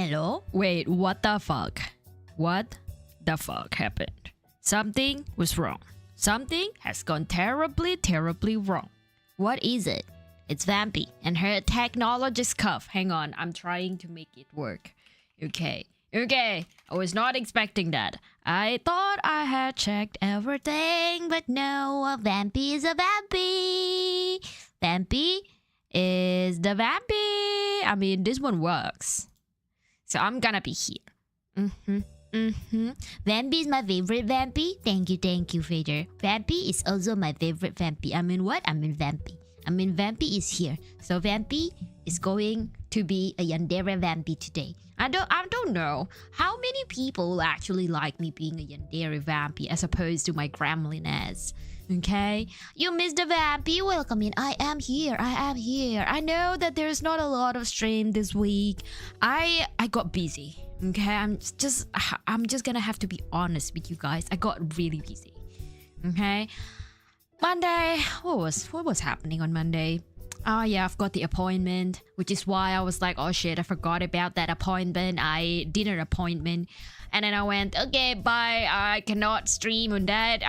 Hello? Wait, what the fuck? What the fuck happened? Something was wrong. Something has gone terribly, terribly wrong. What is it? It's Vampy and her technologist cuff. Hang on, I'm trying to make it work. Okay. I was not expecting that. I thought I had checked everything, but no, a Vampy is a Vampy. Vampy is the Vampy. I mean, this one works. So I'm gonna be here. Vampy is my favorite Vampy. Thank you, Fader. Vampy is also my favorite Vampy. I mean what? I mean Vampy. Vampy is here. So Vampy is going to be a Yandere Vampy today. I don't know how many people actually like me being a Yandere Vampy as opposed to my gremlin-ass. Okay? You missed the Vampy. Welcome in. I am here. I know that there's not a lot of stream this week. I got busy. Okay? I'm just gonna have to be honest with you guys. I got really busy. Okay? Monday, what was happening on Monday? Oh yeah, I've got the appointment, which is why I was like, oh shit, I forgot about that appointment. Dinner appointment. And then I went, okay, bye. I cannot stream on that.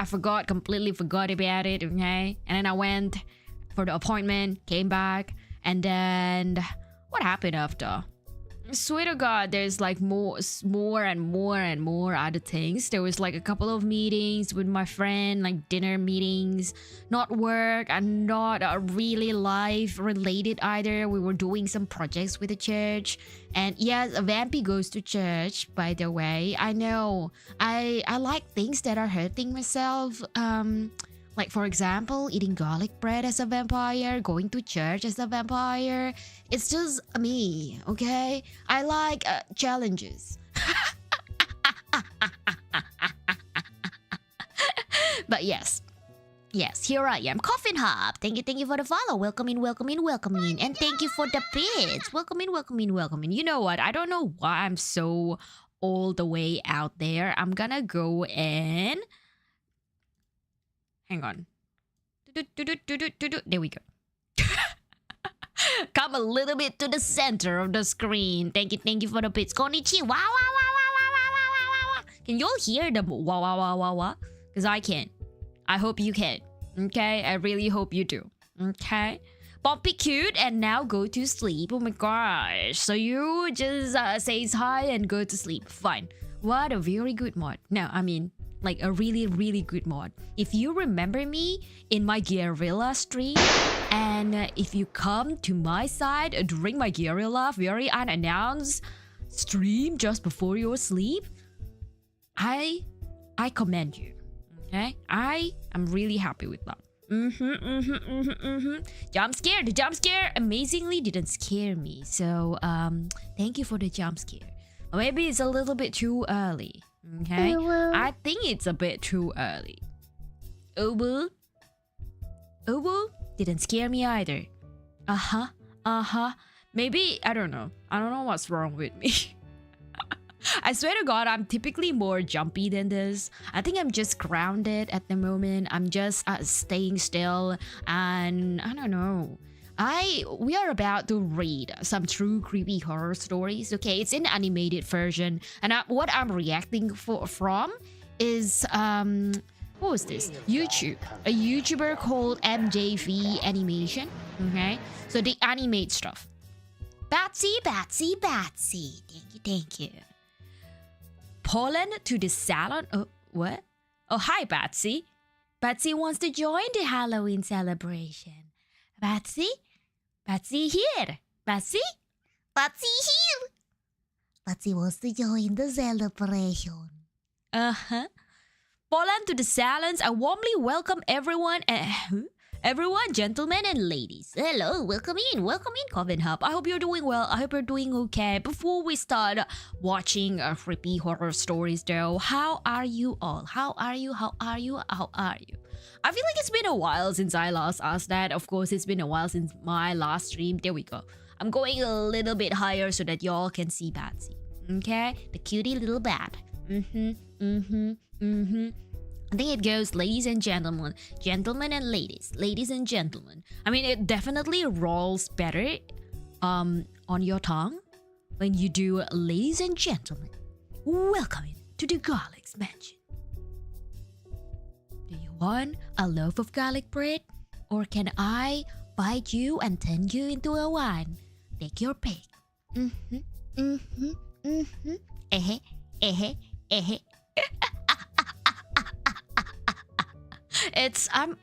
Completely forgot about it, okay? And then I went for the appointment, came back, and then what happened after? I swear to God, there's like more and more other things. There was like a couple of meetings with my friend, like dinner meetings, not work and not really life related either. We were doing some projects with the church. And yes, Vampy goes to church, by the way. I know. I like things that are hurting myself. Like, for example, eating garlic bread as a vampire, going to church as a vampire. It's just me, okay? I like challenges. But yes, here I am. Coffin Hub. Thank you for the follow. Welcome in. And thank you for the bits. Welcome in. You know what? I don't know why I'm so all the way out there. I'm gonna go and... Hang on. There we go. Come a little bit to the center of the screen. Thank you for the bits. Konnichiwa. Wow. Can you all hear the wow? Because I can. I hope you can. Okay? I really hope you do. Okay? Bumpy cute and now go to sleep. Oh my gosh. So you just says hi and go to sleep. Fine. What a very good mod. No, I mean... like a really, really good mod. If you remember me in my guerrilla stream, and if you come to my side during my guerrilla very unannounced stream just before your sleep, I commend you. Okay, I am really happy with that. The jump scare amazingly didn't scare me. So thank you for the jump scare. Or maybe it's a little bit too early. Okay, I think it's a bit too early. Obu didn't scare me either. Maybe I don't know what's wrong with me. I swear to God, I'm typically more jumpy than this. I think I'm just grounded at the moment. I'm just staying still, and I don't know. We are about to read some true creepy horror stories. Okay, it's in animated version, and what I'm reacting from is what was this? YouTube. A YouTuber called MJV Animation. Okay, so they animate stuff. Batsy. Thank you. Pollen to the salon. Oh, what? Oh, hi, Batsy. Batsy wants to join the Halloween celebration. Batsy here. Batsy here. Batsy wants to join the celebration. Pollen to the salons. I warmly welcome everyone. Everyone, gentlemen and ladies. Hello, welcome in, Coven Hub. I hope you're doing well. I hope you're doing okay. Before we start watching creepy horror stories though, how are you all? How are you? I feel like it's been a while since I last asked that. Of course, it's been a while since my last stream. There we go. I'm going a little bit higher so that y'all can see Patsy. Okay? The cutie little bat. I think it goes ladies and gentlemen and ladies and gentlemen. I mean, it definitely rolls better on your tongue when you do, ladies and gentlemen, welcome to the Garlic's Mansion. Do you want a loaf of garlic bread? Or can I bite you and turn you into a wine? Take your pick. I'm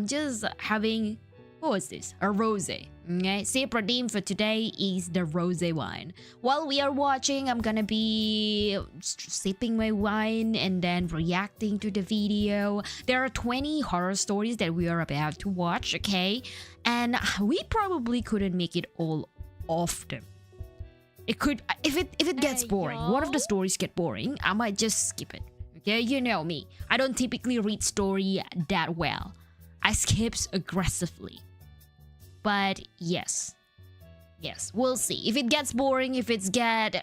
just having, what was this? A rosé. Okay, sip redeemed for today is the rosé wine. While we are watching, I'm gonna be sipping my wine and then reacting to the video. There are 20 horror stories that we are about to watch, okay? And we probably couldn't make it all of them. It could, if it gets boring, one of the stories get boring, I might just skip it. Okay, you know me. I don't typically read story that well. I skip aggressively. But yes, we'll see. If it gets boring, if it gets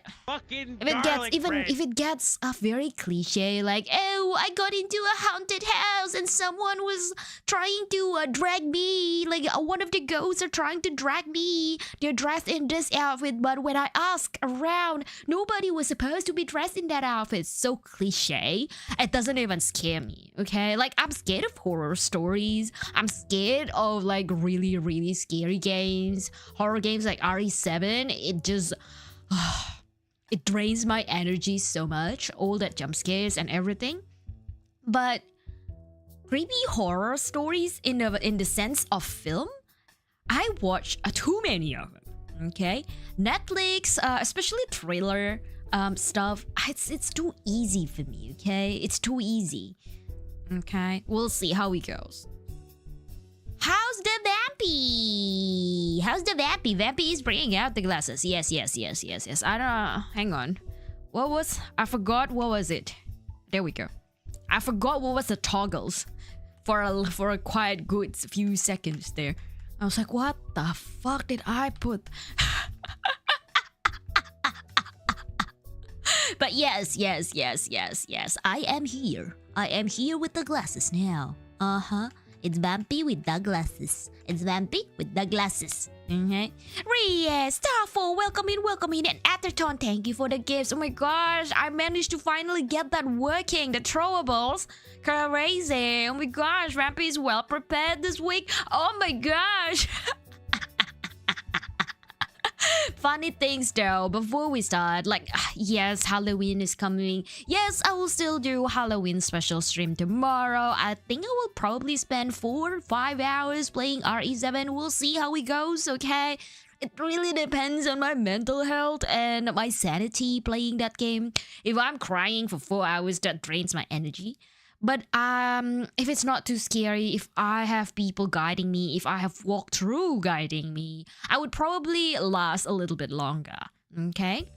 very cliche, like, oh, I got into a haunted house and someone was trying to drag me, like one of the ghosts are trying to drag me. They're dressed in this outfit, but when I ask around, nobody was supposed to be dressed in that outfit. So cliche, it doesn't even scare me. Okay, like I'm scared of horror stories. I'm scared of like really, really scary games, horror games like RE7. It just it drains my energy so much, all that jump scares and everything. But creepy horror stories in the sense of film, I watch too many of them. Okay, Netflix, especially thriller stuff, it's too easy for me. Okay, it's too easy. Okay, we'll see how it goes. How's the Vampy? How's the Vampy? Vampy is bringing out the glasses. Yes. I don't know. Hang on. I forgot what was it. There we go. I forgot what was the toggles for a quite good few seconds there. I was like, what the fuck did I put? But yes. I am here. I am here with the glasses now. It's Vampy with the glasses. It's Vampy with the glasses. Okay. Riera, Starfall, welcome in. And Atherton, thank you for the gifts. Oh my gosh, I managed to finally get that working. The throwables. Crazy. Oh my gosh, Vampy is well prepared this week. Oh my gosh. Funny things though, before we start, like, yes, Halloween is coming. Yes, I will still do Halloween special stream tomorrow. I think I will probably spend 4 or 5 hours playing RE7. We'll see how it goes, okay? It really depends on my mental health and my sanity playing that game. If I'm crying for 4 hours, that drains my energy. But if it's not too scary, if I have people guiding me, if I have walkthrough guiding me, I would probably last a little bit longer, okay?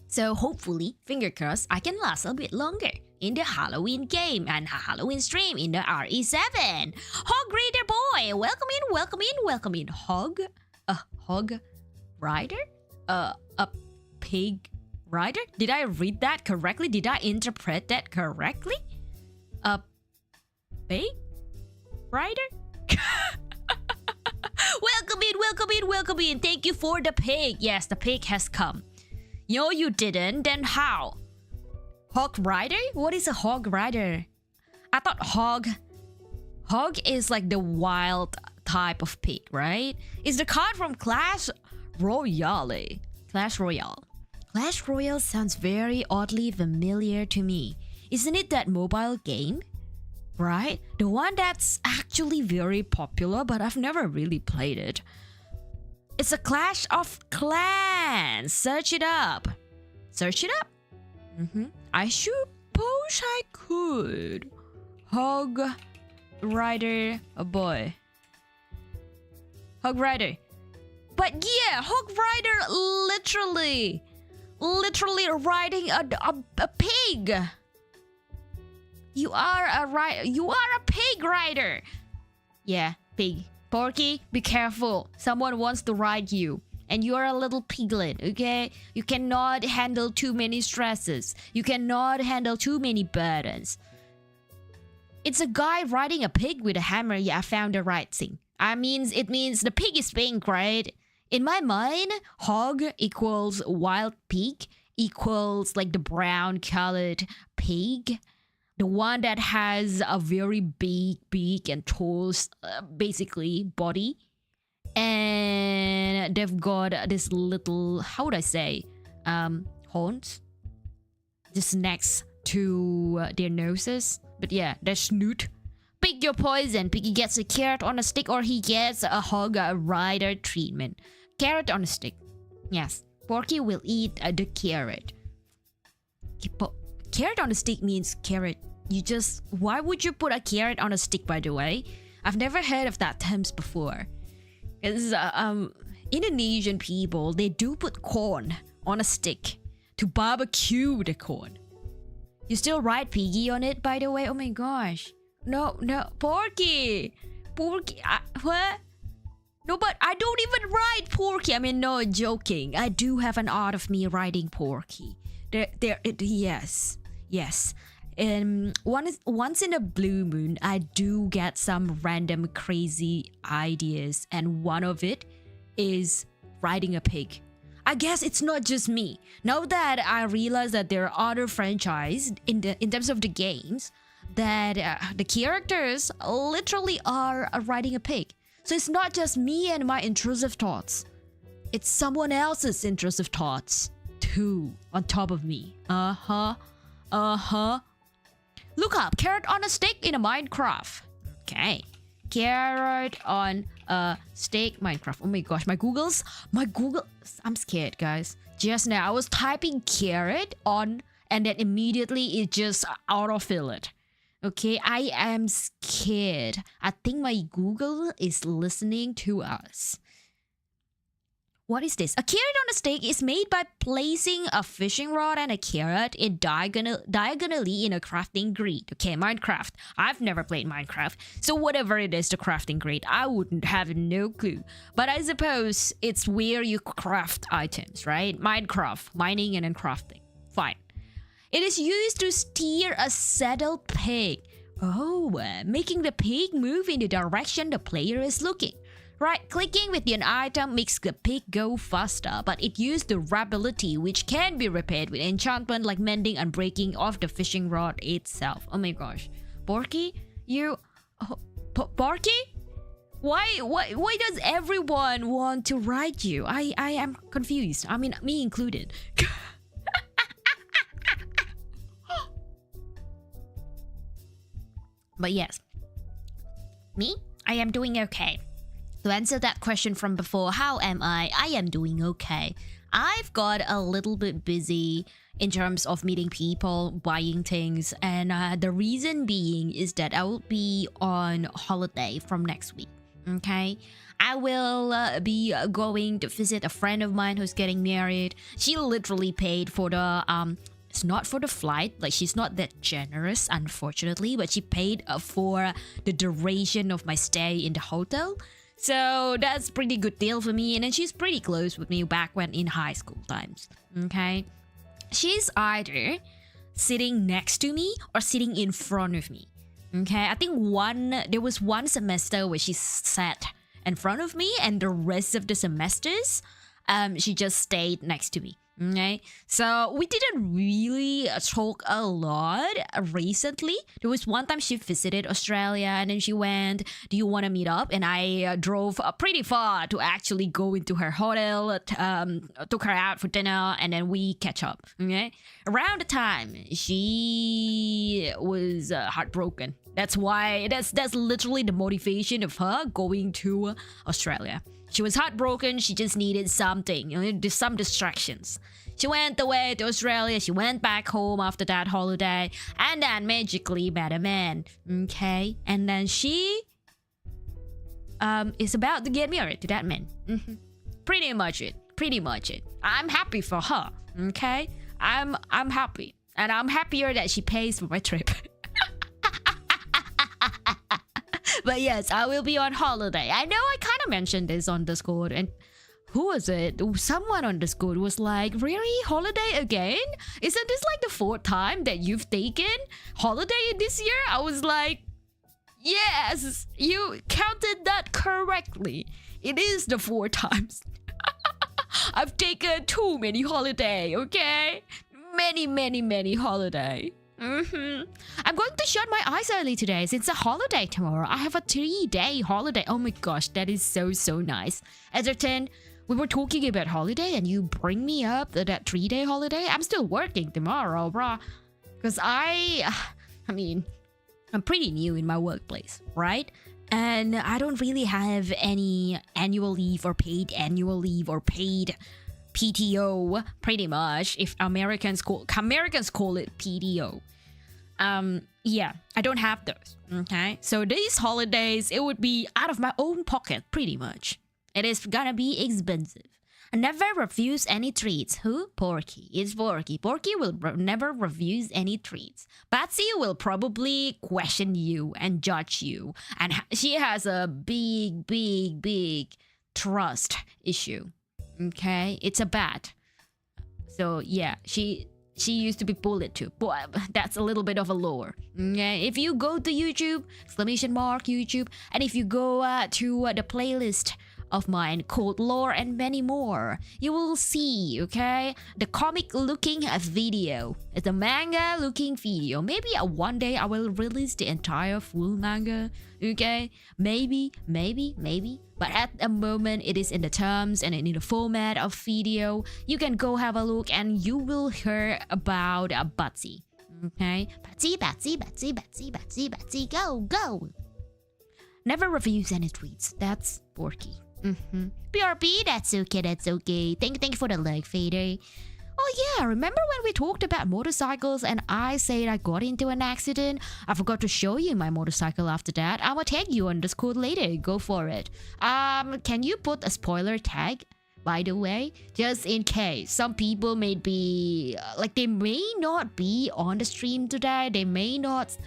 So hopefully, finger crossed, I can last a bit longer in the Halloween game and Halloween stream in the RE7. Hog Reader Boy, welcome in. Hog? A hog rider? A pig rider? Did I read that correctly? Did I interpret that correctly? A pig rider? Welcome in. Thank you for the pig. Yes, the pig has come. No, you didn't. Then how? Hog rider? What is a hog rider? I thought hog is like the wild type of pig, right? Is the card from Clash Royale. Clash Royale sounds very oddly familiar to me. Isn't it that mobile game? Right? The one that's actually very popular, but I've never really played it. It's a Clash of Clans. Search it up. I suppose I could. Hog Rider, a boy. Hog Rider. But yeah, Hog Rider literally riding a pig. You are a pig rider. Yeah, pig. Porky, be careful. Someone wants to ride you. And you are a little piglet, okay? You cannot handle too many stresses. You cannot handle too many burdens. It's a guy riding a pig with a hammer. Yeah, I found the right thing. It means the pig is pink, right? In my mind, hog equals wild pig equals like the brown colored pig. The one that has a very big beak and tall, basically, body. And they've got this little, how would I say, horns just next to their noses. But yeah, their snoot. Pick your poison. Piggy gets a carrot on a stick or he gets a hog rider treatment. Carrot on a stick. Yes, Porky will eat the carrot. Carrot on a stick means carrot. Why would you put a carrot on a stick, by the way? I've never heard of that terms before. Because Indonesian people, they do put corn on a stick to barbecue the corn. You still write Piggy on it, by the way? Oh my gosh. No, Porky. What? No, but I don't even write Porky. I mean, no, joking. I do have an art of me writing Porky. Yes. And once in a blue moon, I do get some random crazy ideas, and one of it is riding a pig. I guess it's not just me. Now that I realize that there are other franchises in terms of the games that the characters literally are riding a pig. So it's not just me and my intrusive thoughts. It's someone else's intrusive thoughts too on top of me. Look up carrot on a stick in a Minecraft. Okay. Carrot on a stick Minecraft. Oh my gosh, my Google, I'm scared, guys. Just now I was typing carrot on and then immediately it just autofilled. Okay, I am scared. I think my Google is listening to us. What is this? A carrot on a stick is made by placing a fishing rod and a carrot in diagonally in a crafting grid. Okay, Minecraft. I've never played Minecraft, so whatever it is, the crafting grid, I wouldn't have no clue. But I suppose it's where you craft items, right? Minecraft, mining and then crafting. Fine. It is used to steer a saddled pig. Making the pig move in the direction the player is looking. Right-clicking with an item makes the pig go faster, but it uses durability, which can be repaired with enchantment like mending and breaking of the fishing rod itself. Oh my gosh. Porky? Porky? Why does everyone want to ride you? I am confused. I mean, me included. But yes. Me? I am doing okay. To answer that question from before, how am I? I am doing okay. I've got a little bit busy in terms of meeting people, buying things, and the reason being is that I will be on holiday from next week. Okay, I will be going to visit a friend of mine who's getting married. She literally paid for the it's not for the flight, like she's not that generous, unfortunately, but she paid for the duration of my stay in the hotel. So that's pretty good deal for me. And then she's pretty close with me back when in high school times. Okay. She's either sitting next to me or sitting in front of me. Okay. I think there was one semester where she sat in front of me, and the rest of the semesters, she just stayed next to me. Okay, so we didn't really talk a lot recently. There was one time she visited Australia and then she went, do you want to meet up? And I drove pretty far to actually go into her hotel, took her out for dinner, and then we catch up. Okay, around the time she was heartbroken. That's why that's literally the motivation of her going to Australia. She was heartbroken. She just needed something, some distractions. She went away to Australia. She went back home after that holiday, and then magically met a man. Okay, and then she is about to get married to that man. Pretty much it. I'm happy for her. Okay, I'm happy, and I'm happier that she pays for my trip. But yes, I will be on holiday. I know I kind of mentioned this on Discord, and who was it? Someone on Discord was like, really? Holiday again? Isn't this like the 4th time that you've taken holiday this year? I was like, yes, you counted that correctly. It is the 4 times. I've taken too many holiday, okay? Many holiday. I'm going to shut my eyes early today since it's a holiday tomorrow. I have a 3-day holiday. Oh my gosh, that is so nice. Edgerton, we were talking about holiday and you bring me up that 3-day holiday. I'm still working tomorrow, bruh. Because I mean, I'm pretty new in my workplace, right? And I don't really have any annual leave or paid annual leave or paid PTO, pretty much. If Americans call it PTO. Yeah, I don't have those. Okay, so these holidays, it would be out of my own pocket, pretty much. It is gonna be expensive. I never refuse any treats. Who? Porky. It's Porky. Porky will never refuse any treats. Patsy will probably question you and judge you. And she has a big trust issue. Okay? It's a bat. So, yeah, she used to be bullied too. But that's a little bit of a lore. Okay? If you go to YouTube, !YouTube, and if you go to the playlist of mine called Lore and Many More, you will see, okay, the comic looking video. It's a manga looking video. Maybe one day I will release the entire full manga, okay? Maybe. But at the moment it is in the terms and in the format of video. You can go have a look and you will hear about Batsy, okay? Batsy, go. Never refuse any tweets. That's Porky. BRB, that's okay. Thank you for the like, Fader. Oh yeah, remember when we talked about motorcycles and I said I got into an accident? I forgot to show you my motorcycle after that. I will tag you on Discord later. Go for it. Can you put a spoiler tag, by the way? Just in case. Some people may be... they may not be on the stream today. They may not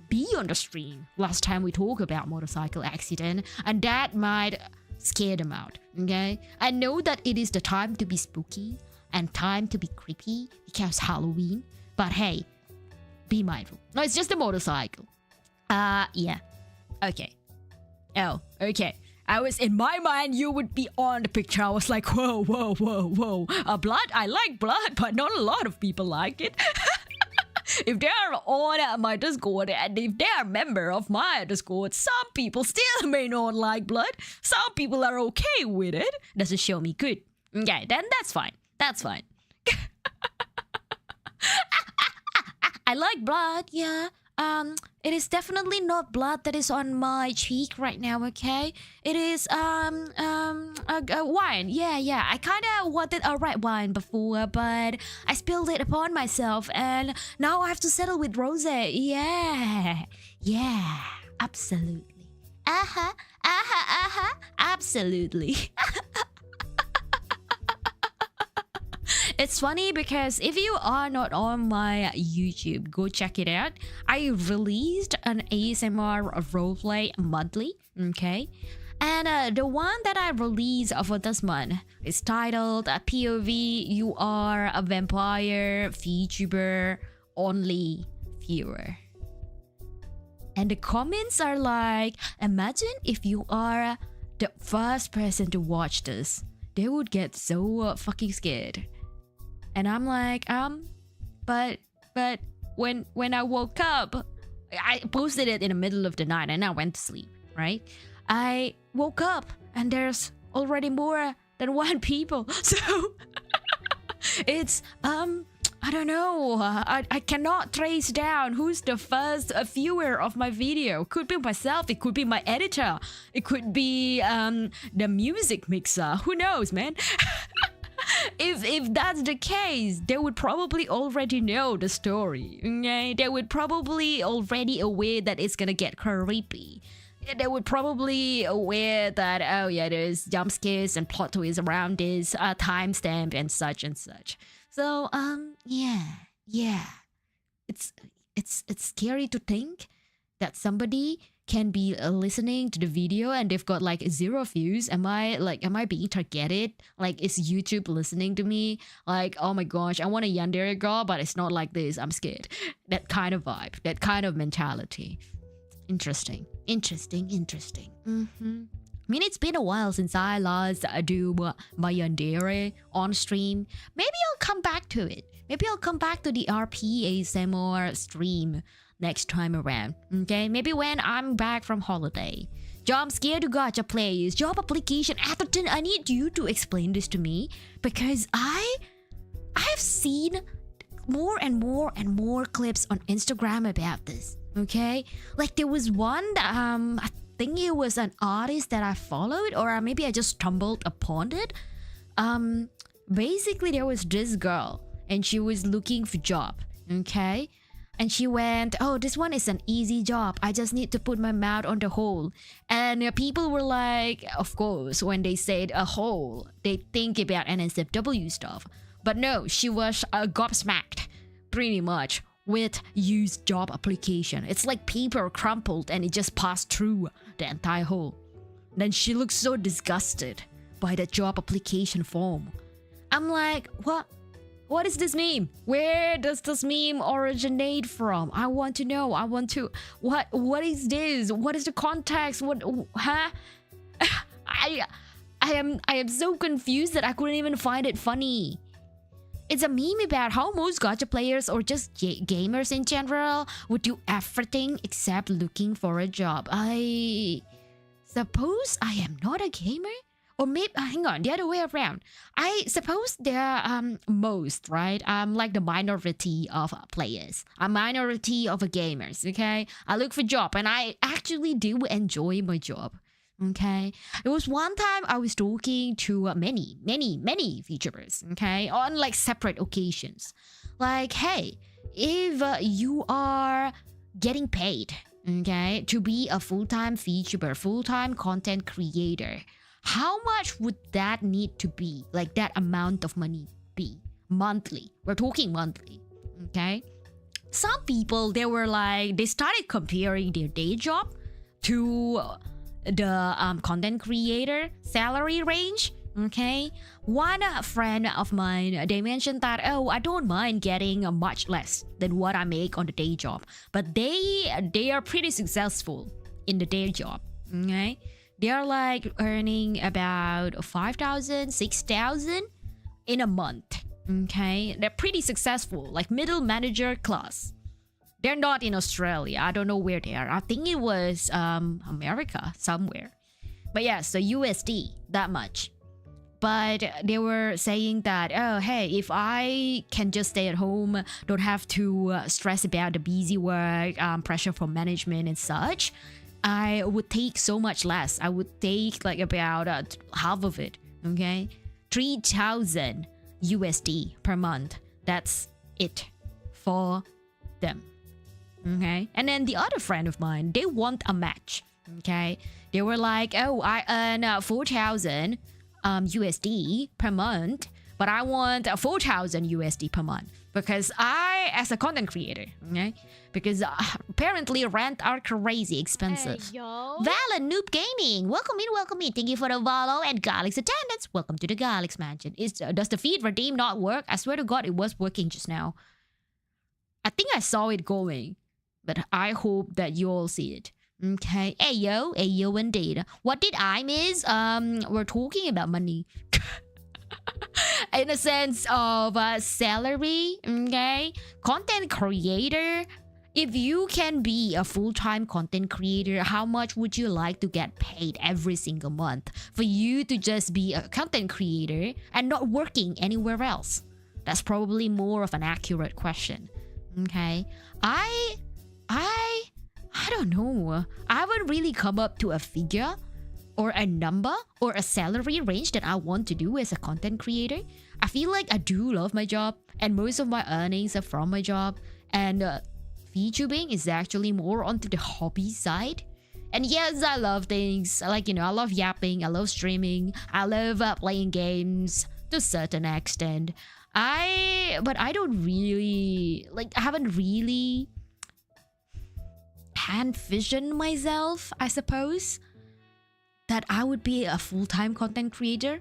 be on the stream last time we talked about motorcycle accident. And that might scare them out, okay? I know that it is the time to be spooky and time to be creepy because Halloween, but hey, be mindful. No, it's just a motorcycle. Yeah. Okay. Oh, okay. I was, in my mind, you would be on the picture. I was like, whoa. Blood? I like blood, but not a lot of people like it. If they are on my Discord and if they are a member of my Discord, some people still may not like blood. Some people are okay with it. Doesn't show me good. Okay, then that's fine. That's fine. I like blood, yeah. It is definitely not blood that is on my cheek right now, okay? It is a wine. Yeah. I kind of wanted a red wine before, but I spilled it upon myself, and now I have to settle with rosé. Yeah, absolutely. Absolutely. It's funny because if you are not on my YouTube, go check it out. I released an ASMR roleplay monthly, okay? And the one that I released for this month is titled POV, You Are a Vampire Vtuber Only Viewer. And the comments are like, imagine if you are the first person to watch this. They would get so fucking scared. And I'm like, but when I woke up, I posted it in the middle of the night and I went to sleep, right? I woke up and there's already more than one people. So it's, I don't know. I cannot trace down who's the first viewer of my video. Could be myself. It could be my editor. It could be the music mixer. Who knows, man? If that's the case, they would probably already know the story, okay? They would probably already aware that it's gonna get creepy. They would probably aware that, oh yeah, there's jump scares and plot twists around this timestamp and such and such. So, yeah. It's scary to think that somebody can be listening to the video and they've got like 0 views. Am I being targeted? Like, is YouTube listening to me? Like, oh my gosh, I want a yandere girl, but it's not like this. I'm scared. That kind of vibe, that kind of mentality. Interesting. I mean, it's been a while since I last do my yandere on stream. Maybe I'll come back to it. Maybe I'll come back to the RP ASMR stream next time around. Okay, maybe when I'm back from holiday. Job scared to gacha plays. Job application. Atherton, I need you to explain this to me because I've seen more and more and more clips on Instagram about this. Okay, like there was one I think it was an artist that I followed, or maybe I just stumbled upon it. Basically there was this girl and she was looking for job. Okay, and she went, oh, this one is an easy job, I just need to put my mouth on the hole. And people were like, of course, when they said a hole they think about NSFW stuff, but no, she was gobsmacked pretty much with used job application. It's like paper crumpled and it just passed through the entire hole. Then she looks so disgusted by the job application form. I'm like, what is this meme? Where does this meme originate from? I want to know. What is this? What is the context? I am so confused that I couldn't even find it funny. It's a meme about how most gacha players or just gamers in general would do everything except looking for a job. I suppose I am not a gamer? Or maybe, hang on, the other way around. I suppose they're most, right? I'm like the minority of players. A minority of gamers, okay? I look for job and I actually do enjoy my job. Okay, it was one time I was talking to many VTubers, okay, on like separate occasions. Like, hey, if you are getting paid, okay, to be a full-time VTuber, full-time content creator, how much would that need to be? Like that amount of money be monthly? We're talking monthly, okay? Some people, they started comparing their day job to the content creator salary range. Okay, one friend of mine, they mentioned that, oh, I don't mind getting much less than what I make on the day job, but they are pretty successful in the day job. Okay, they are like earning about 5,000 6,000 in a month. Okay, they're pretty successful, like middle manager class. They're not in Australia. I don't know where they are. I think it was America somewhere. But yeah, so USD, that much. But they were saying that, oh, hey, if I can just stay at home, don't have to stress about the busy work, pressure from management and such, I would take so much less. I would take like about half of it, okay? 3,000 USD per month. That's it for them. Okay, and then the other friend of mine, they want a match. Okay, they were like, oh, I earn 4,000 USD per month, but I want 4,000 USD per month because I, as a content creator, okay, because apparently rent are crazy expensive. Hey, yo. Val and Noob Gaming, welcome in. Thank you for the follow and Garlic's attendance. Welcome to the Garlic's Mansion. Does the feed redeem not work? I swear to God, it was working just now. I think I saw it going. But I hope that you all see it. Okay. Ayo indeed. What did I miss? We're talking about money. In a sense of salary, okay? Content creator. If you can be a full-time content creator, how much would you like to get paid every single month for you to just be a content creator and not working anywhere else? That's probably more of an accurate question. Okay. I don't know. I haven't really come up to a figure or a number or a salary range that I want to do as a content creator. I feel like I do love my job and most of my earnings are from my job, and VTubing is actually more onto the hobby side. And yes, I love things like, I love yapping, I love streaming, I love playing games to a certain extent. But I don't really, I haven't really envisioned myself, I suppose, that I would be a full-time content creator.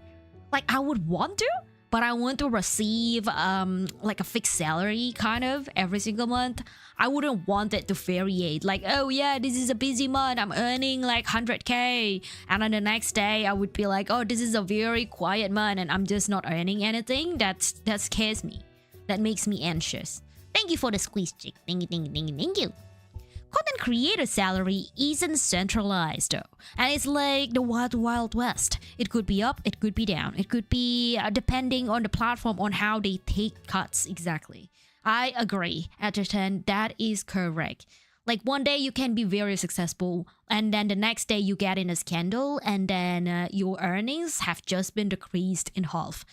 Like, I would want to, but I want to receive like a fixed salary kind of every single month, I wouldn't want it to variate. Like, oh yeah, this is a busy month, I'm earning like 100k, and on the next day I would be like, oh, this is a very quiet month and I'm just not earning anything. That scares me. That makes me anxious. Thank you for the squeeze chick. Thank you. Content creator salary isn't centralized though, and it's like the wild west. It could be up, it could be down, it could be depending on the platform on how they take cuts exactly. I agree, Edgerton, that is correct. Like one day you can be very successful, and then the next day you get in a scandal, and then your earnings have just been decreased in half.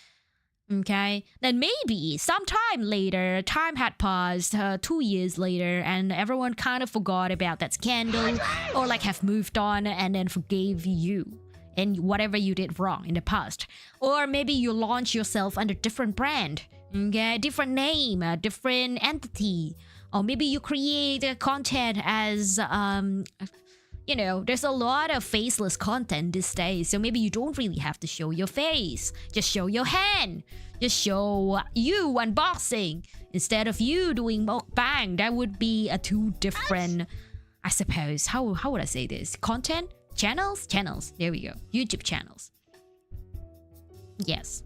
Okay, then maybe sometime later, time had passed 2 years later, and everyone kind of forgot about that scandal, or like have moved on and then forgave you and whatever you did wrong in the past. Or maybe you launch yourself under different brand, okay, different name, a different entity, or maybe you create content as you know, there's a lot of faceless content these days, so maybe you don't really have to show your face. Just show your hand. Just show you unboxing instead of you doing mukbang. That would be a two different, I suppose. How would I say this? Content? Channels? Channels. There we go. YouTube channels. Yes.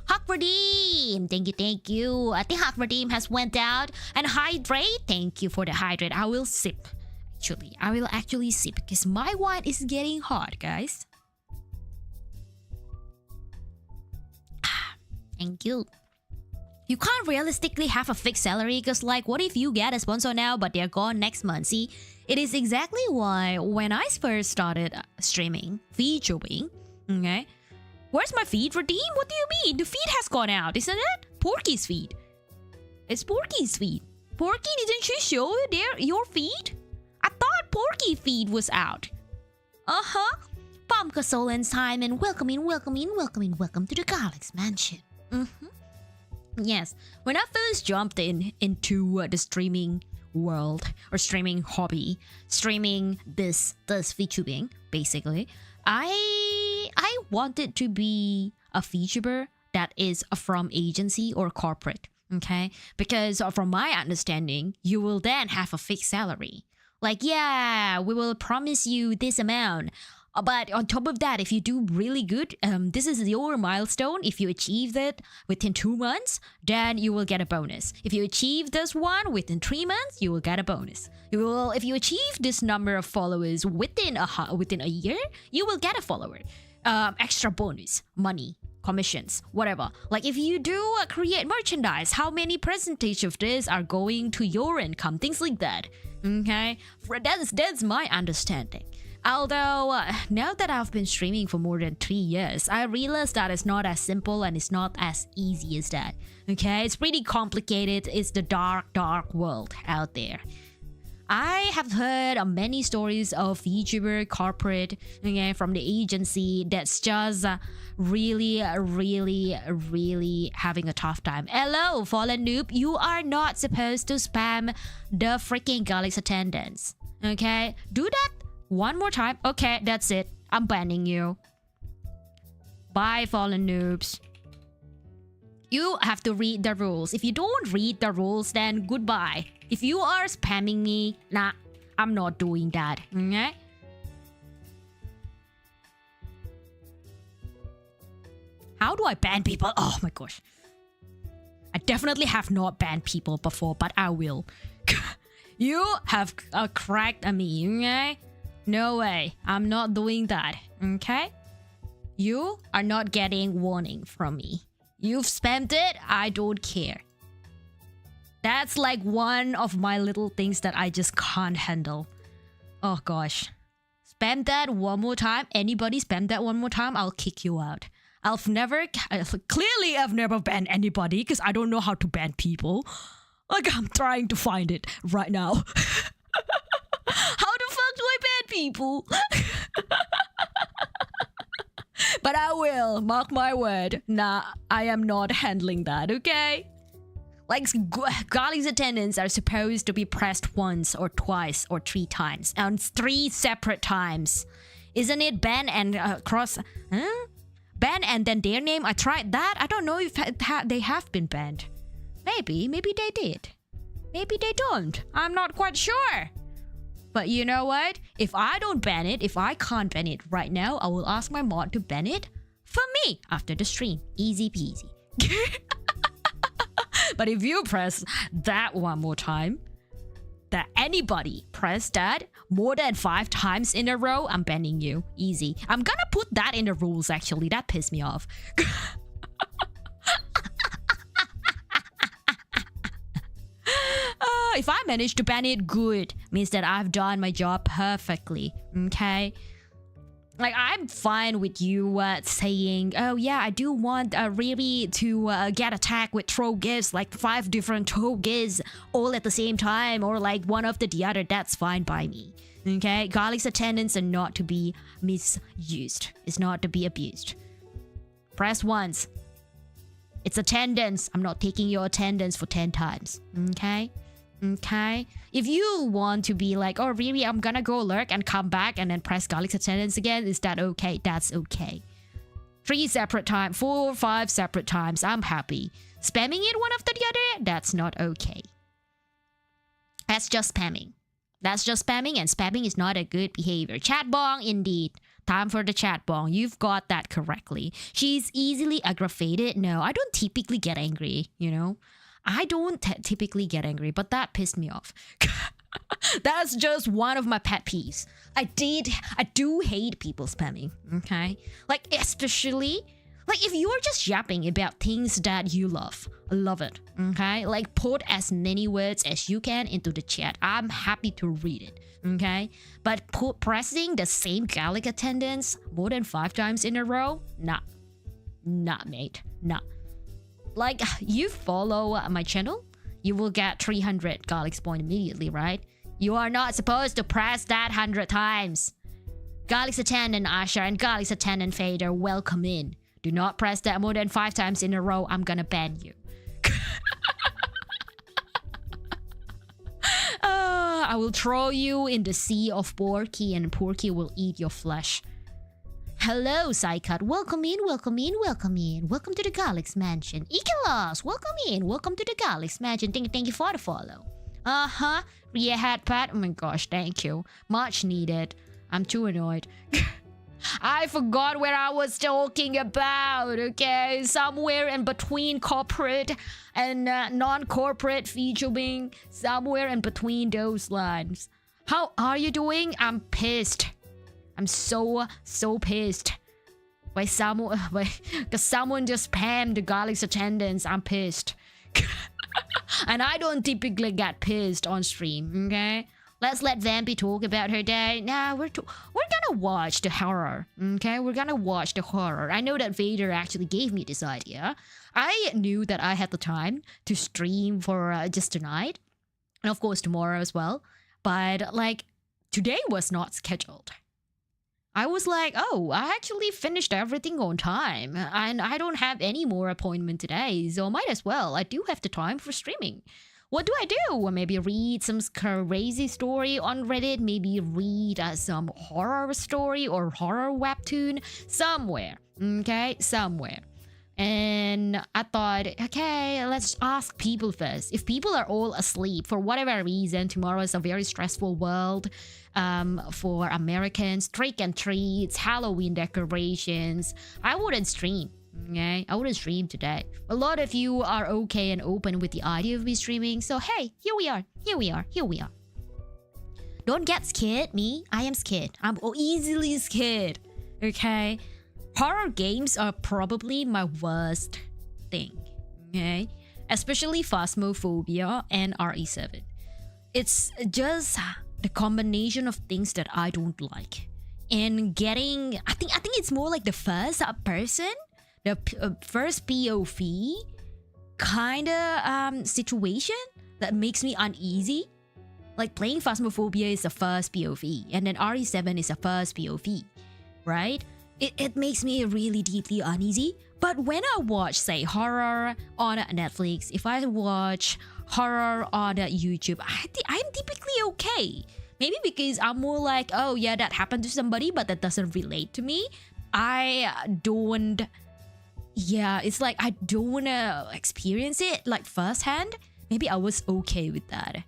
Hawk Redeem! Thank you. I think Hawk Redeem has went out. And Hydrate, thank you for the hydrate. I will sip. Actually, I will actually sip because my wine is getting hot, guys. Thank you. You can't realistically have a fixed salary because, like, what if you get a sponsor now but they're gone next month? See, it is exactly why when I first started streaming, Vtubing, okay, where's my feed, Redeem? What do you mean? The feed has gone out, isn't it? Porky's feed. It's Porky's feed. Porky, didn't you show your feed? I thought Porky feed was out. Pumpkin Soul and Simon, welcome to the Garlic's Mansion. Yes, when I first jumped into the streaming world or streaming hobby, streaming this VTubing, basically, I wanted to be a VTuber that is from agency or corporate, okay? Because from my understanding, you will then have a fixed salary. Like, yeah, we will promise you this amount. But on top of that, if you do really good, this is your milestone. If you achieve it within 2 months, then you will get a bonus. If you achieve this one within 3 months, you will get a bonus. If you achieve this number of followers within a year, you will get a follower. Extra bonus, money, commissions, whatever. Like if you do create merchandise, how many percentage of this are going to your income? Things like that. Okay, that's my understanding. Although now that I've been streaming for more than 3 years, I realized that it's not as simple and it's not as easy as that. Okay, it's pretty complicated. It's the dark world out there. I have heard of many stories of VTuber corporate, okay, from the agency that's just really having a tough time. Hello, Fallen Noob, you are not supposed to spam the freaking Garlic's attendance. Okay, do that one more time. Okay, that's it. I'm banning you. Bye, Fallen Noobs. You have to read the rules. If you don't read the rules, then goodbye. If you are spamming me, nah, I'm not doing that, okay? How do I ban people? Oh my gosh. I definitely have not banned people before, but I will. You have cracked at me, okay? No way. I'm not doing that, okay? You are not getting warning from me. You've spammed it, I don't care. That's like one of my little things that I just can't handle. Oh gosh. Spam that one more time. Anybody spam that one more time, I'll kick you out. I've never banned anybody because I don't know how to ban people. Like I'm trying to find it right now. How the fuck do I ban people? But I will, mark my word. Nah, I am not handling that, okay? Like, Garlic's attendants are supposed to be pressed once or twice or 3 times. On 3 separate times. Isn't it ban and cross... Huh? ban and then their name. I tried that. I don't know if they have been banned. Maybe they did. Maybe they don't. I'm not quite sure. But you know what? If I don't ban it, if I can't ban it right now, I will ask my mod to ban it for me after the stream. Easy peasy. But if you press that one more time, that anybody press that more than 5 times in a row, I'm banning you. Easy. I'm gonna put that in the rules actually. That pissed me off. If I manage to ban it, good. Means that I've done my job perfectly. Okay? Like, I'm fine with you saying, oh yeah, I do want Riri to get attacked with throw gifts, like 5 different throw gifts all at the same time, or like one after the other. That's fine by me. Okay? Garlic's attendants are not to be misused. It's not to be abused. Press once. It's attendance. I'm not taking your attendance for 10 times. Okay? Okay? If you want to be like, oh, really, I'm gonna go lurk and come back and then press Garlic's attendance again, is that okay? That's okay. 3 separate times, 4 or 5 separate times, I'm happy. Spamming it one after the other, that's not okay. That's just spamming. That's just spamming, and spamming is not a good behavior. Chat bong, indeed. Time for the chat bong. You've got that correctly. She's easily aggravated. No, I don't typically get angry, you know? I don't typically get angry, but that pissed me off. That's just one of my pet peeves. I do hate people spamming, okay? Like, especially, like, if you're just yapping about things that you love, I love it, okay? Like, put as many words as you can into the chat. I'm happy to read it, okay? But pressing the same Gallic attendance more than 5 times in a row? Nah. Nah, mate. Nah. Like, you follow my channel, you will get 300 Garlic's point immediately, right? You are not supposed to press that 100 times. Garlic's attendant Asher and Garlic's attendant Fader, welcome in. Do not press that more than 5 times in a row. I'm gonna ban you. I will throw you in the sea of Porky and Porky will eat your flesh. Hello, Psycut. Welcome in, welcome in, welcome in. Welcome to the Garlic's Mansion. Ikelos, welcome in. Welcome to the Garlic's Mansion. Thank you for the follow. Uh-huh. Riera hat pat. Oh my gosh, thank you. Much needed. I'm too annoyed. I forgot where I was talking about, okay? Somewhere in between corporate and non-corporate featuring. Somewhere in between those lines. How are you doing? I'm pissed. I'm so pissed. Because someone just spammed the Garlic's attendance. I'm pissed. And I don't typically get pissed on stream, okay? Let's let Vampy talk about her day. Nah, we're gonna watch the horror, okay? We're gonna watch the horror. I know that Vader actually gave me this idea. I knew that I had the time to stream for just tonight. And of course tomorrow as well. But, like, today was not scheduled. I was like, oh, I actually finished everything on time. And I don't have any more appointment today. So might as well. I do have the time for streaming. What do I do? Maybe read some crazy story on Reddit. Maybe read some horror story or horror webtoon. Somewhere. Okay? Somewhere. And I thought, okay, let's ask people first. If people are all asleep for whatever reason, tomorrow is a very stressful world for Americans. Trick and treats, Halloween decorations. I wouldn't stream. Okay, I wouldn't stream today. A lot of you are okay and open with the idea of me streaming. So hey, here we are. Here we are. Here we are. Don't get scared, me. I am scared. I'm easily scared. Okay. Horror games are probably my worst thing, okay? Especially Phasmophobia and RE7. It's just the combination of things that I don't like. And getting... I think it's more like the first person, the first POV kind of situation that makes me uneasy. Like playing Phasmophobia is the first POV, and then RE7 is the first POV, right? It makes me really deeply uneasy. But when I watch, say, horror on Netflix, if I watch horror on YouTube, I'm typically okay. Maybe because I'm more like, oh yeah, that happened to somebody, but that doesn't relate to me. I don't. Yeah, it's like I don't wanna experience it like firsthand. Maybe I was okay with that.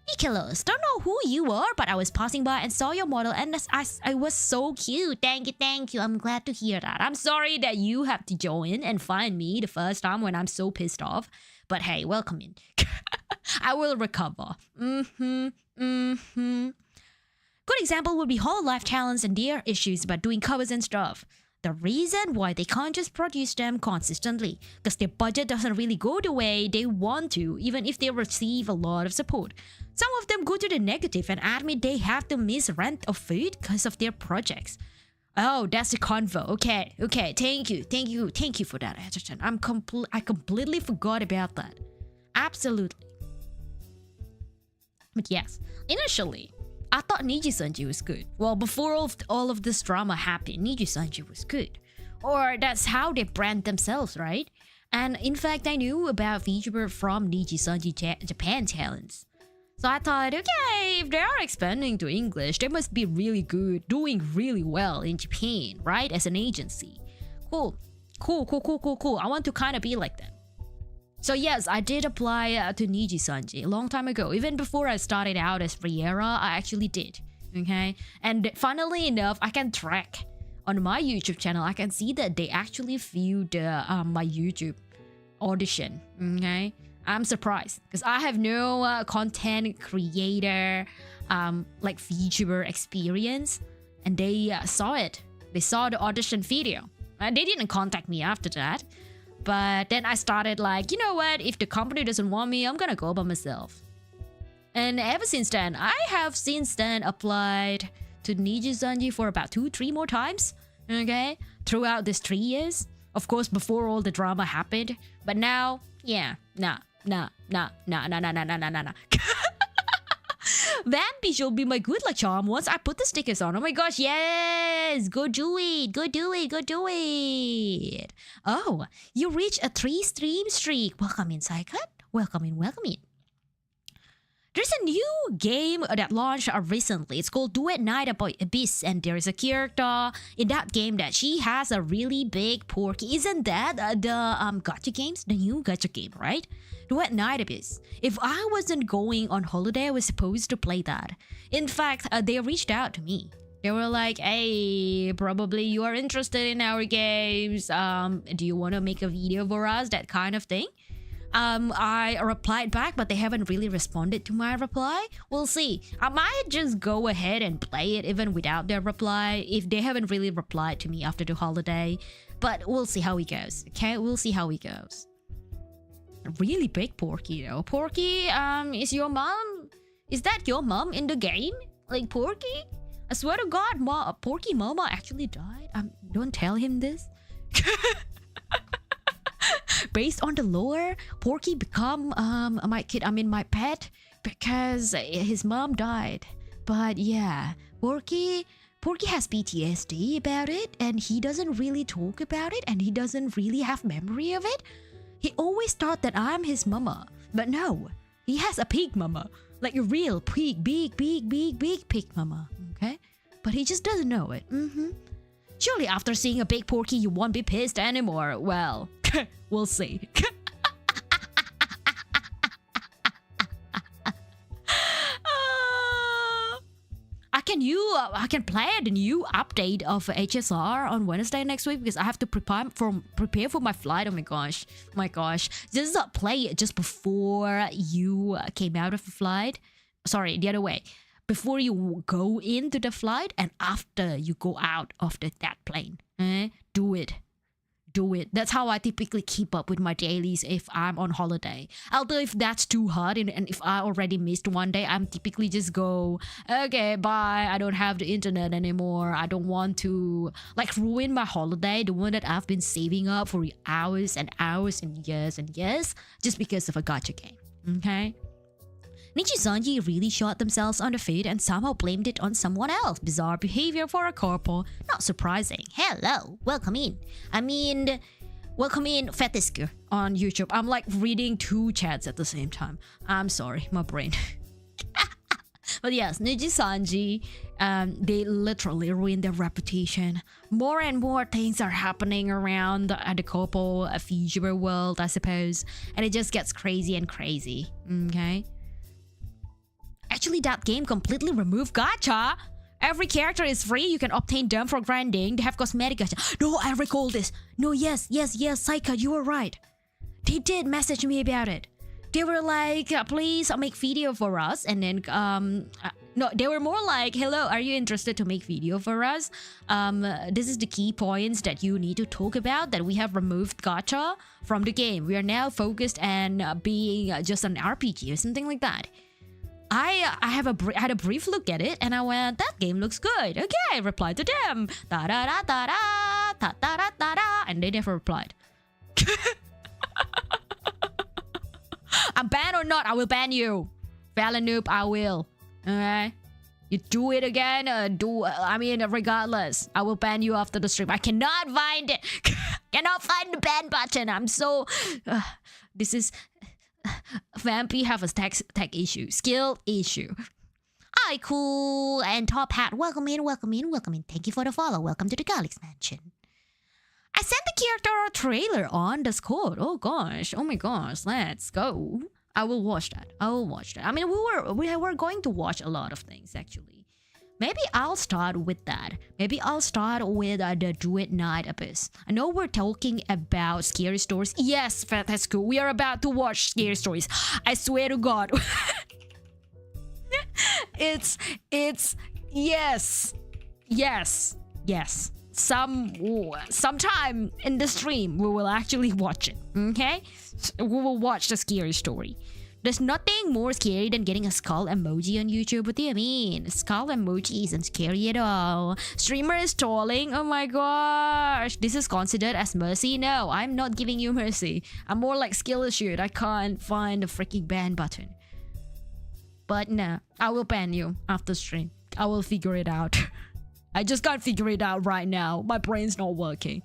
Nicholas, don't know who you are, but I was passing by and saw your model and I was so cute. Thank you. I'm glad to hear that. I'm sorry that you have to join and find me the first time when I'm so pissed off. But hey, welcome in. I will recover. Good example would be whole life talents and their issues about doing covers and stuff. The reason why they can't just produce them consistently, because their budget doesn't really go the way they want to, even if they receive a lot of support. Some of them go to the negative and admit they have to miss rent or food because of their projects. Oh, that's the convo. Okay. Thank you for that, Edgerton. I completely forgot about that. Absolutely. But yes, initially, I thought Niji-sanji was good. Well, before all of this drama happened, Niji-sanji was good. Or that's how they brand themselves, right? And in fact, I knew about Vtuber from Niji-sanji Japan talents. So I thought, okay, if they are expanding to English, they must be really good, doing really well in Japan, right? As an agency. Cool. I want to kind of be like them. So yes, I did apply to Niji-sanji a long time ago. Even before I started out as Riera, I actually did. Okay? And funnily enough, I can track on my YouTube channel. I can see that they actually viewed my YouTube audition. Okay? I'm surprised because I have no content creator like VTuber experience, and they saw it. They saw the audition video. They didn't contact me after that. But then I started like, you know what? If the company doesn't want me, I'm gonna go by myself. And ever since then, I have since then applied to Niji-sanji for about 2-3 more times. Okay? Throughout these 3 years. Of course, before all the drama happened. But now, yeah, nah. Vampy will be my good luck charm once I put the stickers on. Oh my gosh, yes! Go do it! Oh, you reached a 3 stream streak. Welcome in, Psycut. Welcome in. There's a new game that launched recently. It's called Duet Night Abyss, and there is a character in that game that she has a really big porky. Isn't that the gacha games? The new gacha game, right? Duet Night Abyss. If I wasn't going on holiday, I was supposed to play that. In fact, they reached out to me. They were like, hey, probably you are interested in our games. Do you want to make a video for us? That kind of thing. I replied back, but they haven't really responded to my reply. We'll see. I might just go ahead and play it even without their reply if they haven't really replied to me after the holiday. But we'll see how it goes. Okay, we'll see how it goes. A really big Porky though. Porky, is your mom? Is that your mom in the game? Like Porky? I swear to God, Porky Mama actually died. Don't tell him this. Based on the lore, Porky become my pet because his mom died. But yeah, Porky has PTSD about it, and he doesn't really talk about it, and he doesn't really have memory of it. He always thought that I'm his mama, but no, he has a pig mama, like a real pig, big pig mama. Okay, but he just doesn't know it. Surely after seeing a big Porky, you won't be pissed anymore. Well, we'll see. I can play the new update of HSR on Wednesday next week because I have to prepare for my flight. Oh my gosh. Just play it just before you came out of the flight. Sorry, the other way. Before you go into the flight and after you go out of that plane. Do it. That's how I typically keep up with my dailies if I'm on holiday. Although if that's too hard and if I already missed one day, I'm typically just go, okay, bye. I don't have the internet anymore. I don't want to like ruin my holiday, the one that I've been saving up for hours and years just because of a gacha game. Okay? Niji-sanji really shot themselves on the foot and somehow blamed it on someone else. Bizarre behavior for a corpo. Not surprising. Hello, welcome in. Welcome in Fetisku on YouTube. I'm like reading 2 chats at the same time. I'm sorry, my brain. But yes, Niji Sanji, they literally ruined their reputation. More and more things are happening around the couple Vtuber world, I suppose, and it just gets crazy and crazy. Okay. Actually, that game completely removed gacha. Every character is free. You can obtain them for grinding. They have cosmetic gacha. No, I recall this. No, yes, Saika, you were right. They did message me about it. They were like, please make video for us. And then, no, they were more like, hello, are you interested to make video for us? This is the key points that you need to talk about, that we have removed gacha from the game. We are now focused on being just an RPG or something like that. I had a brief look at it and I went, that game looks good. Okay, I replied to them. Da da da da da da da da da da, and they never replied. I'm banned or not, I will ban you. Noob, I will. Okay? You do it again, regardless, I will ban you after the stream. I cannot find it. Cannot find the ban button. I'm so... this is... Vampy have a tech issue. Skill issue. Hi, cool. And Top Hat, welcome in. Thank you for the follow. Welcome to the Garlic's Mansion. I sent the character trailer on Discord. Oh gosh. Oh my gosh. Let's go. I will watch that. I mean, we were going to watch a lot of things actually. Maybe I'll start with that. Maybe I'll start with the Druid Night Abyss. I know we're talking about scary stories. Yes, that's cool. We are about to watch scary stories. I swear to God. it's yes. Sometime in the stream we will actually watch it. Okay, we will watch the scary story. There's nothing more scary than getting a skull emoji on YouTube. What do you mean? Skull emoji isn't scary at all. Streamer is trolling. Oh my gosh. This is considered as mercy? No, I'm not giving you mercy. I'm more like skill issue. I can't find the freaking ban button. But nah, I will ban you after stream. I will figure it out. I just can't figure it out right now. My brain's not working.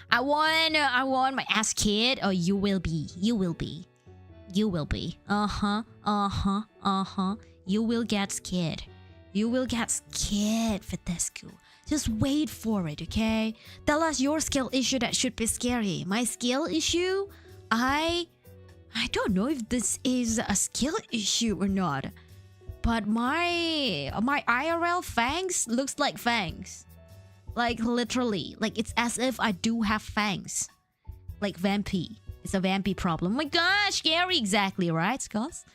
I want my ass kid. Oh, you will be. You will be. You will be. You will get scared. You will get scared for this school. Just wait for it, okay? Tell us your skill issue that should be scary. My skill issue? I don't know if this is a skill issue or not. But my IRL fangs looks like fangs. Like literally. Like it's as if I do have fangs. Like Vampy. It's a Vampy problem. Oh my gosh, scary, exactly, right, Skulls?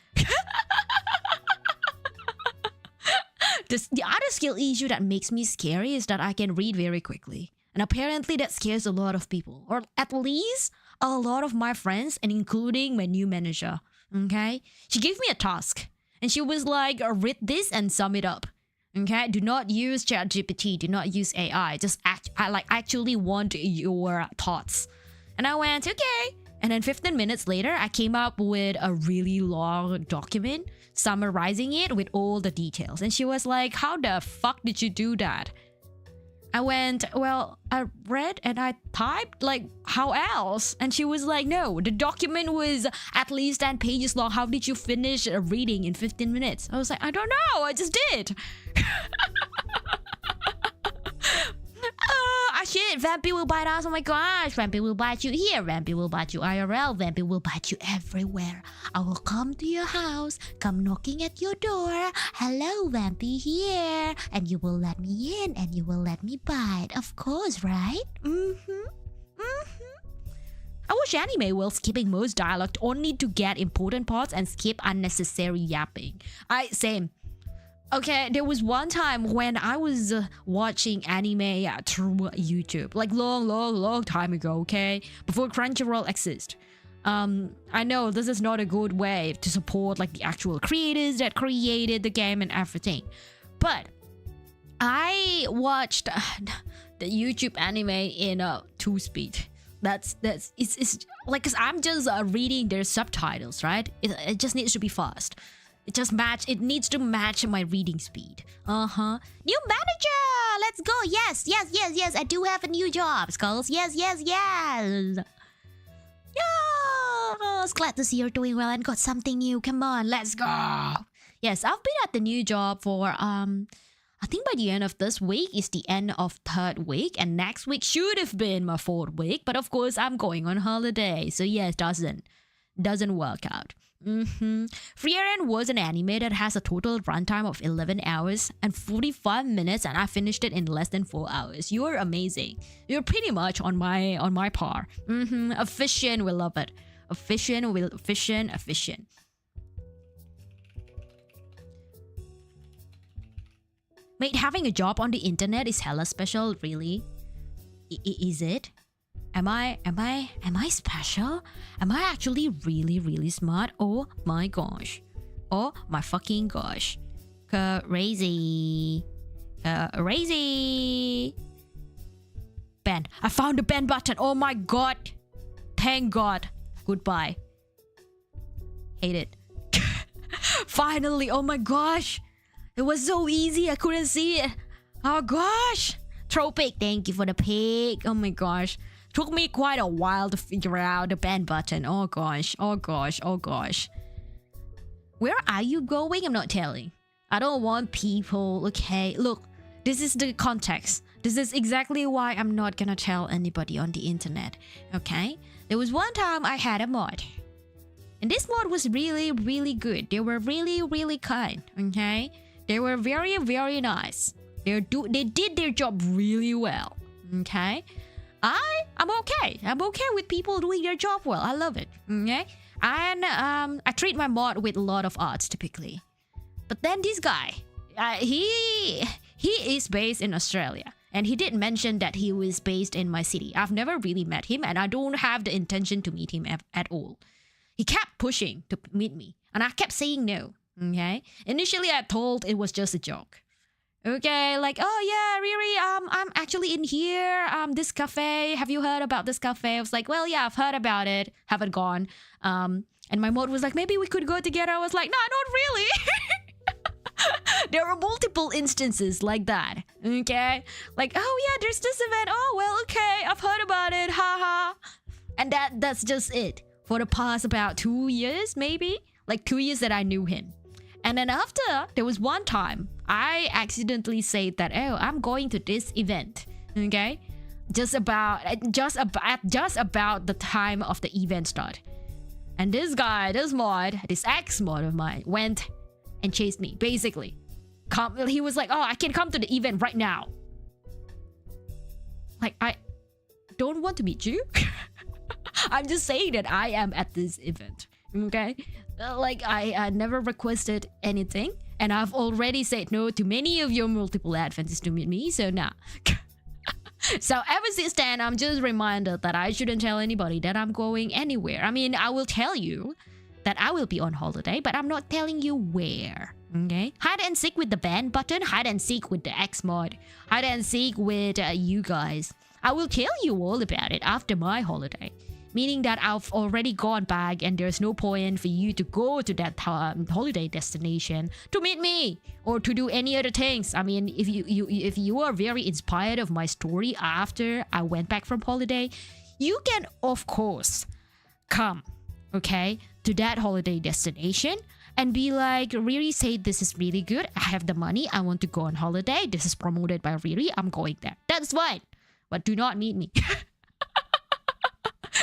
The other skill issue that makes me scary is that I can read very quickly. And apparently that scares a lot of people. Or at least a lot of my friends, and including my new manager. Okay? She gave me a task. And she was like, read this and sum it up. Okay? Do not use ChatGPT. Do not use AI. Just I actually want your thoughts. And I went, okay. And then 15 minutes later, I came up with a really long document summarizing it with all the details. And she was like, how the fuck did you do that? I went, well, I read and I typed, like, how else? And she was like, no, the document was at least 10 pages long. How did you finish reading in 15 minutes? I was like, I don't know, I just did. Shit, Vampy will bite us. Oh my gosh, Vampy will bite you here. Vampy will bite you IRL. Vampy will bite you everywhere. I will come to your house, come knocking at your door. Hello, Vampy here. And you will let me in and you will let me bite. Of course, right? I watch anime while skipping most dialogue only to get important parts and skip unnecessary yapping. Same. Okay, there was one time when I was watching anime through YouTube, like long time ago, okay? Before Crunchyroll existed. I know this is not a good way to support like the actual creators that created the game and everything. But I watched the YouTube anime in 2-speed. It's like, cause I'm just reading their subtitles, right? It just needs to be fast. It needs to match my reading speed. New manager! Let's go! Yes! I do have a new job, Skulls. Yes! Yes! Glad to see you're doing well and got something new. Come on, let's go! Yes, I've been at the new job for I think by the end of this week is the end of third week, and next week should have been my fourth week. But of course, I'm going on holiday, so yeah, it doesn't work out. Riera was an anime that has a total runtime of 11 hours and 45 minutes, and I finished it in less than 4 hours. You're amazing. You're pretty much on my par. Efficient, we love it. Efficient. Mate, having a job on the internet is hella special, really. Is it? Am I special? Am I actually really smart? Oh my gosh. Oh my fucking gosh. Crazy. Ban. I found the ban button. Oh my god. Thank god. Goodbye. Hate it. Finally. Oh my gosh. It was so easy, I couldn't see it. Oh gosh. Tropic, thank you for the pic. Oh my gosh. Took me quite a while to figure out the ban button. Oh gosh. Where are you going? I'm not telling. I don't want people, okay? Look, this is the context. This is exactly why I'm not gonna tell anybody on the internet, okay? There was one time I had a mod. And this mod was really good. They were really kind, okay? They were very nice. They did their job really well. Okay, I'm okay. I'm okay with people doing their job well. I love it. Okay, and I treat my mod with a lot of arts typically. But then this guy, he is based in Australia, and he did mention that he was based in my city. I've never really met him, and I don't have the intention to meet him at all. He kept pushing to meet me, and I kept saying no. Okay. Initially, I told it was just a joke. Okay, like, oh yeah, Riri, I'm actually in here. This cafe. Have you heard about this cafe? I was like, well, yeah, I've heard about it. Haven't gone. And my mod was like, maybe we could go together. I was like, no, not really. There are multiple instances like that. Okay, like, oh yeah, there's this event. Oh well, okay, I've heard about it. Haha. And that's just it for the past about 2 years, maybe like 2 years that I knew him. And then after, there was one time I accidentally said that, oh, I'm going to this event, okay? Just about the time of the event start. And this guy, this ex-mod of mine, went and chased me, basically. He was like, oh, I can come to the event right now. Like, I don't want to meet you. I'm just saying that I am at this event, okay? Like, I never requested anything, and I've already said no to many of your multiple advances to meet me, so nah. So ever since then, I'm just reminded that I shouldn't tell anybody that I'm going anywhere. I mean, I will tell you that I will be on holiday, but I'm not telling you where, okay? Hide and seek with the ban button, hide and seek with the X mod, hide and seek with you guys. I will tell you all about it after my holiday. Meaning that I've already gone back and there's no point for you to go to that holiday destination to meet me or to do any other things. I mean, if you are very inspired of my story after I went back from holiday, you can of course come, okay, to that holiday destination and be like, Riri said this is really good. I have the money. I want to go on holiday. This is promoted by Riri. I'm going there. That's fine. But do not meet me.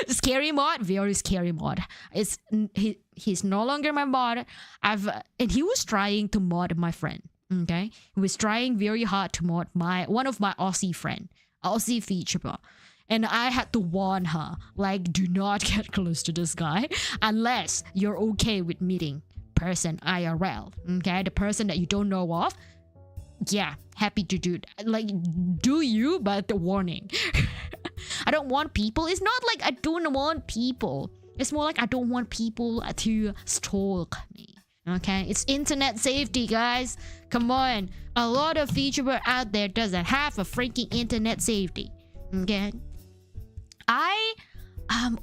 Scary mod, very scary mod. He's no longer my mod. And he was trying to mod my friend. Okay, he was trying very hard to mod one of my Aussie friend, Aussie Vtuber, and I had to warn her, like, do not get close to this guy unless you're okay with meeting person IRL. Okay, the person that you don't know of. Yeah, happy to do that. Like, do you, but the warning. I don't want people. It's not like I don't want people. It's more like I don't want people to stalk me. Okay? It's internet safety, guys. Come on. A lot of VTuber out there doesn't have a freaking internet safety. Okay?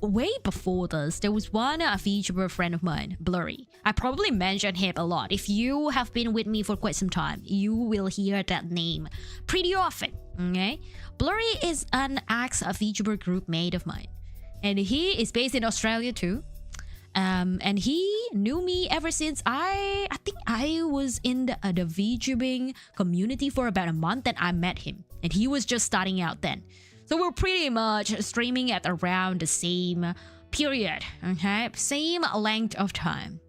Way before this, there was one VTuber friend of mine, Blurry. I probably mentioned him a lot. If you have been with me for quite some time, you will hear that name pretty often, okay? Blurry is an ex-VTuber group mate of mine. And he is based in Australia too. And he knew me ever since I think I was in the VTubing community for about a month, and I met him, and he was just starting out then. So we're pretty much streaming at around the same period, okay, same length of time.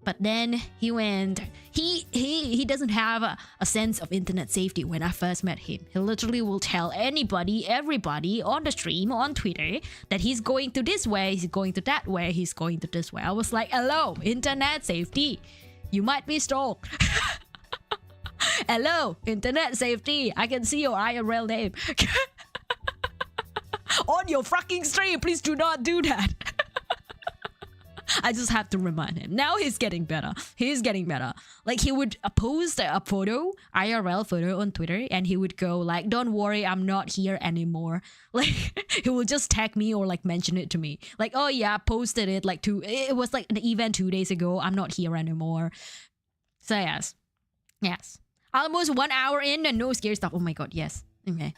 But then he went, he doesn't have a sense of internet safety. When I first met him, he literally will tell anybody, everybody on the stream, on Twitter, that he's going to this way, he's going to that way, he's going to this way. I was like, hello, internet safety. You might be stalked. Hello, internet safety. I can see your IRL name. On your fucking stream, please do not do that. I just have to remind him. Now he's getting better. He's getting better. Like, he would post a photo, IRL photo on Twitter, and he would go like, don't worry, I'm not here anymore. Like, he will just tag me or like mention it to me. Like, oh yeah, I posted it like it was like an event 2 days ago. I'm not here anymore. So yes. Almost 1 hour in and no scary stuff. Oh my god, yes. Okay.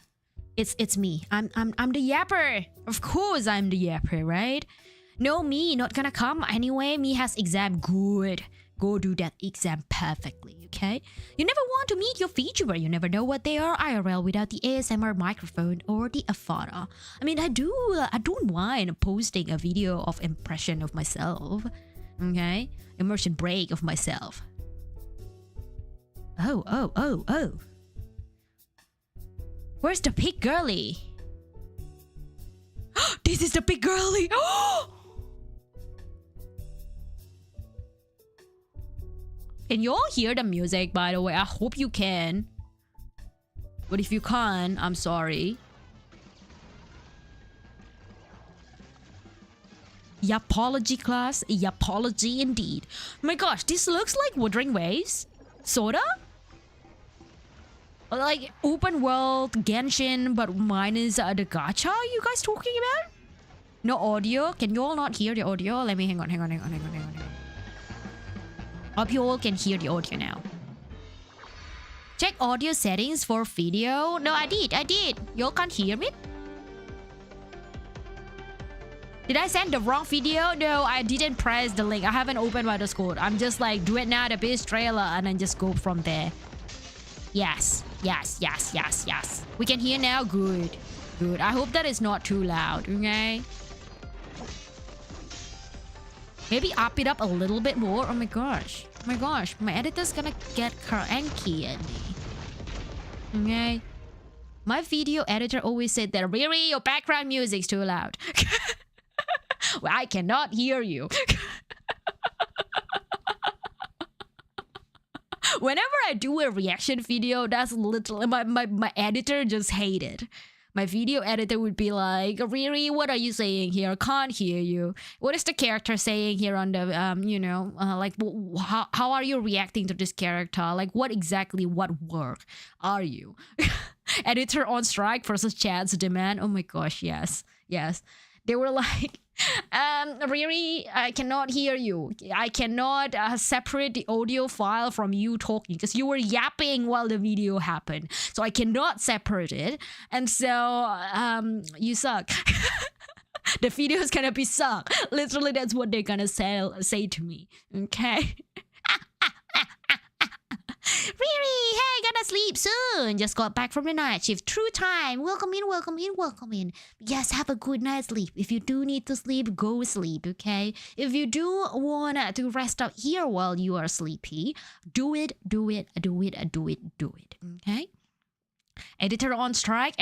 It's me. I'm the yapper. Of course I'm the yapper, right? No, me not gonna come anyway. Me has exam. Good. Go do that exam perfectly, okay? You never want to meet your VTuber. You never know what they are IRL without the ASMR microphone or the avatar. I mean, I don't mind posting a video of impression of myself, okay? Immersion break of myself. Oh. Where's the pig girly? This is the pig girly. Can you all hear the music, by the way? I hope you can. But if you can't, I'm sorry. Yapology class. Yapology indeed. My gosh, this looks like Wuthering Waves. Sorta? Like open world Genshin, but minus the gacha you guys talking about? No audio? Can you all not hear the audio? Let me hang on. Hope you all can hear the audio now. Check audio settings for video. No, I did. You all can't hear me? Did I send the wrong video? No, I didn't press the link. I haven't opened my Discord. I'm just like, do it now, the base trailer, and then just go from there. Yes. We can hear now. Good. I hope that is not too loud, okay? Maybe up it up a little bit more. Oh my gosh. My editor's gonna get cranky at me. Okay? My video editor always said that, Riri, your background music's too loud. Well, I cannot hear you. Whenever I do a reaction video, that's literally my editor just hated. My video editor would be like, Riri, what are you saying here? Can't hear you. What is the character saying here on the, like, how are you reacting to this character? Like, what work are you? Editor on strike versus chat's demand. Oh my gosh, yes. They were like, Riri, I cannot hear you. I cannot separate the audio file from you talking because you were yapping while the video happened. So I cannot separate it. And so, you suck. The video is gonna be suck. Literally, that's what they're gonna say to me. Okay? Riri, hey, gonna sleep soon. Just got back from the night shift. True time. Welcome in. Yes, have a good night's sleep. If you do need to sleep, go sleep, okay? If you do want to rest up here while you are sleepy, do it, okay? Editor on strike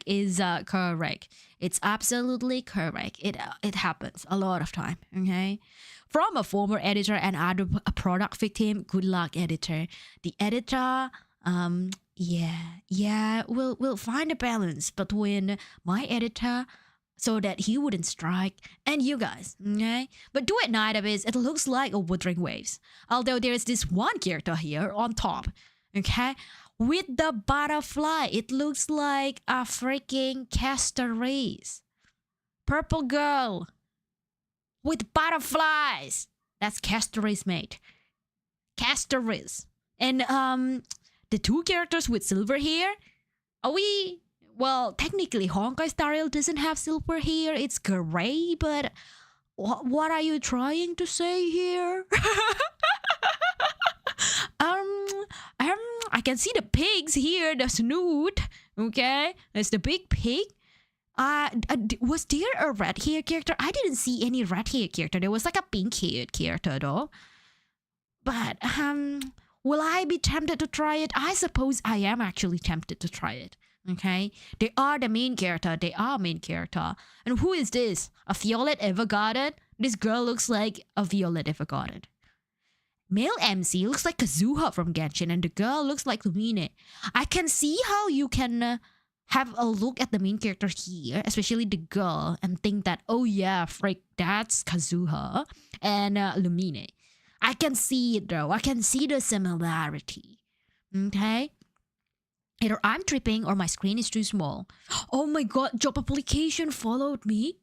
is correct. It's absolutely correct. It happens a lot of time, okay? From a former editor and other product victim, good luck, editor. The editor, we'll find a balance between my editor so that he wouldn't strike and you guys, okay? But do it night of it looks like a Wuthering Waves. Although there is this one character here on top, okay? With the butterfly, it looks like a freaking Castoris. Purple girl. With butterflies. That's Castoris, mate. Castoris. And the two characters with silver hair. Well, technically Honkai Star Rail doesn't have silver hair. It's gray, but What are you trying to say here? um, I can see the pigs here, the snoot. Okay, there's the big pig. Was there a red hair character? I didn't see any red hair character. There was like a pink haired character though. But will I be tempted to try it? I suppose I am actually tempted to try it. Okay, they are the main character. They are main character. And who is this? A Violet Evergarden? This girl looks like a Violet Evergarden. Male MC looks like Kazuha from Genshin, and the girl looks like Lumine. I can see how you can have a look at the main character here, especially the girl, and think that, oh yeah, freak, that's Kazuha and Lumine. I can see it though. I can see the similarity. Okay? Either I'm tripping or my screen is too small. Oh my god, job application followed me.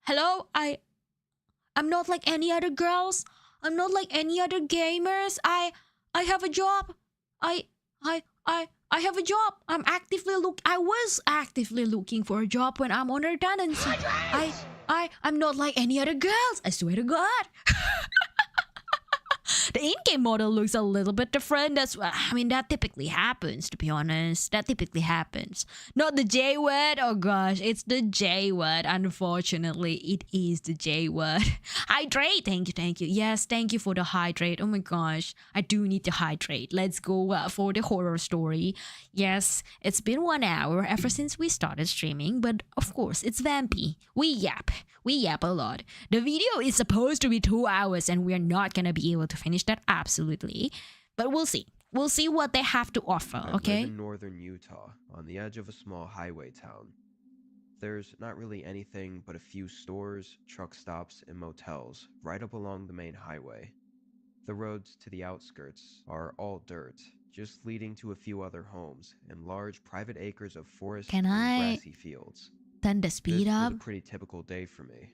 Hello? I'm not like any other girls. I'm not like any other gamers. I have a job. I have a job. I was actively looking for a job when I'm on redundancy. I'm not like any other girls. I swear to God. The in-game model looks a little bit different. That typically happens, to be honest. That typically happens. Not the J word. Oh gosh, it's the J word. Unfortunately, it is the J word. Hydrate. Thank you. Yes, thank you for the hydrate. Oh my gosh, I do need to hydrate. Let's go for the horror story. Yes, it's been 1 hour ever since we started streaming, but of course, it's vampy. We yap a lot. The video is supposed to be 2 hours and we're not gonna be able to finish that, absolutely. But we'll see. We'll see what they have to offer, okay? I live in northern Utah, on the edge of a small highway town. There's not really anything but a few stores, truck stops, and motels right up along the main highway. The roads to the outskirts are all dirt, just leading to a few other homes and large private acres of forest and grassy fields. Turn the speed up. This was a pretty typical day for me.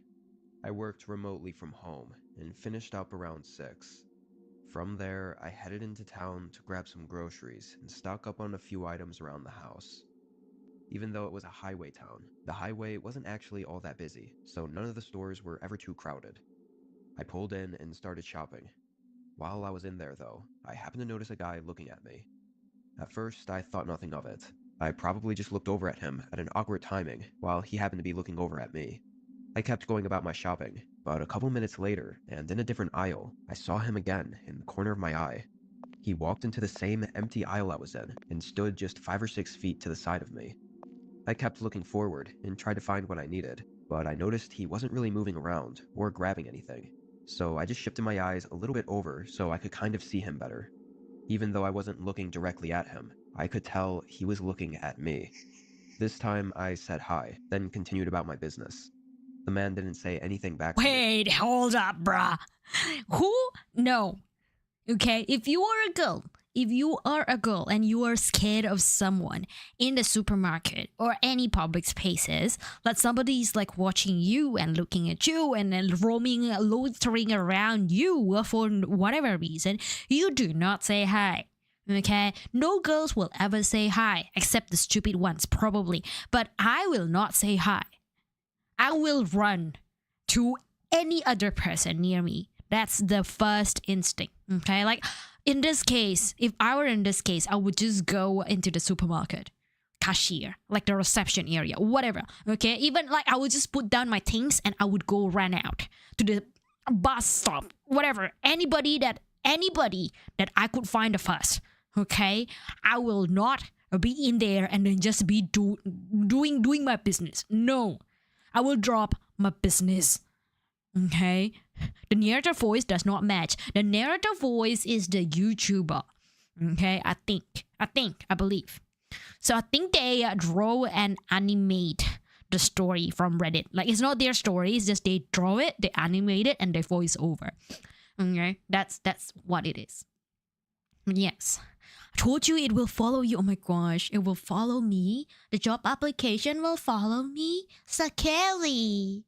I worked remotely from home and finished up around 6. From there, I headed into town to grab some groceries and stock up on a few items around the house. Even though it was a highway town, the highway wasn't actually all that busy, so none of the stores were ever too crowded. I pulled in and started shopping. While I was in there though, I happened to notice a guy looking at me. At first, I thought nothing of it. I probably just looked over at him at an awkward timing while he happened to be looking over at me. I kept going about my shopping, but a couple minutes later, and in a different aisle, I saw him again in the corner of my eye. He walked into the same empty aisle I was in and stood just 5 or 6 feet to the side of me. I kept looking forward and tried to find what I needed, but I noticed he wasn't really moving around or grabbing anything. So I just shifted my eyes a little bit over so I could kind of see him better. Even though I wasn't looking directly at him, I could tell he was looking at me. This time I said hi, then continued about my business. The man didn't say anything back to me. Wait, hold up, bruh. Who? No. Okay, if you are a girl and you are scared of someone in the supermarket or any public spaces, that somebody is like watching you and looking at you and then loitering around you for whatever reason, you do not say hi. Okay, no girls will ever say hi, except the stupid ones probably, but I will not say hi. I will run to any other person near me. That's the first instinct. Okay, like in this case, if I were in this case, I would just go into the supermarket, cashier, like the reception area, whatever. Okay, even like I would just put down my things and I would go run out to the bus stop, whatever. Anybody that I could find first. Okay, I will not be in there and then just be doing my business. No, I will drop my business. Okay, the narrator voice does not match. The narrator voice is the YouTuber. Okay, I believe. So I think they draw and animate the story from Reddit. Like it's not their story, it's just they draw it, they animate it, and they voice over. Okay, that's what it is. Yes. I told you it will follow you. Oh my gosh, it will follow me. The job application will follow me. Scary.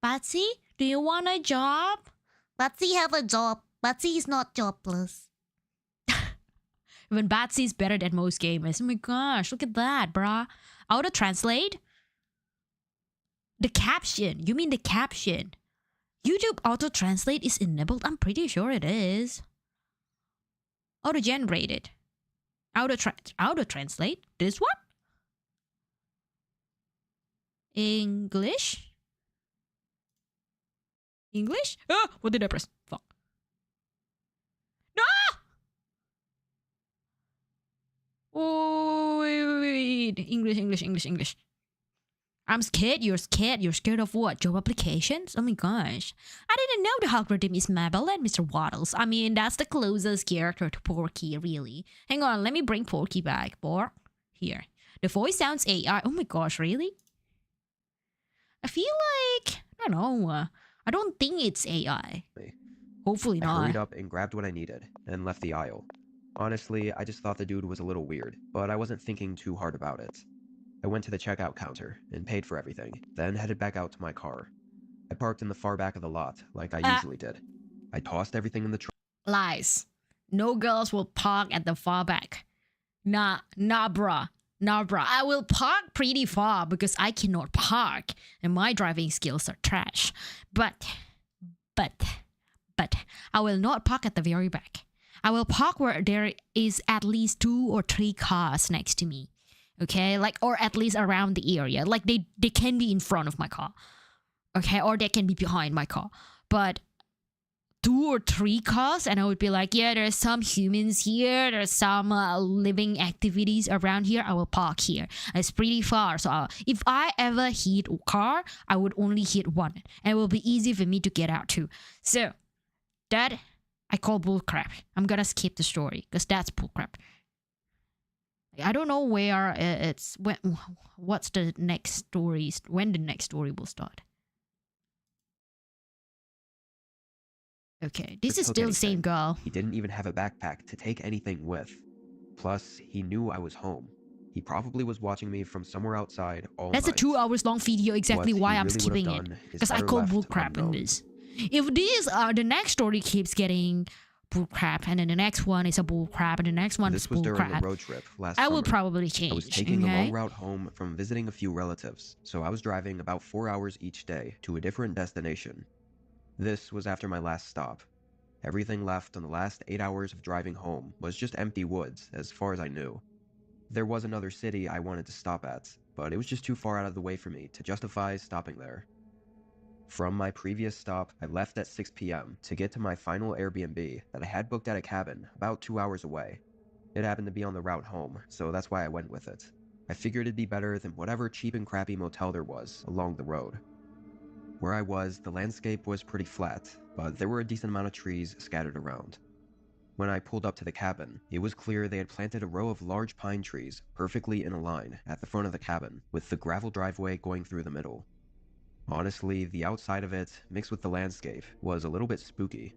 Patsy, do you want a job? Patsy have a job. Patsy is not jobless. Even Batsy is better than most gamers. Oh my gosh, look at that, bruh. Auto translate? The caption. You mean the caption? YouTube auto translate is enabled? I'm pretty sure it is. Auto generated. Auto translate? This one? English? English? Ah, what did I press? Fuck. No! Oh, wait. English. I'm scared. You're scared. You're scared of what? Job applications? Oh my gosh. I didn't know the algorithm is Mabel and Mr. Waddles. I mean, that's the closest character to Porky, really. Hang on, let me bring Porky back. Here. The voice sounds AI. Oh my gosh, really? I feel like, I don't know. I don't think it's AI. Hopefully I not. hurried up and grabbed what I needed, and left the aisle. Honestly, I just thought the dude was a little weird, but I wasn't thinking too hard about it. I went to the checkout counter and paid for everything, then headed back out to my car. I parked in the far back of the lot, like I usually did. I tossed everything in the trunk. Lies. No girls will park at the far back. Nah, bruh. I will park pretty far because I cannot park and my driving skills are trash. But, I will not park at the very back. I will park where there is at least 2 or 3 cars next to me. Okay, like, or at least around the area. Like, they can be in front of my car. Okay, or they can be behind my car. But 2 or 3 cars, and I would be like, yeah, there's some humans here, there's some living activities around here, I will park here. It's pretty far, so if I ever hit a car, I would only hit one, and it will be easy for me to get out too. So, that I call bullcrap. I'm gonna skip the story, because that's bullcrap. I don't know where it's, what's the next story, when the next story will start. Okay, this is still the same girl. He didn't even have a backpack to take anything with. Plus, he knew I was home. He probably was watching me from somewhere outside all That's night. a 2 hours long video, exactly why I'm skipping it. Because I call bullcrap in this. If these are, the next story keeps getting bullcrap, and then the next one is a bullcrap, and the next one is bullcrap. This was during a road trip last summer. I will probably change. I was taking a long route home from visiting a few relatives, so I was driving about 4 hours each day to a different destination. This was after my last stop. Everything left on the last 8 hours of driving home was just empty woods, as far as I knew. There was another city I wanted to stop at, but it was just too far out of the way for me to justify stopping there. From my previous stop, I left at 6 p.m. to get to my final Airbnb that I had booked at a cabin about 2 hours away. It happened to be on the route home, so that's why I went with it. I figured it'd be better than whatever cheap and crappy motel there was along the road. Where I was, the landscape was pretty flat, but there were a decent amount of trees scattered around. When I pulled up to the cabin, it was clear they had planted a row of large pine trees perfectly in a line at the front of the cabin, with the gravel driveway going through the middle. Honestly, the outside of it, mixed with the landscape, was a little bit spooky.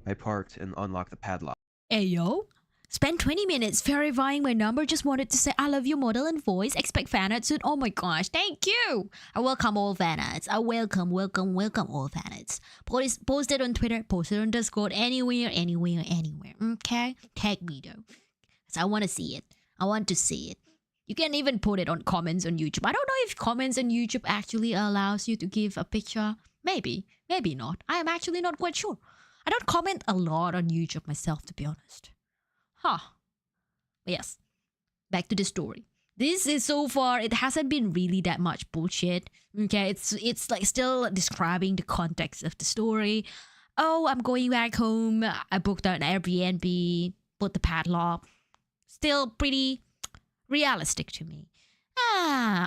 I parked and unlocked the padlock. Ayo? Spent 20 minutes verifying my number. Just wanted to say I love your model and voice. Expect fan art soon. Oh my gosh, thank you. I welcome all fan arts. I welcome all fan arts. Post it on Twitter, post it on Discord, anywhere. Okay? Tag me though. Because I want to see it. I want to see it. You can even put it on comments on YouTube. I don't know if comments on YouTube actually allows you to give a picture. Maybe, maybe not. I am actually not quite sure. I don't comment a lot on YouTube myself, to be honest. Huh. Yes. Back to the story. This is so far, it hasn't been really that much bullshit. Okay, it's like still describing the context of the story. Oh, I'm going back home. I booked an Airbnb, put the padlock. Still pretty realistic to me.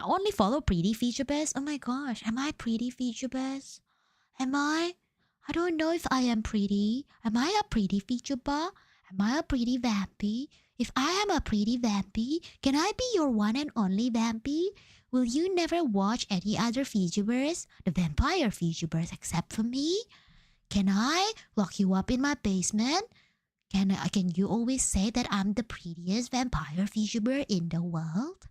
Only follow pretty feature best? Oh my gosh, am I pretty feature best? Am I? I don't know if I am pretty. Am I a pretty feature bar? Am I a pretty vampy? If I am a pretty vampy, can I be your one and only vampy? Will you never watch any other VTubers, the vampire VTubers, except for me? Can I lock you up in my basement? Can you always say that I'm the prettiest vampire VTuber in the world?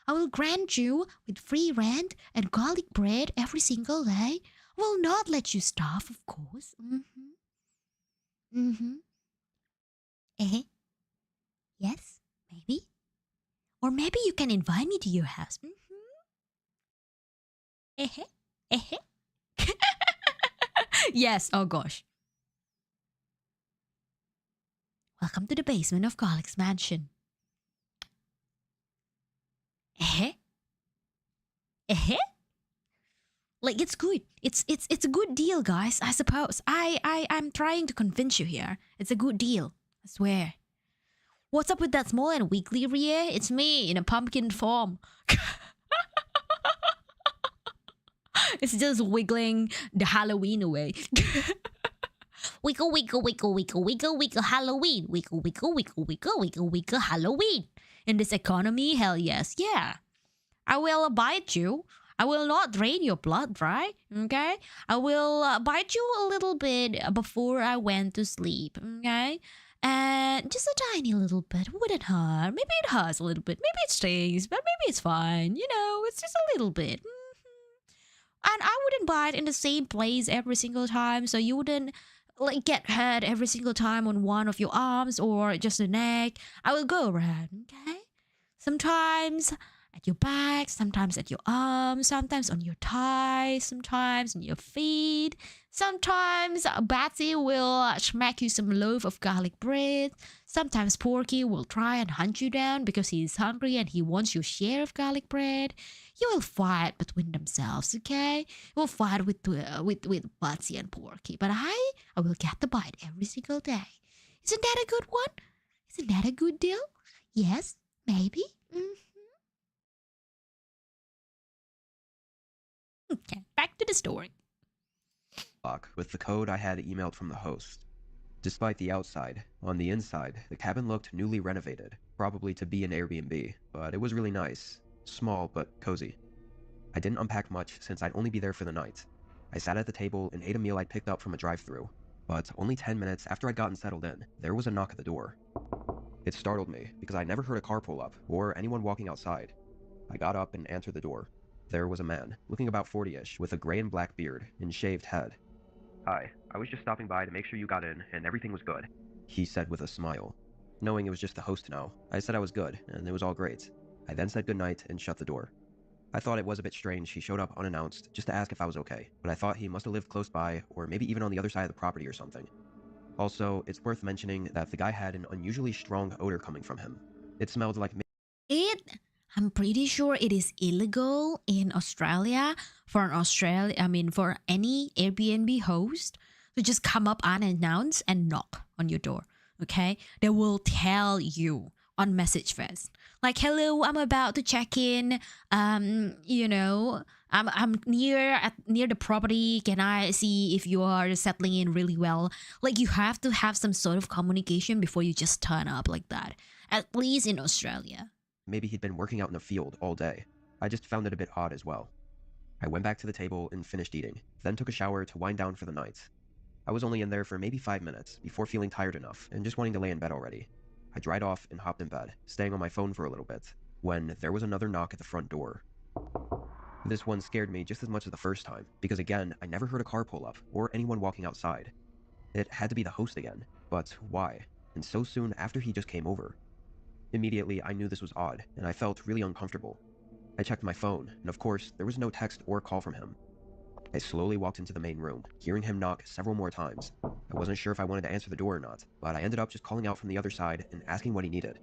I will grant you with free rent and garlic bread every single day. I will not let you starve, of course. Eh? Yes, maybe. Or maybe you can invite me to your house. Mm-hmm. Yes, oh gosh. Welcome to the basement of Garlic's mansion. Like it's good. It's a good deal, guys. I suppose. I'm trying to convince you here. It's a good deal. I swear. What's up with that small and weakly, Riera? It's me in a pumpkin form. It's just wiggling the Halloween away. Wiggle, wiggle, wiggle, wiggle, wiggle, wiggle, Halloween. Wiggle, wiggle, wiggle, wiggle, wiggle, wiggle, Halloween. In this economy, hell yes. Yeah. I will bite you. I will not drain your blood, right? Okay? I will bite you a little bit before I went to sleep, okay? And just a tiny little bit. Wouldn't hurt. Maybe it hurts a little bit. Maybe it stings, but maybe it's fine. You know, it's just a little bit. And I wouldn't bite in the same place every single time, so you wouldn't like get hurt every single time on one of your arms or just the neck. I will go around, okay? Sometimes at your back, sometimes at your arms, sometimes on your thighs, sometimes on your feet. Sometimes Batsy will smack you some loaf of garlic bread. Sometimes Porky will try and hunt you down because he is hungry and he wants your share of garlic bread. You will fight between themselves, okay? You will fight with Batsy and Porky, but I will get the bite every single day. Isn't that a good one? Isn't that a good deal? Yes, maybe. Okay, back to the story. Lock with the code I had emailed from the host. Despite the outside, on the inside, the cabin looked newly renovated, probably to be an Airbnb, but it was really nice. Small, but cozy. I didn't unpack much since I'd only be there for the night. I sat at the table and ate a meal I'd picked up from a drive-thru, but only 10 minutes after I'd gotten settled in, there was a knock at the door. It startled me because I never heard a car pull up or anyone walking outside. I got up and answered the door. There was a man, looking about 40-ish, with a gray and black beard and shaved head. "Hi, I was just stopping by to make sure you got in and everything was good," he said with a smile. Knowing it was just the host now, I said I was good and it was all great. I then said goodnight and shut the door. I thought it was a bit strange he showed up unannounced just to ask if I was okay, but I thought he must have lived close by or maybe even on the other side of the property or something. Also, it's worth mentioning that the guy had an unusually strong odor coming from him. It smelled like I'm pretty sure it is illegal in Australia for for any Airbnb host to just come up unannounced and knock on your door. Okay, they will tell you on message first, like, "Hello, I'm about to check in. I'm near the property. Can I see if you are settling in really well?" Like, you have to have some sort of communication before you just turn up like that. At least in Australia. maybe he'd been working out in the field all day. I just found it a bit odd as well. I went back to the table and finished eating, then took a shower to wind down for the night. I was only in there for maybe 5 minutes before feeling tired enough and just wanting to lay in bed already. I dried off and hopped in bed, staying on my phone for a little bit, when there was another knock at the front door. This one scared me just as much as the first time, because again, I never heard a car pull up or anyone walking outside. It had to be the host again, but why? And so soon after he just came over. Immediately, I knew this was odd, and I felt really uncomfortable. I checked my phone, and of course, there was no text or call from him. I slowly walked into the main room, hearing him knock several more times. I wasn't sure if I wanted to answer the door or not, but I ended up just calling out from the other side and asking what he needed.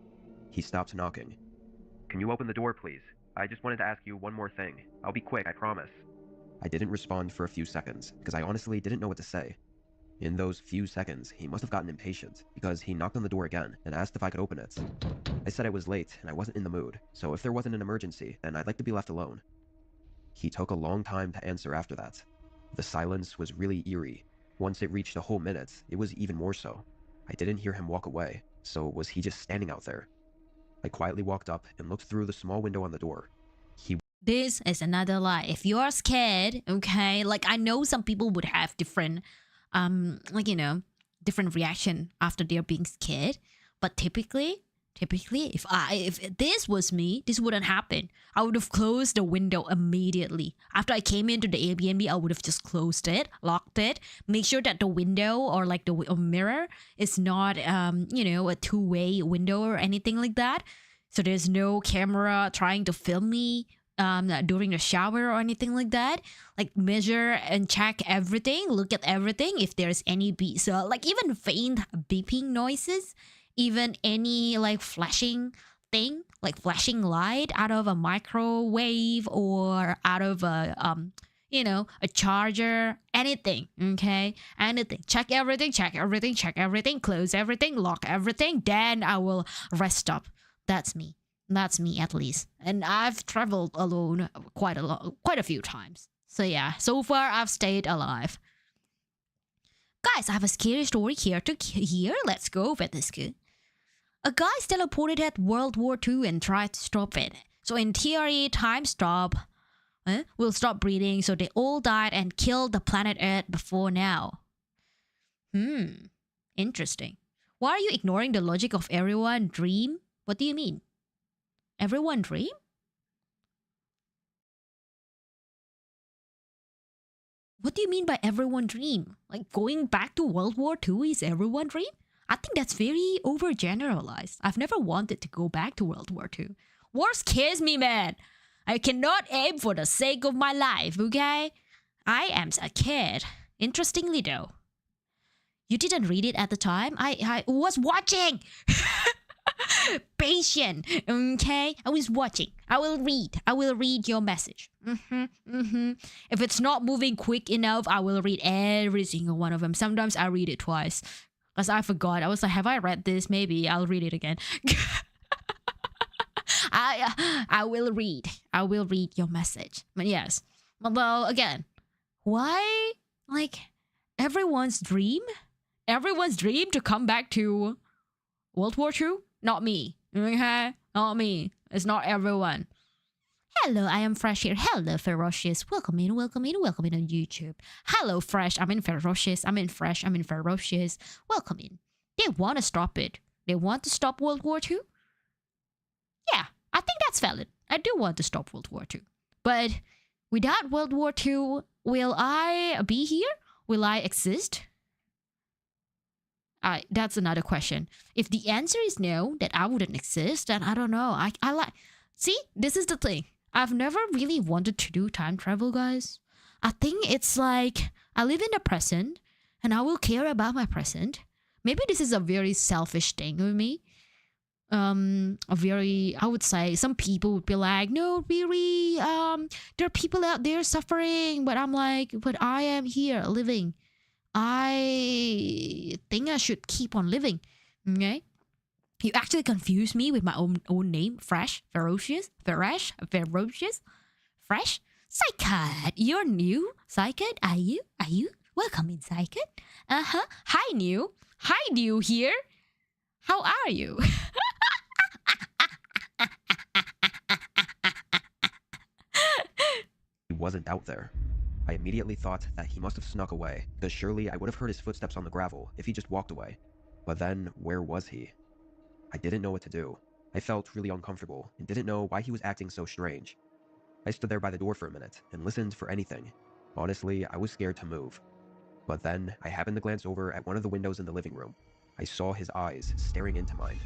He stopped knocking. "Can you open the door, please? I just wanted to ask you one more thing. I'll be quick, I promise." I didn't respond for a few seconds, because I honestly didn't know what to say. In those few seconds, he must have gotten impatient, because he knocked on the door again and asked if I could open it. I said I was late and I wasn't in the mood, so if there wasn't an emergency, then I'd like to be left alone. He took a long time to answer after that. The silence was really eerie. Once it reached a whole minute, it was even more so. I didn't hear him walk away, so was he just standing out there? I quietly walked up and looked through the small window on the door. This is another lie. If you are scared, okay, like, I know some people would have different different reaction after they're being scared, but typically Typically, if this was me, this wouldn't happen. I would have closed the window immediately. After I came into the Airbnb, I would have just closed it, locked it, make sure that the window or like the mirror is not a two-way window or anything like that. So there's no camera trying to film me during the shower or anything like that. Like measure and check everything, look at everything. If there's any so like even faint beeping noises, even any like flashing thing, like flashing light out of a microwave or out of a charger, anything. Okay, anything. Check everything, close everything, lock everything. Then I will rest up. That's me. That's me at least. And I've traveled alone quite a few times. So yeah, so far I've stayed alive. Guys, I have a scary story here to hear. Let's go with this good. A guy teleported at World War II and tried to stop it. So in theory, time will stop breathing, so they all died and killed the planet Earth before now. Interesting. Why are you ignoring the logic of everyone dream? What do you mean? Everyone dream? What do you mean by everyone dream? Like going back to World War II is everyone dream? I think that's very overgeneralized. I've never wanted to go back to World War II. War scares me, man. I cannot aim for the sake of my life, okay? I am a kid. Interestingly though, you didn't read it at the time? I was watching! Patient, okay? I was watching. I will read your message. If it's not moving quick enough, I will read every single one of them. Sometimes I read it twice. Because I forgot. I was like, have I read this? Maybe I'll read it again. I will read. I will read your message. But yes. Well, again, why? Like, everyone's dream? Everyone's dream to come back to World War II? Not me. Okay? Not me. It's not everyone. Hello, I am Fresh here. Hello, Ferocious. Welcome in on YouTube. Hello, Fresh. I'm in Ferocious. I'm in Fresh. I'm in Ferocious. Welcome in. They want to stop it. They want to stop World War II? Yeah, I think that's valid. I do want to stop World War II. But without World War II, will I be here? Will I exist? That's another question. If the answer is no, that I wouldn't exist, then I don't know. I like... See, this is the thing. I've never really wanted to do time travel, guys. I think it's like I live in the present and I will care about my present. Maybe this is a very selfish thing with me. I would say some people would be like, no, really, there are people out there suffering, but I'm like, but I am here living. I think I should keep on living. Okay? You actually confused me with my own name. Fresh, Ferocious, Fresh, Ferocious, Fresh. Psychic, you're new. Psychic, are you? Welcome in, Psychic. Hi, new. Hi, new here. How are you? He wasn't out there. I immediately thought that he must have snuck away, because surely I would have heard his footsteps on the gravel if he just walked away. But then, where was he? I didn't know what to do. I felt really uncomfortable and didn't know why he was acting so strange. I stood there by the door for a minute and listened for anything. Honestly, I was scared to move. But then, I happened to glance over at one of the windows in the living room. I saw his eyes staring into mine.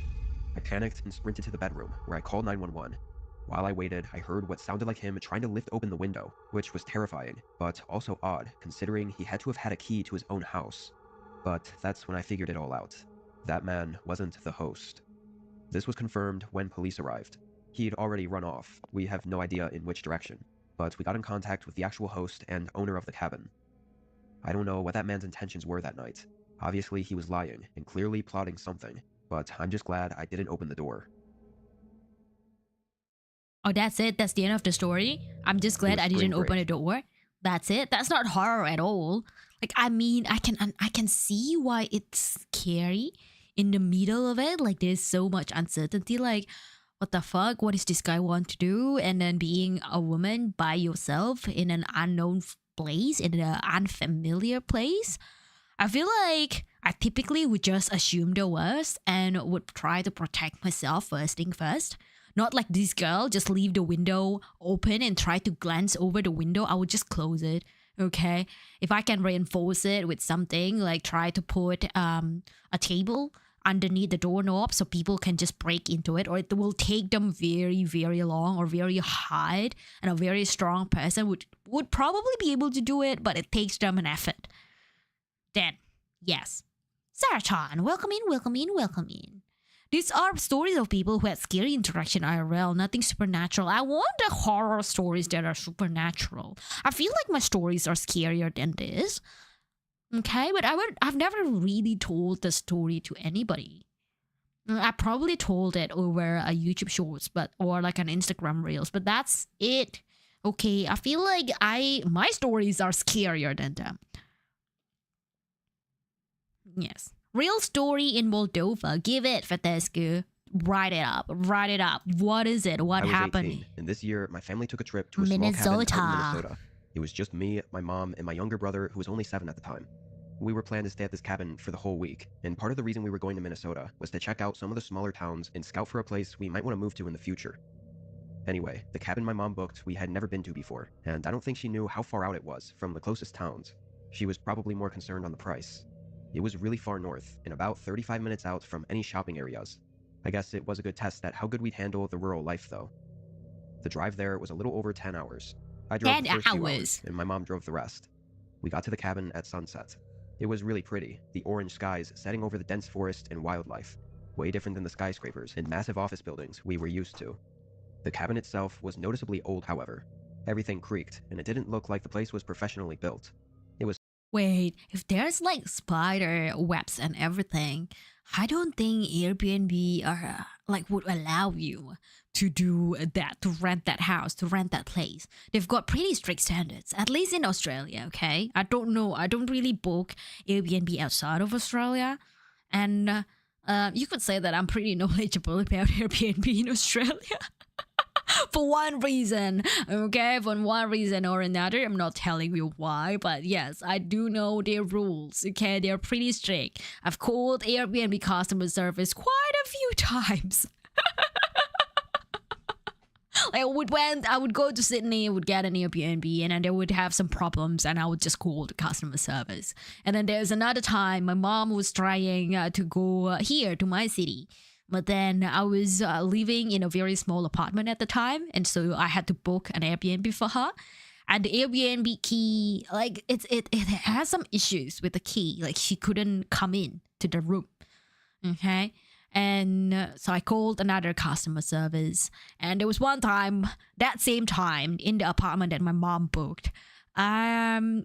I panicked and sprinted to the bedroom, where I called 911. While I waited, I heard what sounded like him trying to lift open the window, which was terrifying, but also odd, considering he had to have had a key to his own house. But that's when I figured it all out. That man wasn't the host. This was confirmed when police arrived. He'd already run off. We have no idea in which direction, but we got in contact with the actual host and owner of the cabin. I don't know what that man's intentions were that night. Obviously, he was lying and clearly plotting something, but I'm just glad I didn't open the door. Oh, that's it? That's the end of the story? I'm just glad I didn't open the door. That's it? That's not horror at all. Like, I mean, I can see why it's scary in the middle of it. Like, there's so much uncertainty. Like, what the fuck? What does this guy want to do? And then being a woman by yourself in an unknown place, in an unfamiliar place. I feel like I typically would just assume the worst and would try to protect myself first thing first. Not like this girl, just leave the window open and try to glance over the window. I would just close it. Okay. If I can reinforce it with something, like try to put a table underneath the doorknob so people can just break into it, or it will take them very, very long or very hard, and a very strong person would probably be able to do it, but it takes them an effort. Then, yes. Sarah-chan, welcome in, welcome in, welcome in. These are stories of people who had scary interaction IRL, nothing supernatural. I want the horror stories that are supernatural. I feel like my stories are scarier than this. Okay, but I've never really told the story to anybody. I probably told it over a YouTube Shorts, or like an Instagram Reels, but that's it. Okay, I feel like my stories are scarier than them. Yes. Real story in Moldova. Give it, Fatescu. Write it up. Write it up. What is it? What happened? I was 18, and this year my family took a trip to a small cabin out in Minnesota. It was just me, my mom, and my younger brother, who was only 7 at the time. We were planned to stay at this cabin for the whole week, and part of the reason we were going to Minnesota was to check out some of the smaller towns and scout for a place we might want to move to in the future. Anyway, the cabin my mom booked we had never been to before, and I don't think she knew how far out it was from the closest towns. She was probably more concerned on the price. It was really far north, and about 35 minutes out from any shopping areas. I guess it was a good test at how good we'd handle the rural life, though. The drive there was a little over 10 hours. I drove the first 2 hours, and my mom drove the rest. We got to the cabin at sunset. It was really pretty, the orange skies setting over the dense forest and wildlife, way different than the skyscrapers and massive office buildings we were used to. The cabin itself was noticeably old, however. Everything creaked, and it didn't look like the place was professionally built. It was... Wait, if there's like spider webs and everything, I don't think Airbnb would allow you to do that, to rent that house, to rent that place. They've got pretty strict standards, at least in Australia, okay? I don't know. I don't really book Airbnb outside of Australia. And you could say that I'm pretty knowledgeable about Airbnb in Australia. For one reason, okay? For one reason or another. I'm not telling you why, but yes, I do know their rules, okay? They're pretty strict. I've called Airbnb customer service quite a few times. Like I would go to Sydney, I would get an Airbnb, and then they would have some problems, and I would just call the customer service. And then there's another time my mom was trying to go here to my city. But then I was living in a very small apartment at the time, and so I had to book an Airbnb for her. And the Airbnb key, like it has some issues with the key. Like she couldn't come in to the room. Okay. And so I called another customer service. And there was one time, that same time, in the apartment that my mom booked,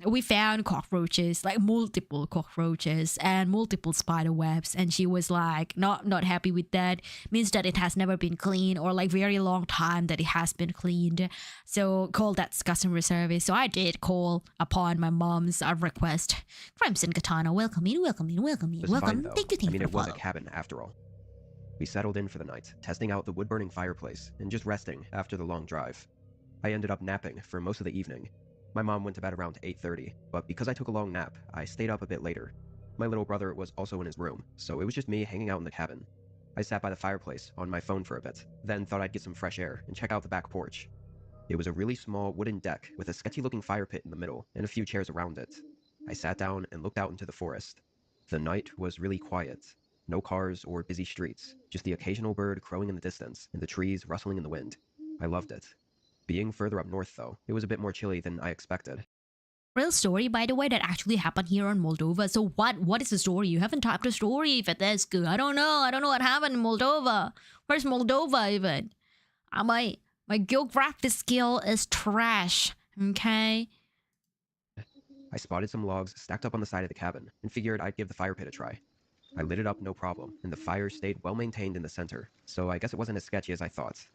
we found cockroaches, like multiple cockroaches and multiple spider webs, and she was like not happy with that. Means that it has never been cleaned, or like very long time that it has been cleaned. So call that customer service. So I did call upon my mom's request. Crimson Katana, welcome in, welcome in, welcome in, welcome. Thank you. It was a cabin after all. We settled in for the night, testing out the wood-burning fireplace and just resting after the long drive. I ended up napping for most of the evening. My mom went to bed around 8:30, but because I took a long nap, I stayed up a bit later. My little brother was also in his room, so it was just me hanging out in the cabin. I sat by the fireplace on my phone for a bit, then thought I'd get some fresh air and check out the back porch. It was a really small wooden deck with a sketchy-looking fire pit in the middle and a few chairs around it. I sat down and looked out into the forest. The night was really quiet. No cars or busy streets, just the occasional bird crowing in the distance and the trees rustling in the wind. I loved it. Being further up north, though, it was a bit more chilly than I expected. Real story, by the way, that actually happened here in Moldova. So what is the story? You haven't typed the story, Fatescu. I don't know what happened in Moldova. Where's Moldova even? My geographic skill is trash, okay? I spotted some logs stacked up on the side of the cabin and figured I'd give the fire pit a try. I lit it up no problem, and the fire stayed well maintained in the center, so I guess it wasn't as sketchy as I thought.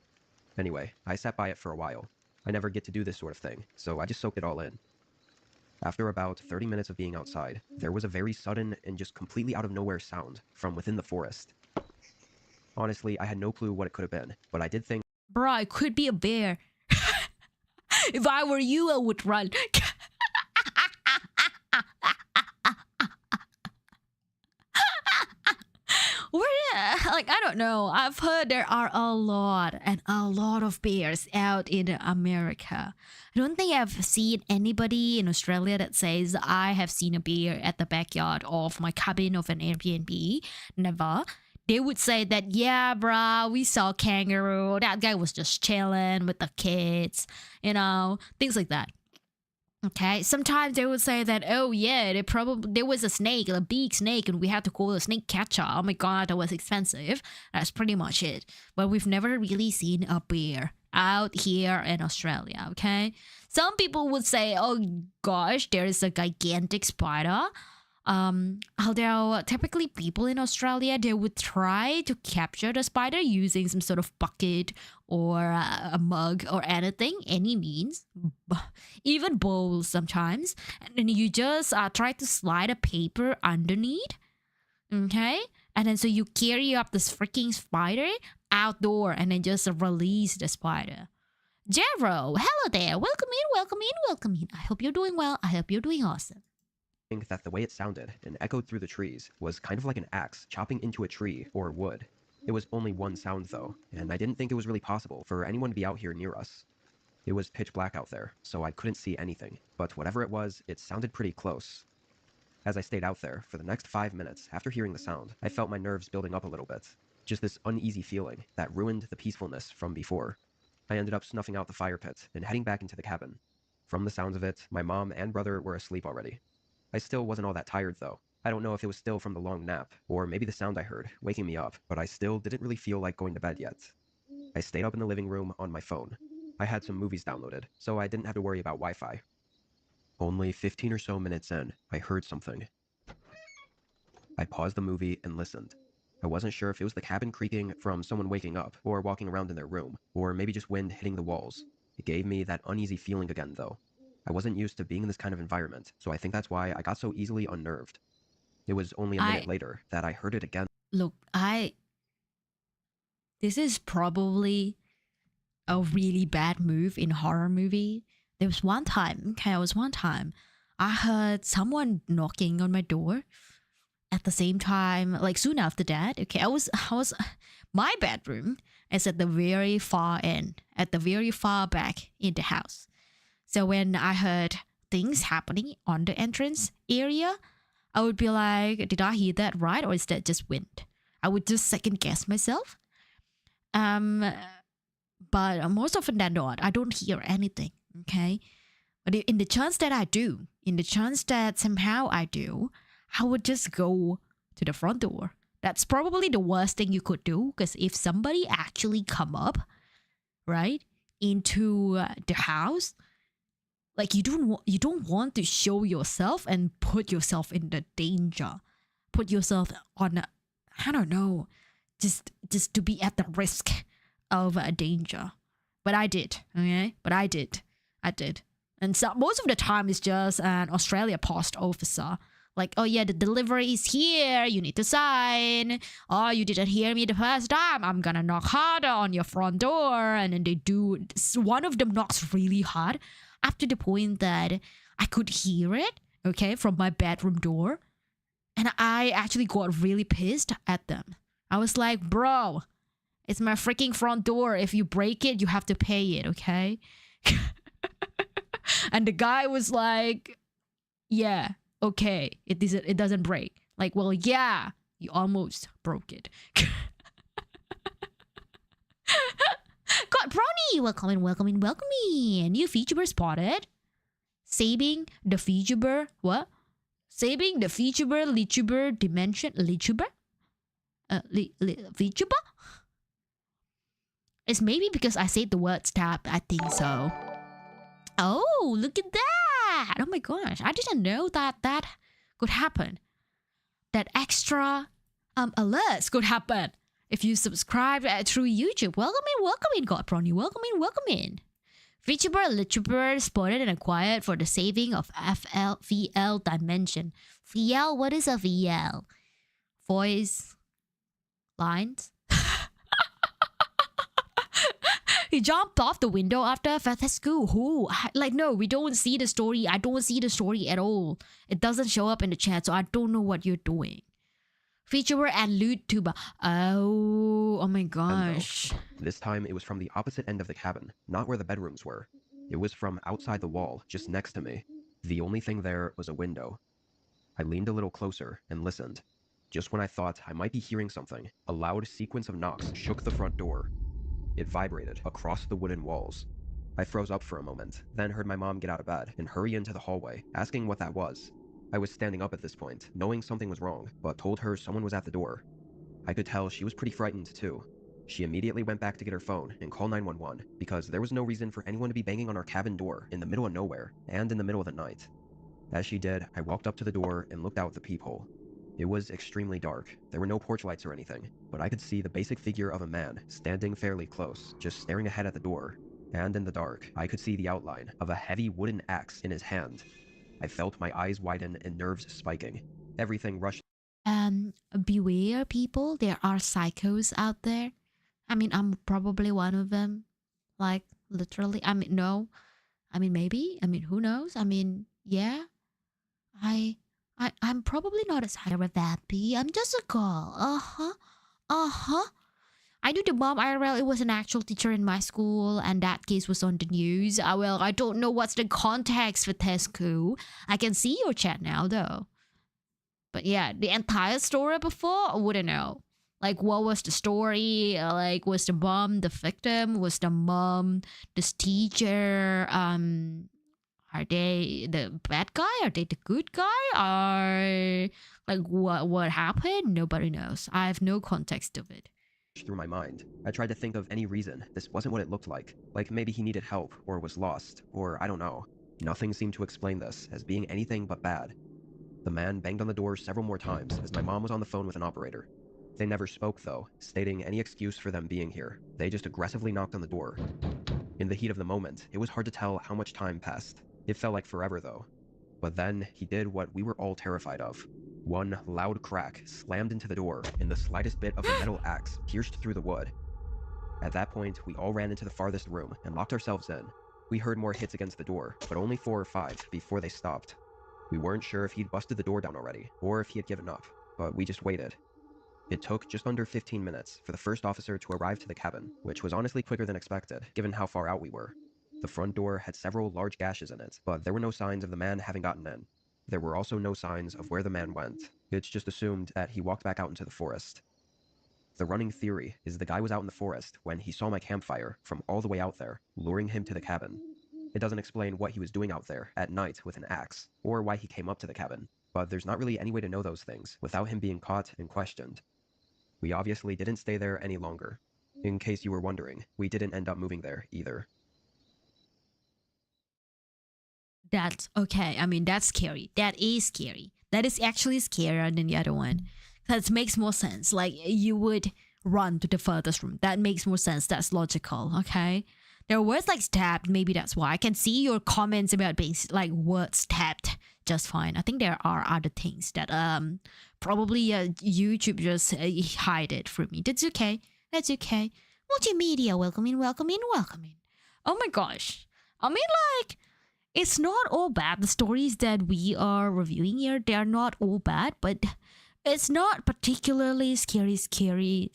Anyway, I sat by it for a while. I never get to do this sort of thing, so I just soaked it all in. After about 30 minutes of being outside, there was a very sudden and just completely out of nowhere sound from within the forest. Honestly, I had no clue what it could have been, but I did think, bruh, it could be a bear. If I were you, I would run. Like, I don't know. I've heard there are a lot of bears out in America. I don't think I've seen anybody in Australia that says I have seen a bear at the backyard of my cabin of an Airbnb. Never. They would say that, yeah, bruh, we saw kangaroo. That guy was just chilling with the kids, things like that. Okay, sometimes they would say that, oh yeah, there was a snake, a big snake, and we had to call a snake catcher. Oh my god, that was expensive. That's pretty much it. But we've never really seen a bear out here in Australia, okay? Some people would say, oh gosh, there is a gigantic spider. Although typically people in Australia, they would try to capture the spider using some sort of bucket or a mug or anything, any means, even bowls sometimes. And then you just try to slide a paper underneath, okay? And then so you carry up this freaking spider outdoor and then just release the spider. Jero, hello there. Welcome in, welcome in, welcome in. I hope you're doing well. I hope you're doing awesome. Think that the way it sounded and echoed through the trees was kind of like an axe chopping into a tree or wood. It was only one sound though, and I didn't think it was really possible for anyone to be out here near us. It was pitch black out there, so I couldn't see anything, but whatever it was, it sounded pretty close. As I stayed out there for the next 5 minutes after hearing the sound, I felt my nerves building up a little bit. Just this uneasy feeling that ruined the peacefulness from before. I ended up snuffing out the fire pit and heading back into the cabin. From the sounds of it, my mom and brother were asleep already. I still wasn't all that tired though. I don't know if it was still from the long nap, or maybe the sound I heard, waking me up, but I still didn't really feel like going to bed yet. I stayed up in the living room on my phone. I had some movies downloaded, so I didn't have to worry about Wi-Fi. Only 15 or so minutes in, I heard something. I paused the movie and listened. I wasn't sure if it was the cabin creaking from someone waking up, or walking around in their room, or maybe just wind hitting the walls. It gave me that uneasy feeling again though. I wasn't used to being in this kind of environment, so I think that's why I got so easily unnerved. It was only a minute later that I heard it again. Look, this is probably a really bad move in horror movie. There was one time, I heard someone knocking on my door. At the same time, like soon after that, okay, I was my bedroom is at the very far end, at the very far back in the house. So when I heard things happening on the entrance area, I would be like, did I hear that right? Or is that just wind? I would just second guess myself. But most often than not, I don't hear anything, okay? But in the chance that I do, in the chance that somehow I do, I would just go to the front door. That's probably the worst thing you could do, because if somebody actually come up, right, into the house, like you don't want to show yourself and put yourself in the danger, put yourself on I don't know, just to be at the risk of a danger. But I did, okay? I did. And so most of the time it's just an Australia Post officer. Like, oh yeah, the delivery is here, you need to sign. Oh, you didn't hear me the first time, I'm gonna knock harder on your front door. And then they do, one of them knocks really hard, up to the point that I could hear it, okay, from my bedroom door. And I actually got really pissed at them. I was like, bro, it's my freaking front door. If you break it, you have to pay it, okay? And the guy was like, yeah, okay, it doesn't break. Like, well, yeah, you almost broke it. God, Brownie, welcome in. New Vtuber spotted. Saving the Vtuber, what? Saving the Vtuber, Lichuber, Dimension, Lichuber? Vtuber? It's maybe because I said the word stab, I think so. Oh, look at that! Oh my gosh, I didn't know that could happen. That extra alerts could happen if you subscribe through YouTube. Welcome in, God Brownie. Welcome in. Vtuber, Lichuber spotted and acquired for the saving of VL Dimension. VL, what is a VL? Voice lines? He jumped off the window after Fathescu. Who? Like, no, we don't see the story. I don't see the story at all. It doesn't show up in the chat, so I don't know what you're doing. Vtuber and Tuber. Oh my Though, gosh. this time it was from the opposite end of the cabin, not where the bedrooms were. It was from outside the wall, just next to me. The only thing there was a window. I leaned a little closer and listened. Just when I thought I might be hearing something, a loud sequence of knocks shook the front door. It vibrated across the wooden walls. I froze up for a moment, then heard my mom get out of bed and hurry into the hallway, asking what that was. I was standing up at this point, knowing something was wrong, but told her someone was at the door. I could tell she was pretty frightened too. She immediately went back to get her phone and call 911 because there was no reason for anyone to be banging on our cabin door in the middle of nowhere and in the middle of the night. As she did, I walked up to the door and looked out the peephole. It was extremely dark. There were no porch lights or anything, but I could see the basic figure of a man standing fairly close, just staring ahead at the door. And in the dark, I could see the outline of a heavy wooden axe in his hand. I felt my eyes widen and nerves spiking. Everything rushed. Beware, people. There are psychos out there. I mean, I'm probably one of them. Like, literally. I mean, no. I mean, maybe. I mean, who knows? I mean, yeah. I'm probably not as high as that be. I'm just a girl. I knew the mom IRL. It was an actual teacher in my school, and that case was on the news. Well, I don't know what's the context for Tesco. I can see your chat now, though. But yeah, the entire story before, I wouldn't know. Like, what was the story? Like, was the mom the victim? Was the mom this teacher? Are they the bad guy? Are they the good guy? Or like what happened? Nobody knows. I have no context of it. Through my mind. I tried to think of any reason this wasn't what it looked like. Like maybe he needed help, or was lost, or I don't know. Nothing seemed to explain this as being anything but bad. The man banged on the door several more times as my mom was on the phone with an operator. They never spoke though, stating any excuse for them being here. They just aggressively knocked on the door. In the heat of the moment, it was hard to tell how much time passed. It felt like forever though. But then he did what we were all terrified of. One loud crack slammed into the door, and the slightest bit of the metal axe pierced through the wood. At that point, we all ran into the farthest room and locked ourselves in. We heard more hits against the door, but only 4 or 5 before they stopped. We weren't sure if he'd busted the door down already, or if he had given up, but we just waited. It took just under 15 minutes for the first officer to arrive to the cabin, which was honestly quicker than expected, given how far out we were. The front door had several large gashes in it, but there were no signs of the man having gotten in. There were also no signs of where the man went. It's just assumed that he walked back out into the forest. The running theory is the guy was out in the forest when he saw my campfire from all the way out there, luring him to the cabin. It doesn't explain what he was doing out there at night with an axe, or why he came up to the cabin, but there's not really any way to know those things without him being caught and questioned. We obviously didn't stay there any longer. In case you were wondering, we didn't end up moving there either. That's okay. I mean, that's scary. That is scary. That is actually scarier than the other one. That makes more sense. Like, you would run to the furthest room. That makes more sense. That's logical, okay? There was like stabbed. Maybe that's why. I can see your comments about being like words stabbed just fine. I think there are other things that probably YouTube just hide it from me. That's okay. That's okay. Multimedia, welcome in, welcome in, welcome in. Oh my gosh. I mean, like, it's not all bad. The stories that we are reviewing here, they are not all bad, but it's not particularly scary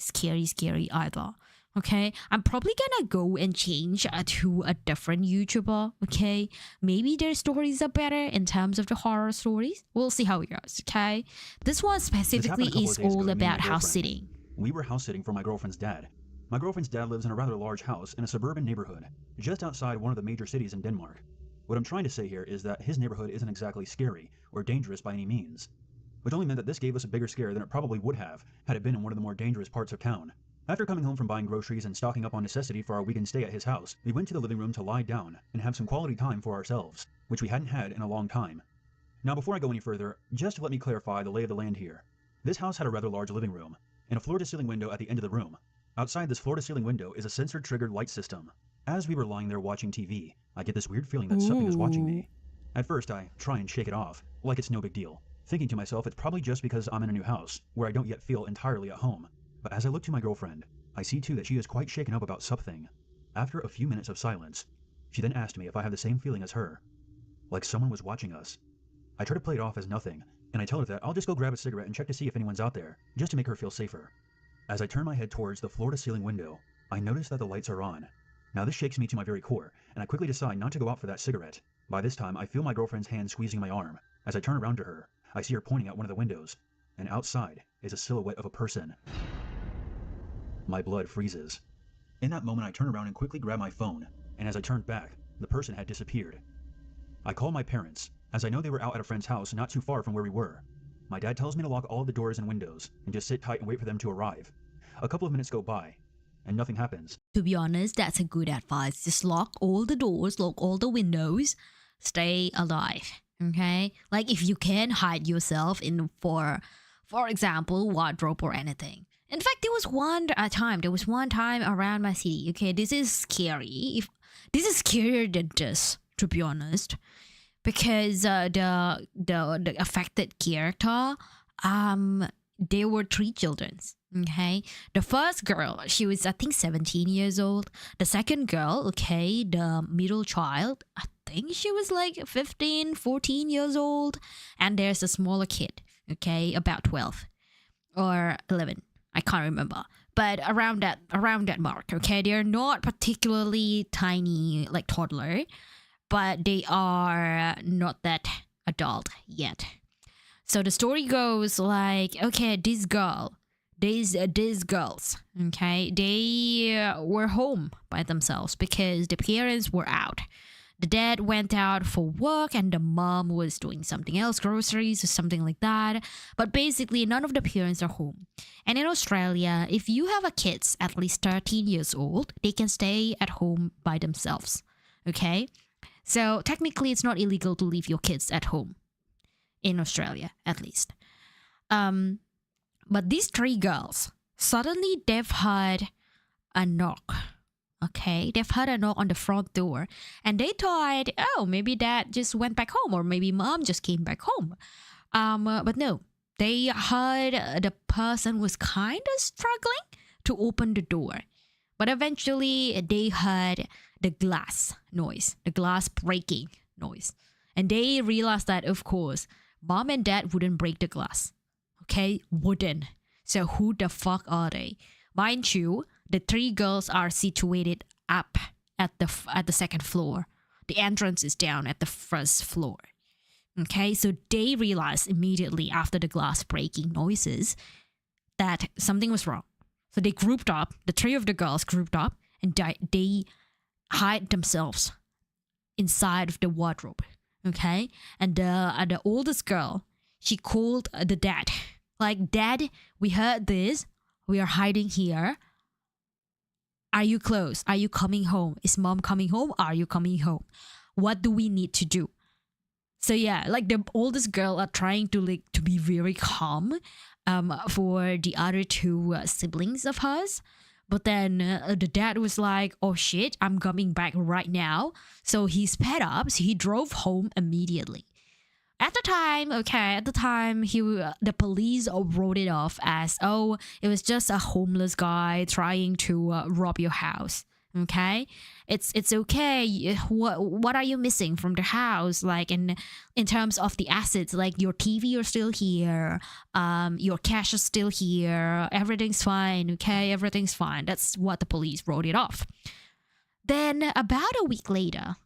either. Okay, I'm probably gonna go and change to a different YouTuber. Okay, maybe their stories are better in terms of the horror stories. We'll see how it goes. Okay, this one specifically is all about house sitting. We were house sitting for my girlfriend's dad. My girlfriend's dad lives in a rather large house in a suburban neighborhood, just outside one of the major cities in Denmark. What I'm trying to say here is that his neighborhood isn't exactly scary or dangerous by any means, which only meant that this gave us a bigger scare than it probably would have had it been in one of the more dangerous parts of town. After coming home from buying groceries and stocking up on necessity for our weekend stay at his house, we went to the living room to lie down and have some quality time for ourselves, which we hadn't had in a long time. Now before I go any further, just let me clarify the lay of the land here. This house had a rather large living room, and a floor-to-ceiling window at the end of the room. Outside this floor-to-ceiling window is a sensor-triggered light system. As we were lying there watching TV, I get this weird feeling that something is watching me. At first I try and shake it off, like it's no big deal, thinking to myself it's probably just because I'm in a new house, where I don't yet feel entirely at home. But as I look to my girlfriend, I see too that she is quite shaken up about something. After a few minutes of silence, she then asked me if I have the same feeling as her, like someone was watching us. I try to play it off as nothing, and I tell her that I'll just go grab a cigarette and check to see if anyone's out there, just to make her feel safer. As I turn my head towards the floor-to-ceiling window, I notice that the lights are on. Now this shakes me to my very core, and I quickly decide not to go out for that cigarette. By this time, I feel my girlfriend's hand squeezing my arm. As I turn around to her, I see her pointing at one of the windows, and outside is a silhouette of a person. My blood freezes. In that moment, I turn around and quickly grab my phone, and as I turned back, the person had disappeared. I call my parents, as I know they were out at a friend's house not too far from where we were. My dad tells me to lock all of the doors and windows, and just sit tight and wait for them to arrive. A couple of minutes go by, and nothing happens. To be honest, that's a good advice. Just lock all the doors, lock all the windows, stay alive. Okay? Like if you can hide yourself in for example, wardrobe or anything. In fact, there was one time around my city. Okay, this is scary. This is scarier than this, to be honest, because the affected character, there were 3 children. Okay, the first girl, she was I think 17 years old. The second girl, okay, the middle child, I think she was like 15, 14 years old, and there's a smaller kid, okay, about 12 or 11. I can't remember, but around that mark. Okay, they're not particularly tiny like toddler, but they are not that adult yet. So the story goes like, okay, these girls, okay, they were home by themselves because the parents were out. The dad went out for work and the mom was doing something else, groceries or something like that. But basically, none of the parents are home. And in Australia, if you have a kids at least 13 years old, they can stay at home by themselves. Okay? So technically, it's not illegal to leave your kids at home. In Australia, at least. But these 3 girls, suddenly they've heard a knock. Okay, they've heard a knock on the front door and they thought, oh, maybe dad just went back home or maybe mom just came back home. But no, they heard the person was kind of struggling to open the door. But eventually they heard the glass noise, the glass breaking noise. And they realized that, of course, mom and dad wouldn't break the glass. Okay, wouldn't. So who the fuck are they? Mind you, the 3 girls are situated up at the second floor. The entrance is down at the first floor. Okay, so they realized immediately after the glass breaking noises that something was wrong. So they grouped up, the 3 of the girls grouped up and they hide themselves inside of the wardrobe. Okay, and the oldest girl, she called the dad. Like, Dad, we heard this. We are hiding here. Are you close? Are you coming home? Is mom coming home? Are you coming home? What do we need to do? So yeah, like the oldest girl are trying to be very calm for the other 2 siblings of hers. But then the dad was like, oh shit, I'm coming back right now. So he sped up. So he drove home immediately. At the time, the police wrote it off as, oh, it was just a homeless guy trying to rob your house. Okay, it's okay. What are you missing from the house? Like in terms of the assets, like your TV are still here, your cash is still here. Everything's fine. Okay, everything's fine. That's what the police wrote it off. Then about a week later,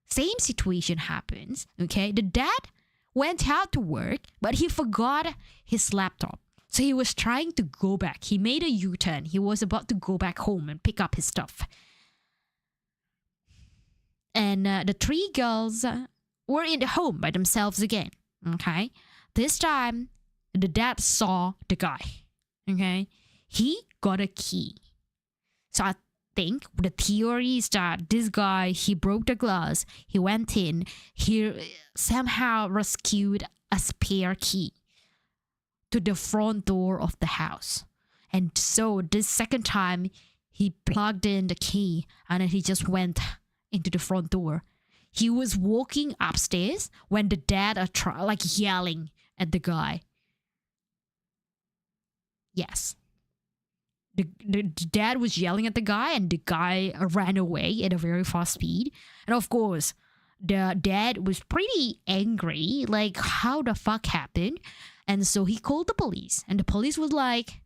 same situation happens. Okay, the dad went out to work, but he forgot his laptop. So he was trying to go back. He made a U-turn. He was about to go back home and pick up his stuff. And the 3 girls were in the home by themselves again. Okay. This time, the dad saw the guy. Okay. He got a key. So I think the theory is that this guy, he broke the glass. He went in. He somehow rescued a spare key to the front door of the house. And so this second time, he plugged in the key and then he just went into the front door. He was walking upstairs when the dad are yelling at the guy. Yes. The dad was yelling at the guy and the guy ran away at a very fast speed. And of course, the dad was pretty angry, like, how the fuck happened? And so he called the police, and the police was like,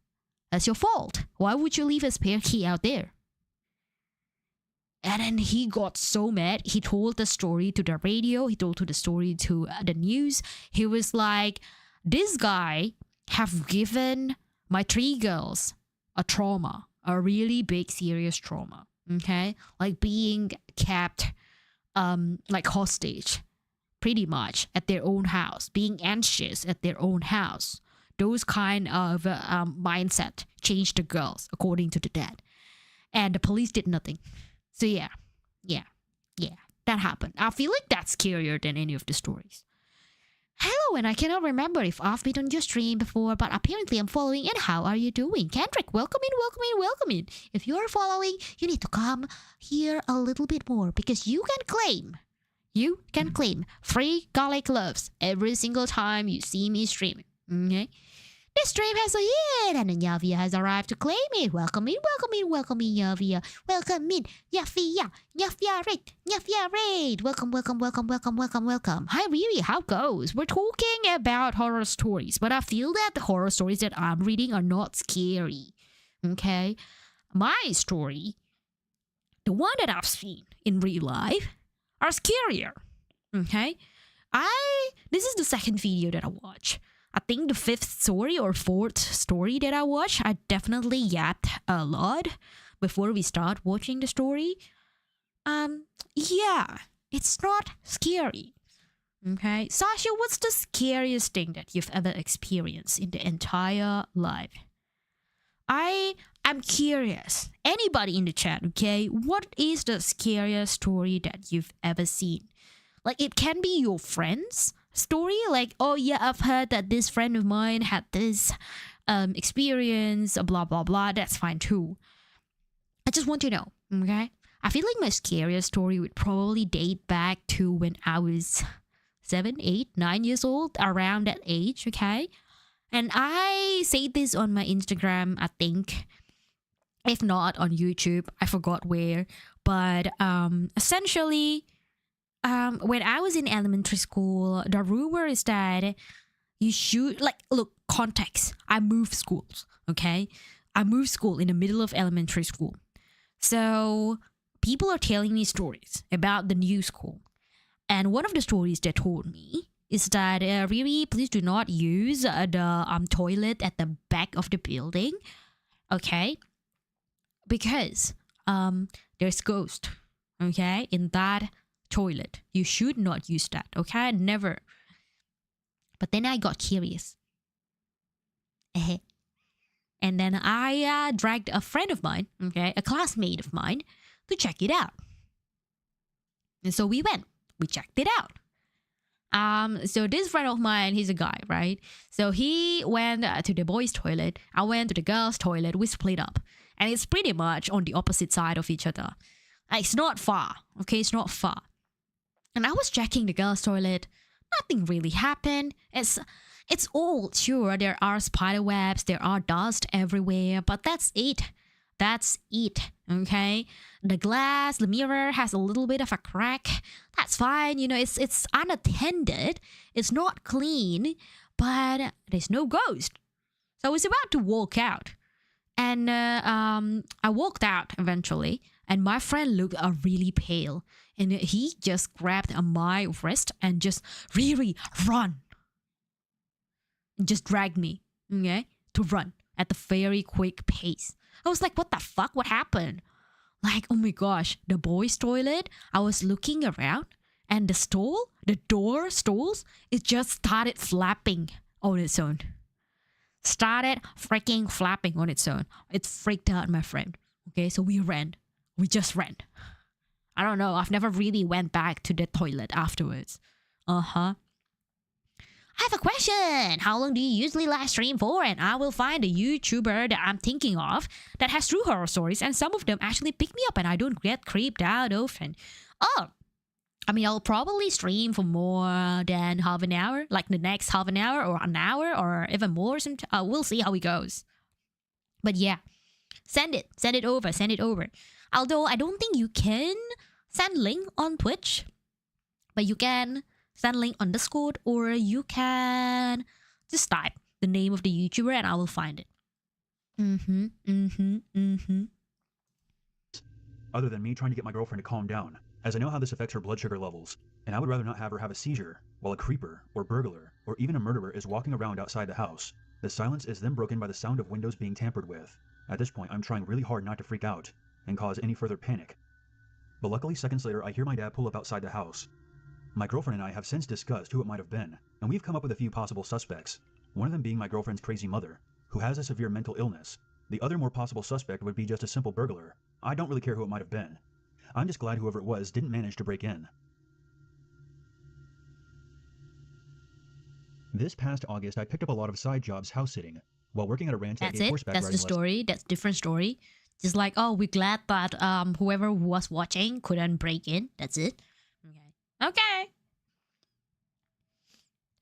that's your fault. Why would you leave a spare key out there? And then he got so mad. He told the story to the radio. He told the story to the news. He was like, this guy have given my 3 girls a trauma, a really big, serious trauma. Okay? Like being kept like hostage, pretty much, at their own house, being anxious at their own house. Those kind of mindset changed the girls, according to the dad. And the police did nothing. So yeah, that happened. I feel like that's scarier than any of the stories. Hello, and I cannot remember if I've been on your stream before, but apparently I'm following, and how are you doing? Kendrick, welcome in, welcome in, welcome in. If you're following, you need to come here a little bit more, because you can claim free garlic gloves every single time you see me streaming. Okay? This stream has a hit, and Yavia has arrived to claim it. Welcome in, welcome in, welcome in, Yavia. Welcome in, Yavia, Yavia raid. Welcome, welcome, welcome, welcome, welcome, welcome. Hi, Riri, how goes? We're talking about horror stories, but I feel that the horror stories that I'm reading are not scary. Okay? My story, the one that I've seen in real life, are scarier. Okay? This is the second video that I watch. I think the 5th story or 4th story that I watched, I definitely yapped a lot before we start watching the story. Yeah, it's not scary. Okay, Sasha, what's the scariest thing that you've ever experienced in the entire life? I'm curious. Anybody in the chat, okay? What is the scariest story that you've ever seen? Like, it can be your friends' story, like, oh yeah, I've heard that this friend of mine had this experience, blah blah blah. That's fine too. I just want to know, okay? I feel like my scariest story would probably date back to when I was 7, 8, 9 years old, around that age, okay? And I say this on my Instagram, I think, if not on YouTube, I forgot where, but essentially, when I was in elementary school, the rumor is that you should, like, look, context. I moved schools, okay? I moved school in the middle of elementary school. So people are telling me stories about the new school. And one of the stories they told me is that, really, please do not use the toilet at the back of the building, okay? Because there's ghost, okay, in that toilet. You should not use that, okay? Never. But then I got curious. And then I dragged a friend of mine, okay, a classmate of mine, to check it out. And so we went. We checked it out. So this friend of mine, he's a guy, right? So he went to the boys' toilet. I went to the girls' toilet. We split up. And it's pretty much on the opposite side of each other. It's not far, okay? It's not far. And I was checking the girls' toilet. Nothing really happened. It's old, sure. There are spider webs. There are dust everywhere. But that's it. That's it, okay? The glass, the mirror has a little bit of a crack. That's fine. You know, it's unattended. It's not clean. But there's no ghost. So I was about to walk out. And I walked out eventually. And my friend looked really pale. And he just grabbed my wrist and just really run. And just dragged me, okay, to run at a very quick pace. I was like, what the fuck? What happened? Like, oh my gosh, the boys' toilet. I was looking around and the door stalls, it just started flapping on its own. Started freaking flapping on its own. It freaked out my friend. Okay, so we ran. We just ran. I don't know. I've never really went back to the toilet afterwards. I have a question. How long do you usually live stream for? And I will find a YouTuber that I'm thinking of that has true horror stories, and some of them actually pick me up and I don't get creeped out often. Oh, I mean, I'll probably stream for more than half an hour, like the next half an hour or an hour or even more. We'll see how it goes. But yeah, send it over. Although I don't think you can send link on Twitch. But you can send link on Discord, or you can just type the name of the YouTuber and I will find it. Other than me trying to get my girlfriend to calm down, as I know how this affects her blood sugar levels, and I would rather not have her have a seizure while a creeper, or burglar, or even a murderer is walking around outside the house. The silence is then broken by the sound of windows being tampered with. At this point, I'm trying really hard not to freak out and cause any further panic. But luckily, seconds later, I hear my dad pull up outside the house. My girlfriend and I have since discussed who it might have been, and we've come up with a few possible suspects, one of them being my girlfriend's crazy mother, who has a severe mental illness. The other more possible suspect would be just a simple burglar. I don't really care who it might have been. I'm just glad whoever it was didn't manage to break in. This past August, I picked up a lot of side jobs house sitting, while working at a ranch that That's gave it. horseback That's riding the story. That's different story. Just like, oh, we're glad that whoever was watching couldn't break in. That's it. Okay.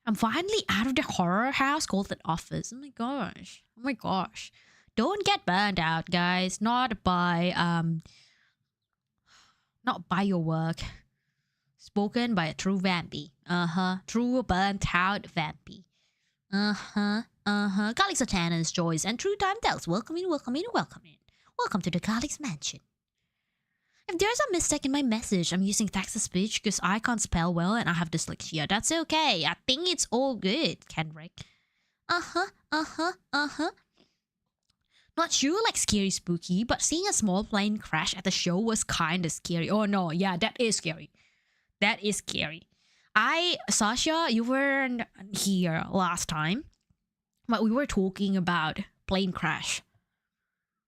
I'm finally out of the horror house called an office. Oh my gosh. Oh my gosh. Don't get burned out, guys. Not by your work. Spoken by a true vampy. True burnt out vampy. Garlic Satanas, Joyce, and True Time Tells. Welcome in, welcome in, welcome in. Welcome to the Garlic's Mansion. If there's a mistake in my message, I'm using text-to-speech because I can't spell well and I have dyslexia. That's okay. I think it's all good, Kendrick. Not sure like scary spooky, but seeing a small plane crash at the show was kinda scary. Oh no, yeah, that is scary. That is scary. Sasha, you weren't here last time, but we were talking about plane crash.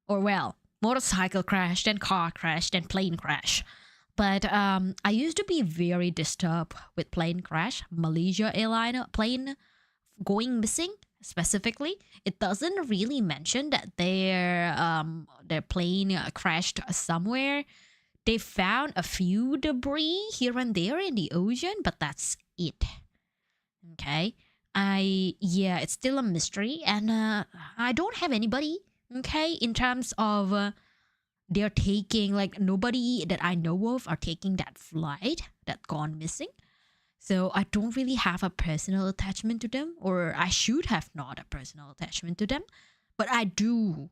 Or well, motorcycle crash, then car crash, then plane crash. But I used to be very disturbed with plane crash. Malaysia airliner plane going missing specifically. It doesn't really mention that their plane crashed somewhere. They found a few debris here and there in the ocean, but that's it. Okay. It's still a mystery, and I don't have anybody, okay, in terms of they're taking, like, nobody that I know of are taking that flight that gone missing. So I don't really have a personal attachment to them, or I should have not a personal attachment to them, but I do.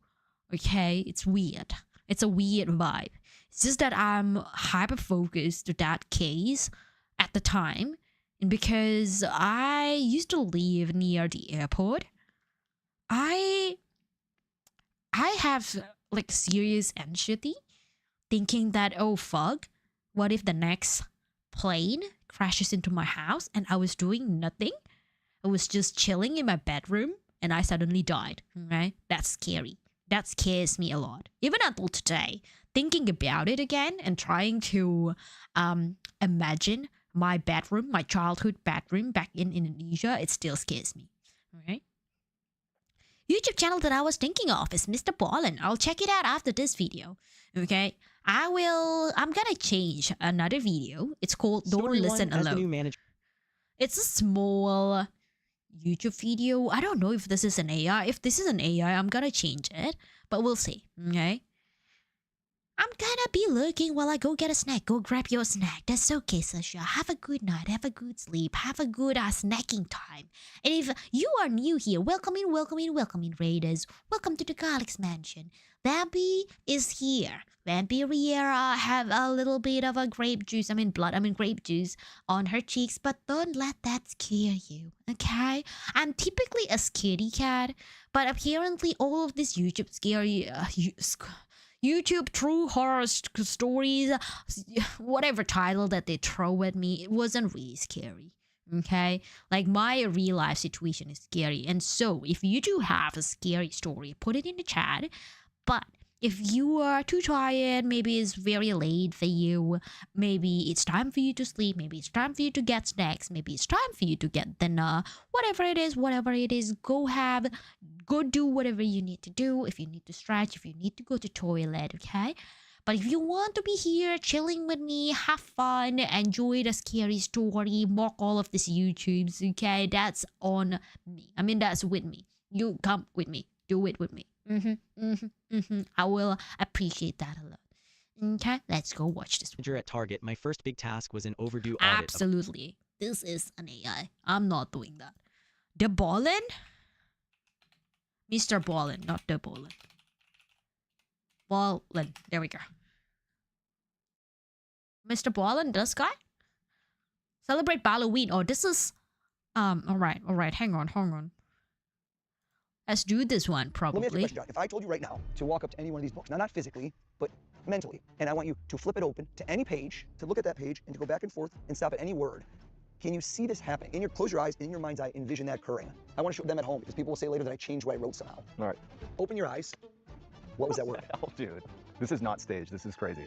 Okay, it's weird. It's a weird vibe. It's just that I'm hyper focused to that case at the time, and because I used to live near the airport, I have like serious anxiety, thinking that, oh fuck, what if the next plane crashes into my house and I was doing nothing? I was just chilling in my bedroom and I suddenly died. Okay, that's scary. That scares me a lot. Even until today, thinking about it again and trying to imagine my bedroom, my childhood bedroom back in Indonesia, it still scares me. Okay. YouTube channel that I was thinking of is Mr. Ballin. I'll check it out after this video. Okay. I'm gonna change another video. It's called Don't Listen Alone. It's a small YouTube video. I don't know if this is an AI. If this is an AI, I'm gonna change it, but we'll see. Okay. I'm gonna be lurking while I go get a snack. Go grab your snack. That's okay, Sasha. Have a good night. Have a good sleep. Have a good snacking time. And if you are new here, welcome in, welcome in, welcome in, Raiders. Welcome to the Garlic's Mansion. Vampy is here. Vampy Riera have a little bit of a grape juice on her cheeks, but don't let that scare you, okay? I'm typically a scaredy cat, but apparently all of this YouTube scary YouTube true horror stories, whatever title that they throw at me, it wasn't really scary. Okay, like my real life situation is scary, and so if you do have a scary story, put it in the chat. But if you are too tired, maybe it's very late for you, maybe it's time for you to sleep, maybe it's time for you to get snacks, maybe it's time for you to get dinner, whatever it is, go do whatever you need to do. If you need to stretch, if you need to go to toilet, okay? But if you want to be here chilling with me, have fun, enjoy the scary story, mock all of these YouTubes, okay? That's on me. I mean, that's with me. You come with me. Do it with me. I will appreciate that a lot. Okay, let's go watch this one. Manager at Target, my first big task was an overdue audit of Absolutely. This is an AI. I'm not doing that. The Ballin? Mr. Ballin, not the Ballin. Ballin. There we go. Mr. Ballin, this guy? Celebrate Halloween. Oh, this is... alright. Hang on. Let's do this one, Let me ask you a probably. question, John. If I told you right now to walk up to any one of these books, now not physically, but mentally, and I want you to flip it open to any page, to look at that page, and to go back and forth and stop at any word, can you see this happening? Close your eyes, in your mind's eye, envision that occurring. I want to show them at home because people will say later that I changed what I wrote somehow. All right. Open your eyes. What was that word? Oh, dude, this is not staged. This is crazy.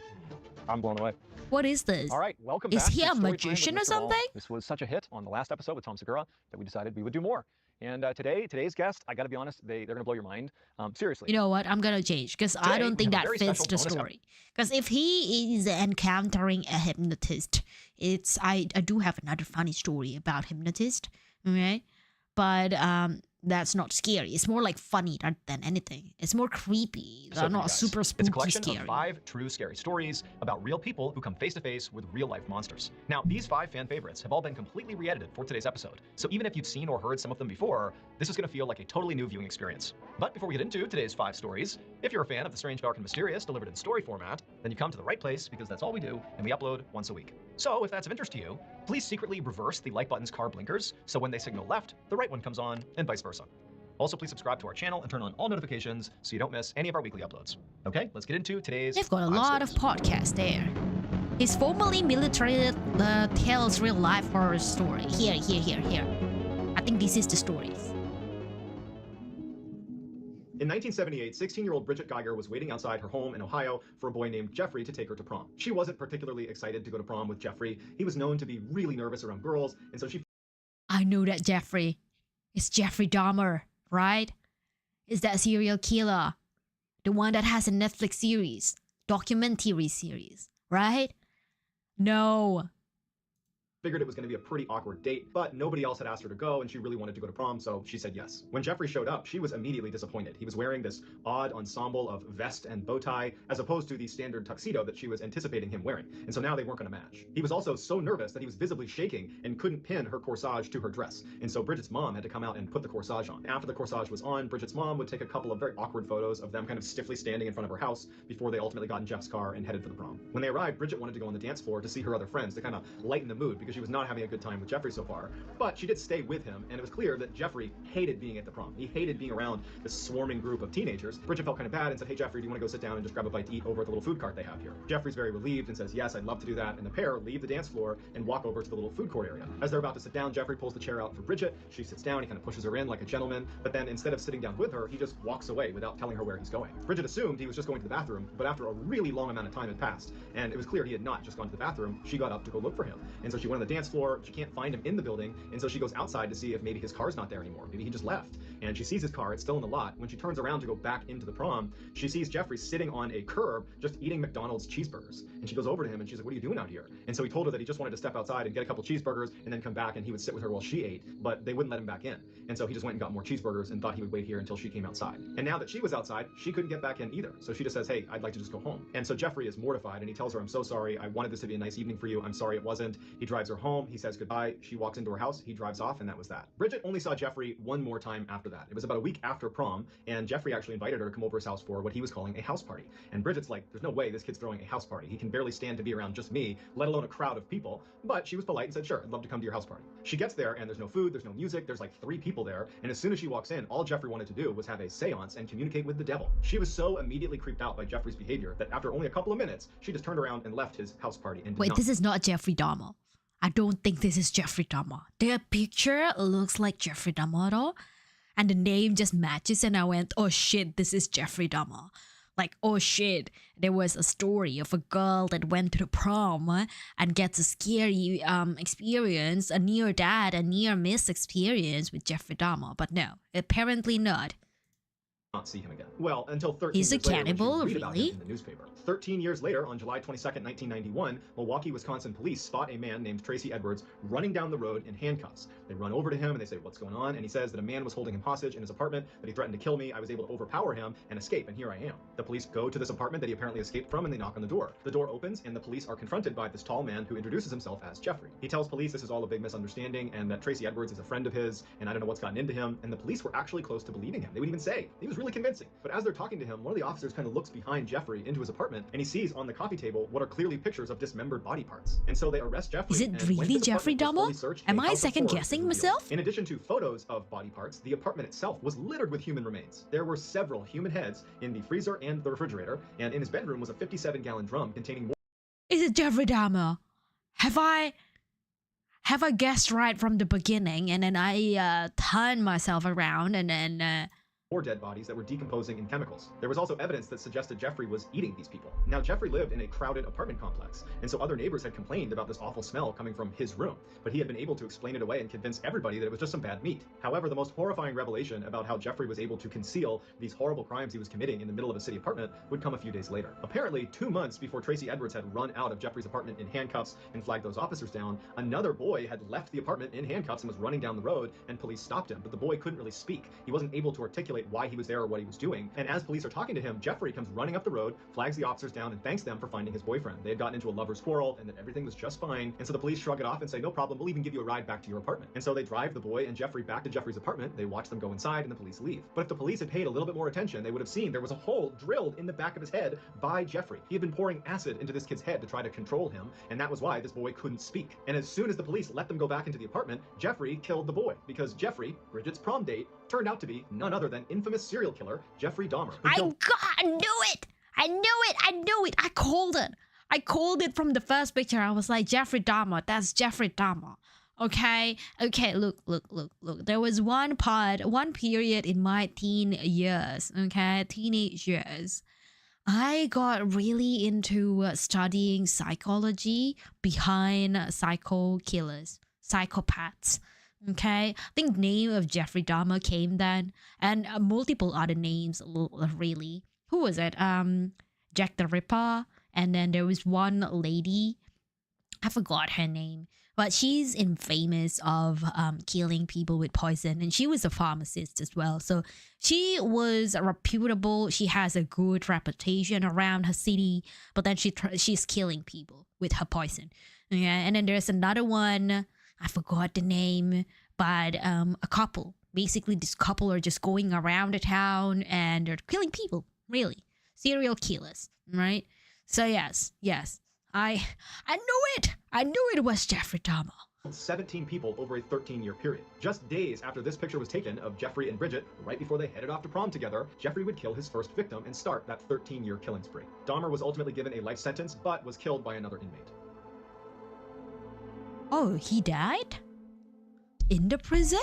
I'm blown away. What is this? All right, welcome Is back. he to a Storytime with magician or Mr. Ball. something? This was such a hit on the last episode with Tom Segura that we decided we would do more. And today's guest, I got to be honest, they're going to blow your mind. Seriously. You know what? I'm gonna change because I Today, don't we think have a that very fits special the bonus story. Because if he is encountering a hypnotist, I do have another funny story about hypnotist. Okay, but that's not scary. It's more like funny than anything. It's more creepy. So for you Not guys. super It's a spooky collection scary. of 5 true scary stories about real people who come face to face with real life monsters. Now, these 5 fan favorites have all been completely re-edited for today's episode. So even if you've seen or heard some of them before, this is going to feel like a totally new viewing experience. But before we get into today's 5 stories, if you're a fan of the strange, dark, and mysterious delivered in story format, then you come to the right place because that's all we do, and we upload once a week. So if that's of interest to you, please secretly reverse the like button's car blinkers so when they signal left, the right one comes on, and vice versa. Also, please subscribe to our channel and turn on all notifications so you don't miss any of our weekly uploads. Okay, let's get into today's They've got a 5 lot of stories. podcasts there. His formerly military tells real life horror story. Here. I think this is the stories. In 1978, 16-year-old Bridget Geiger was waiting outside her home in Ohio for a boy named Jeffrey to take her to prom. She wasn't particularly excited to go to prom with Jeffrey. He was known to be really nervous around girls, and so she I know that Jeffrey. It's Jeffrey Dahmer, right? Is that serial killer? The one that has a Netflix series, documentary series, right? No. figured it was going to be a pretty awkward date, but nobody else had asked her to go, and she really wanted to go to prom, so she said yes. When Jeffrey showed up, she was immediately disappointed. He was wearing this odd ensemble of vest and bow tie, as opposed to the standard tuxedo that she was anticipating him wearing, and so now they weren't going to match. He was also so nervous that he was visibly shaking and couldn't pin her corsage to her dress, and so Bridget's mom had to come out and put the corsage on. After the corsage was on, Bridget's mom would take a couple of very awkward photos of them kind of stiffly standing in front of her house before they ultimately got in Jeff's car and headed for the prom. When they arrived, Bridget wanted to go on the dance floor to see her other friends to kind of lighten the mood because she was not having a good time with Jeffrey so far, but she did stay with him, and it was clear that Jeffrey hated being at the prom. He hated being around this swarming group of teenagers. Bridget felt kind of bad and said, "Hey Jeffrey, do you want to go sit down and just grab a bite to eat over at the little food cart they have here?" Jeffrey's very relieved and says, "Yes, I'd love to do that," and the pair leave the dance floor and walk over to the little food court area. As they're about to sit down, Jeffrey pulls the chair out for Bridget. She sits down, he kind of pushes her in like a gentleman, but then instead of sitting down with her, he just walks away without telling her where he's going. Bridget assumed he was just going to the bathroom, but after a really long amount of time had passed, and it was clear he had not just gone to the bathroom, she got up to go look for him. And so she went on the dance floor, she can't find him in the building, and so she goes outside to see if maybe his car's not there anymore. Maybe he just left. And she sees his car, it's still in the lot. When she turns around to go back into the prom, she sees Jeffrey sitting on a curb just eating McDonald's cheeseburgers. And she goes over to him and she's like, "What are you doing out here?" And so he told her that he just wanted to step outside and get a couple cheeseburgers and then come back and he would sit with her while she ate, but they wouldn't let him back in. And so he just went and got more cheeseburgers and thought he would wait here until she came outside. And now that she was outside, she couldn't get back in either. So she just says, "Hey, I'd like to just go home." And so Jeffrey is mortified and he tells her, "I'm so sorry. I wanted this to be a nice evening for you. I'm sorry it wasn't." He drives her home. He says goodbye. She walks into her house. He drives off, and that was that. Bridget only saw Jeffrey one more time after that. It was about a week after prom, and Jeffrey actually invited her to come over his house for what he was calling a house party. And Bridget's like, "There's no way this kid's throwing a house party. He can barely stand to be around just me, let alone a crowd of people." But she was polite and said, "Sure, I'd love to come to your house party." She gets there, and there's no food, there's no music, there's like 3 people there, and as soon as she walks in, all Jeffrey wanted to do was have a seance and communicate with the devil. She was so immediately creeped out by Jeffrey's behavior that after only a couple of minutes, she just turned around and left his house party and did Wait, not this is not Jeffrey Dahmer. I don't think this is Jeffrey Dahmer. The picture looks like Jeffrey Dahmer at all, and the name just matches, and I went, "Oh shit, this is Jeffrey Dahmer." Like, oh shit, there was a story of a girl that went to the prom and gets a scary experience, a near-death, a near-miss experience with Jeffrey Dahmer. But no, apparently not. not see him again. Well, until 13 He's a years later, when cannibal, she read about really? him in the newspaper. 13 years later, on July 22nd, 1991, Milwaukee, Wisconsin police spot a man named Tracy Edwards running down the road in handcuffs. They run over to him and they say, "What's going on?" And he says that a man was holding him hostage in his apartment, that he threatened to kill me. I was able to overpower him and escape, and here I am. The police go to this apartment that he apparently escaped from, and they knock on the door. The door opens, and the police are confronted by this tall man who introduces himself as Jeffrey. He tells police this is all a big misunderstanding, and that Tracy Edwards is a friend of his, and I don't know what's gotten into him, and the police were actually close to believing him. They would even say he was really convincing. But as they're talking to him, one of the officers kind of looks behind Jeffrey into his apartment, and he sees on the coffee table what are clearly pictures of dismembered body parts. And so they arrest Jeffrey. Is it and when really his Jeffrey apartment was fully Dahmer? searched, Am a I house of second horrors guessing was revealed. myself? In addition to photos of body parts, the apartment itself was littered with human remains. There were several human heads in the freezer and the refrigerator, and in his bedroom was a 57-gallon drum containing Is it Jeffrey Dahmer? Have I guessed right from the beginning, and then I turned myself around and then more dead bodies that were decomposing in chemicals. There was also evidence that suggested Jeffrey was eating these people. Now, Jeffrey lived in a crowded apartment complex, and so other neighbors had complained about this awful smell coming from his room, but he had been able to explain it away and convince everybody that it was just some bad meat. However, the most horrifying revelation about how Jeffrey was able to conceal these horrible crimes he was committing in the middle of a city apartment would come a few days later. Apparently, 2 months before Tracy Edwards had run out of Jeffrey's apartment in handcuffs and flagged those officers down, another boy had left the apartment in handcuffs and was running down the road, and police stopped him, but the boy couldn't really speak. He wasn't able to articulate why he was there or what he was doing, and as police are talking to him, Jeffrey comes running up the road, flags the officers down, and thanks them for finding his boyfriend. They had gotten into a lover's quarrel, and that everything was just fine, and so the police shrug it off and say, "No problem, we'll even give you a ride back to your apartment." And so they drive the boy and Jeffrey back to Jeffrey's apartment, they watch them go inside, and the police leave. But if the police had paid a little bit more attention, they would have seen there was a hole drilled in the back of his head by Jeffrey. He had been pouring acid into this kid's head to try to control him, and that was why this boy couldn't speak. And as soon as the police let them go back into the apartment, Jeffrey killed the boy, because Jeffrey, Bridget's prom date, turned out to be none other than infamous serial killer Jeffrey Dahmer. I knew it! I knew it! I called it! I called it from the first picture. I was like, Jeffrey Dahmer, that's Jeffrey Dahmer. Okay, look. There was one period in my teenage years. I got really into studying psychology behind psycho killers, psychopaths. Okay, I think name of Jeffrey Dahmer came then, and multiple other names. Really, who was it? Jack the Ripper, and then there was one lady, I forgot her name, but she's infamous of killing people with poison, and she was a pharmacist as well. So she was reputable. She has a good reputation around her city, but then she's killing people with her poison. Okay, and then there's another one. I forgot the name, but a couple. Basically, this couple are just going around the town and they're killing people. Really, serial killers, right? So yes, I knew it. I knew it was Jeffrey Dahmer. 17 people over a 13-year period. Just days after this picture was taken of Jeffrey and Bridget, right before they headed off to prom together, Jeffrey would kill his first victim and start that 13-year killing spree. Dahmer was ultimately given a life sentence, but was killed by another inmate. Oh, he died? In the prison?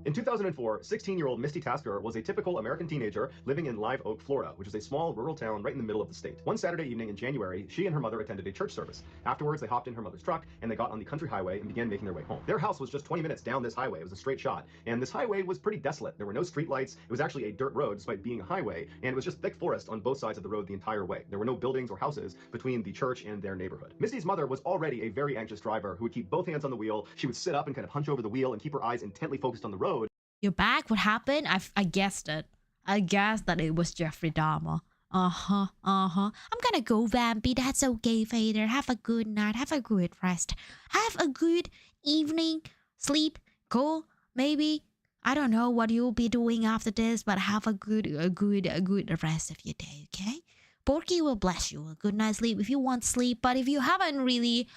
In 2004, 16-year-old Misty Tasker was a typical American teenager living in Live Oak, Florida, which is a small rural town right in the middle of the state. One Saturday evening in January, she and her mother attended a church service. Afterwards, they hopped in her mother's truck and they got on the country highway and began making their way home. Their house was just 20 minutes down this highway. It was a straight shot, and this highway was pretty desolate. There were no streetlights. It was actually a dirt road despite being a highway, and it was just thick forest on both sides of the road the entire way. There were no buildings or houses between the church and their neighborhood. Misty's mother was already a very anxious driver who would keep both hands on the wheel. She would sit up and kind of hunch over the wheel and keep her eyes intently focused on the road. You're back? What happened? I guessed it. I guessed that it was Jeffrey Dahmer. I'm gonna go, Vampy. That's okay, Vader. Have a good night. Have a good rest. Have a good evening. Sleep. Go. Maybe. I don't know what you'll be doing after this, but have a good rest of your day, okay? Porky will bless you. A good night's sleep if you want sleep, but if you haven't really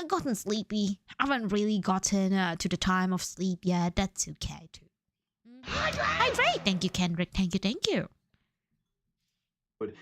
gotten sleepy, haven't really gotten to the time of sleep yet, that's okay too. Hydrate! Thank you, Kendrick. Thank you.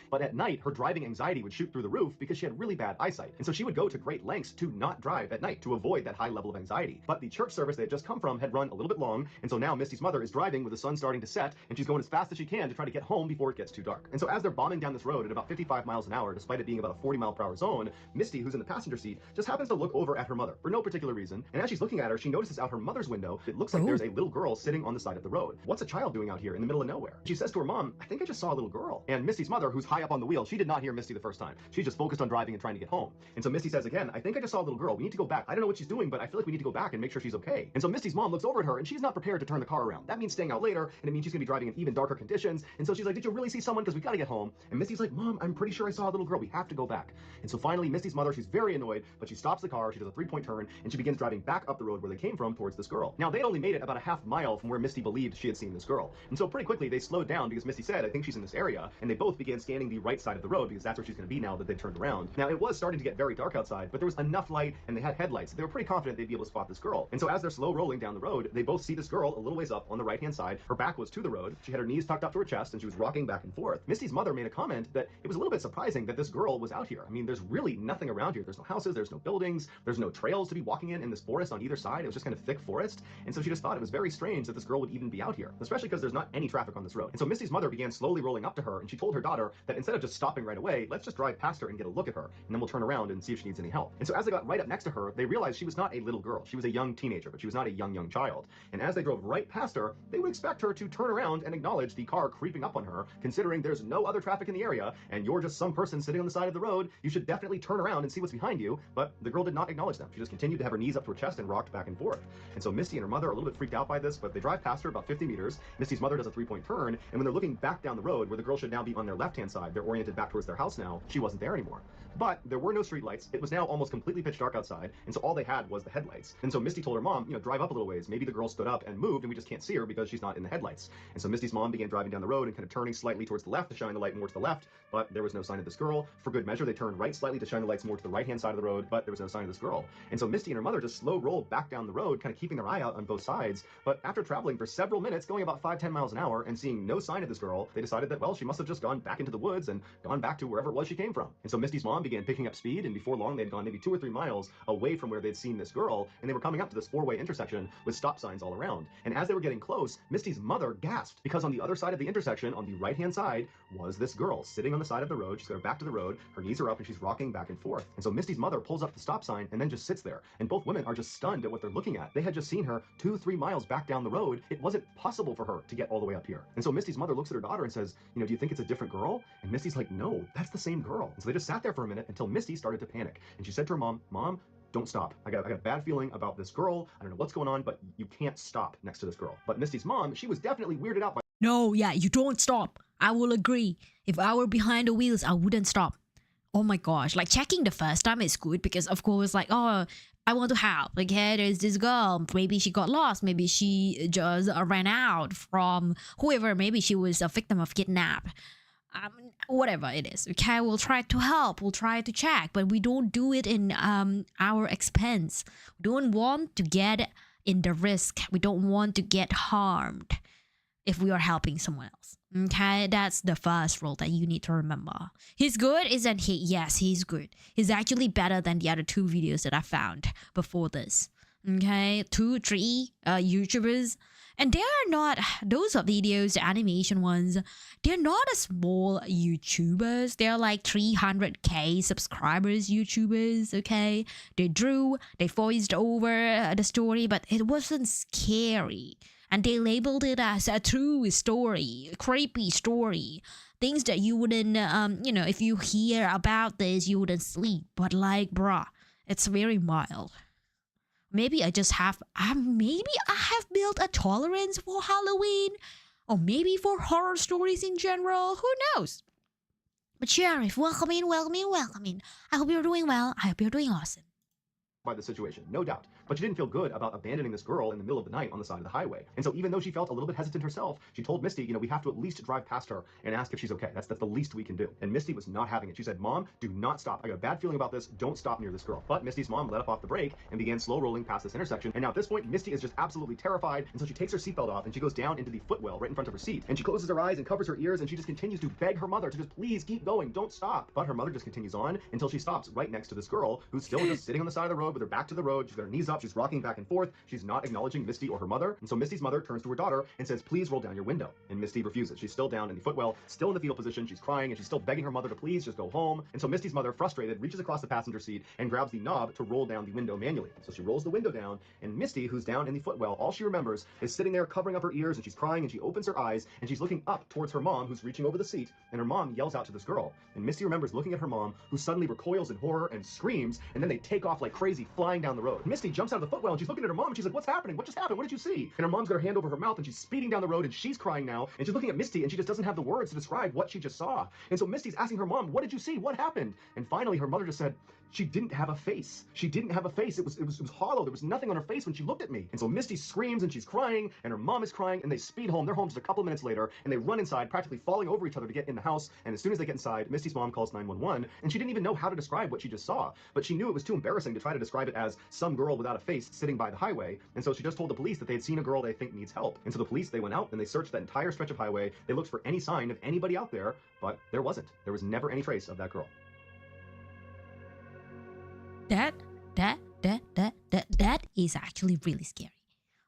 but at night, her driving anxiety would shoot through the roof because she had really bad eyesight. And so she would go to great lengths to not drive at night to avoid that high level of anxiety. But the church service they had just come from had run a little bit long, and so now Misty's mother is driving with the sun starting to set, and she's going as fast as she can to try to get home before it gets too dark. And so as they're bombing down this road at about 55 miles an hour, despite it being about a 40-mile-per-hour zone, Misty, who's in the passenger seat, just happens to look over at her mother for no particular reason. And as she's looking at her, she notices out her mother's window, it looks like there's a little girl sitting on the side of the road. What's a child doing out here in the middle of nowhere? She says to her mom, I think I just saw a little girl. And Misty's mother, who's high up on the wheel, she did not hear Misty the first time. She's just focused on driving and trying to get home. And so Misty says again, I think I just saw a little girl. We need to go back. I don't know what she's doing, but I feel like we need to go back and make sure she's okay. And so Misty's mom looks over at her, and she's not prepared to turn the car around. That means staying out later, and it means she's gonna be driving in even darker conditions. And so she's like, did you really see someone? Because we gotta get home. And Misty's like, Mom, I'm pretty sure I saw a little girl. We have to go back. And so finally, Misty's mother, she's very annoyed, but she stops the car, she does a 3-point turn, and she begins driving back up the road where they came from towards this girl. Now, they'd only made it about a half mile from where Misty believed she had seen this girl. And so pretty quickly, they slowed down because Misty said, I think she's in this area, and they both began scanning the right side of the road because that's where she's gonna be now that they've turned around. Now, it was starting to get very dark outside, but there was enough light, and they had headlights. They were pretty confident they'd be able to spot this girl. And so as they're slow rolling down the road, they both see this girl a little ways up on the right-hand side. Her back was to the road. She had her knees tucked up to her chest, and she was rocking back and forth. Misty's mother made a comment that it was a little bit surprising that this girl was out here. I mean, there's really nothing around here. There's no houses, there's no buildings, there's no trails to be walking in this forest on either side. It was just kind of thick forest. And so she just thought it was very strange that this girl would even be out here, especially because there's not any traffic on this road. And so Misty's mother began slowly rolling up to her, and she told her daughter that instead of just stopping right away, let's just drive past her and get a look at her, and then we'll turn around and see if she needs any help. And so as they got right up next to her, they realized she was not a little girl. She was a young teenager, but she was not a young child. And as they drove right past her, they would expect her to turn around and acknowledge the car creeping up on her, considering there's no other traffic in the area, and you're just some person sitting on the side of the road. You should definitely turn around and see what's behind you. But the girl did not acknowledge them. She just continued to have her knees up to her chest and rocked back and forth. And so Misty and her mother are a little bit freaked out by this, but they drive past her about 50 meters. Misty's mother does a 3-point turn, and when they're looking back down the road where the girl should now be on their left-hand side, they're oriented back towards their house now, she wasn't there anymore. But there were no street lights. It was now almost completely pitch dark outside, and so all they had was the headlights. And so Misty told her mom, drive up a little ways. Maybe the girl stood up and moved, and we just can't see her because she's not in the headlights. And so Misty's mom began driving down the road and kind of turning slightly towards the left to shine the light more to the left, but there was no sign of this girl. For good measure, they turned right slightly to shine the lights more to the right-hand side of the road, but there was no sign of this girl. And so Misty and her mother just slow rolled back down the road, kind of keeping their eye out on both sides. But after traveling for several minutes, going about 5-10 miles an hour, and seeing no sign of this girl, they decided that, well, she must have just gone back into the woods and gone back to wherever it was she came from. And so Misty's mom began picking up speed, and before long, they'd gone maybe 2 or 3 miles away from where they'd seen this girl, and they were coming up to this 4-way intersection with stop signs all around. And as they were getting close, Misty's mother gasped, because on the other side of the intersection, on the right-hand side, was this girl sitting on the side of the road. She's got her back to the road, her knees are up, and she's rocking back and forth. And so Misty's mother pulls up the stop sign and then just sits there. And both women are just stunned at what they're looking at. They had just seen her 2-3 miles back down the road. It wasn't possible for her to get all the way up here. And so Misty's mother looks at her daughter and says, do you think it's a different girl? And Misty's like, no, that's the same girl. And so they just sat there for a minute until Misty started to panic. And she said to her mom, Mom, don't stop. I got a bad feeling about this girl. I don't know what's going on, but you can't stop next to this girl. But Misty's mom, she was definitely weirded out by... No, yeah, you don't stop. I will agree. If I were behind the wheels, I wouldn't stop. Oh my gosh, like checking the first time is good because of course like, oh, I want to help. Like, hey, there's this girl. Maybe she got lost. Maybe she just ran out from whoever. Maybe she was a victim of kidnap. Whatever it is. Okay, we'll try to help. We'll try to check. But we don't do it in our expense. We don't want to get in the risk. We don't want to get harmed if we are helping someone else. Okay, that's the first rule that you need to remember. He's good, isn't he? Yes, he's good. He's actually better than the other 2 videos that I found before this. Okay, 2, 3 YouTubers. And they are not, those are videos, the animation ones, they're not a small YouTubers. They're like 300k subscribers YouTubers, okay? They drew, they voiced over the story, but it wasn't scary. And they labeled it as a true story, creepy story. Things that you wouldn't, if you hear about this, you wouldn't sleep. But like, bruh, it's very mild. Maybe I have built a tolerance for Halloween. Or maybe for horror stories in general. Who knows? But Sheriff, welcome in. I hope you're doing well. I hope you're doing awesome. by the situation, no doubt. but she didn't feel good about abandoning this girl in the middle of the night on the side of the highway. And so even though she felt a little bit hesitant herself, she told Misty, we have to at least drive past her and ask if she's okay. That's the least we can do. And Misty was not having it. She said, Mom, do not stop. I got a bad feeling about this. Don't stop near this girl. But Misty's mom let up off the brake and began slow rolling past this intersection. And now at this point, Misty is just absolutely terrified. And so she takes her seatbelt off and she goes down into the footwell right in front of her seat. And she closes her eyes and covers her ears and she just continues to beg her mother to just please keep going. Don't stop. But her mother just continues on until she stops right next to this girl who's still just sitting on the side of the road with her back to the road. She's got her knees up. She's rocking back and forth. She's not acknowledging Misty or her mother. And so Misty's mother turns to her daughter and says, please roll down your window. And Misty refuses. She's still down in the footwell, still in the fetal position. She's crying and she's still begging her mother to please just go home. And so Misty's mother, frustrated, reaches across the passenger seat and grabs the knob to roll down the window manually. So she rolls the window down, and Misty, who's down in the footwell, all she remembers is sitting there covering up her ears, and she's crying, and she opens her eyes, and she's looking up towards her mom, who's reaching over the seat, and her mom yells out to this girl. And Misty remembers looking at her mom, who suddenly recoils in horror and screams, and then they take off like crazy, flying down the road. Misty jumps out of the footwell, and she's looking at her mom, and she's like, what's happening? What just happened? What did you see? And her mom's got her hand over her mouth, and she's speeding down the road, and she's crying now, and she's looking at Misty, and she just doesn't have the words to describe what she just saw. And so Misty's asking her mom, what did you see? What happened? And finally, her mother just said, she didn't have a face. She didn't have a face. It was hollow. There was nothing on her face when she looked at me. And so Misty screams and she's crying and her mom is crying and they speed home. They're home just a couple of minutes later and they run inside, practically falling over each other to get in the house. And as soon as they get inside, Misty's mom calls 911 and she didn't even know how to describe what she just saw. But she knew it was too embarrassing to try to describe it as some girl without a face sitting by the highway. And so she just told the police that they had seen a girl they think needs help. And so the police, they went out and they searched that entire stretch of highway. They looked for any sign of anybody out there, but there wasn't. There was never any trace of that girl. That is actually really scary.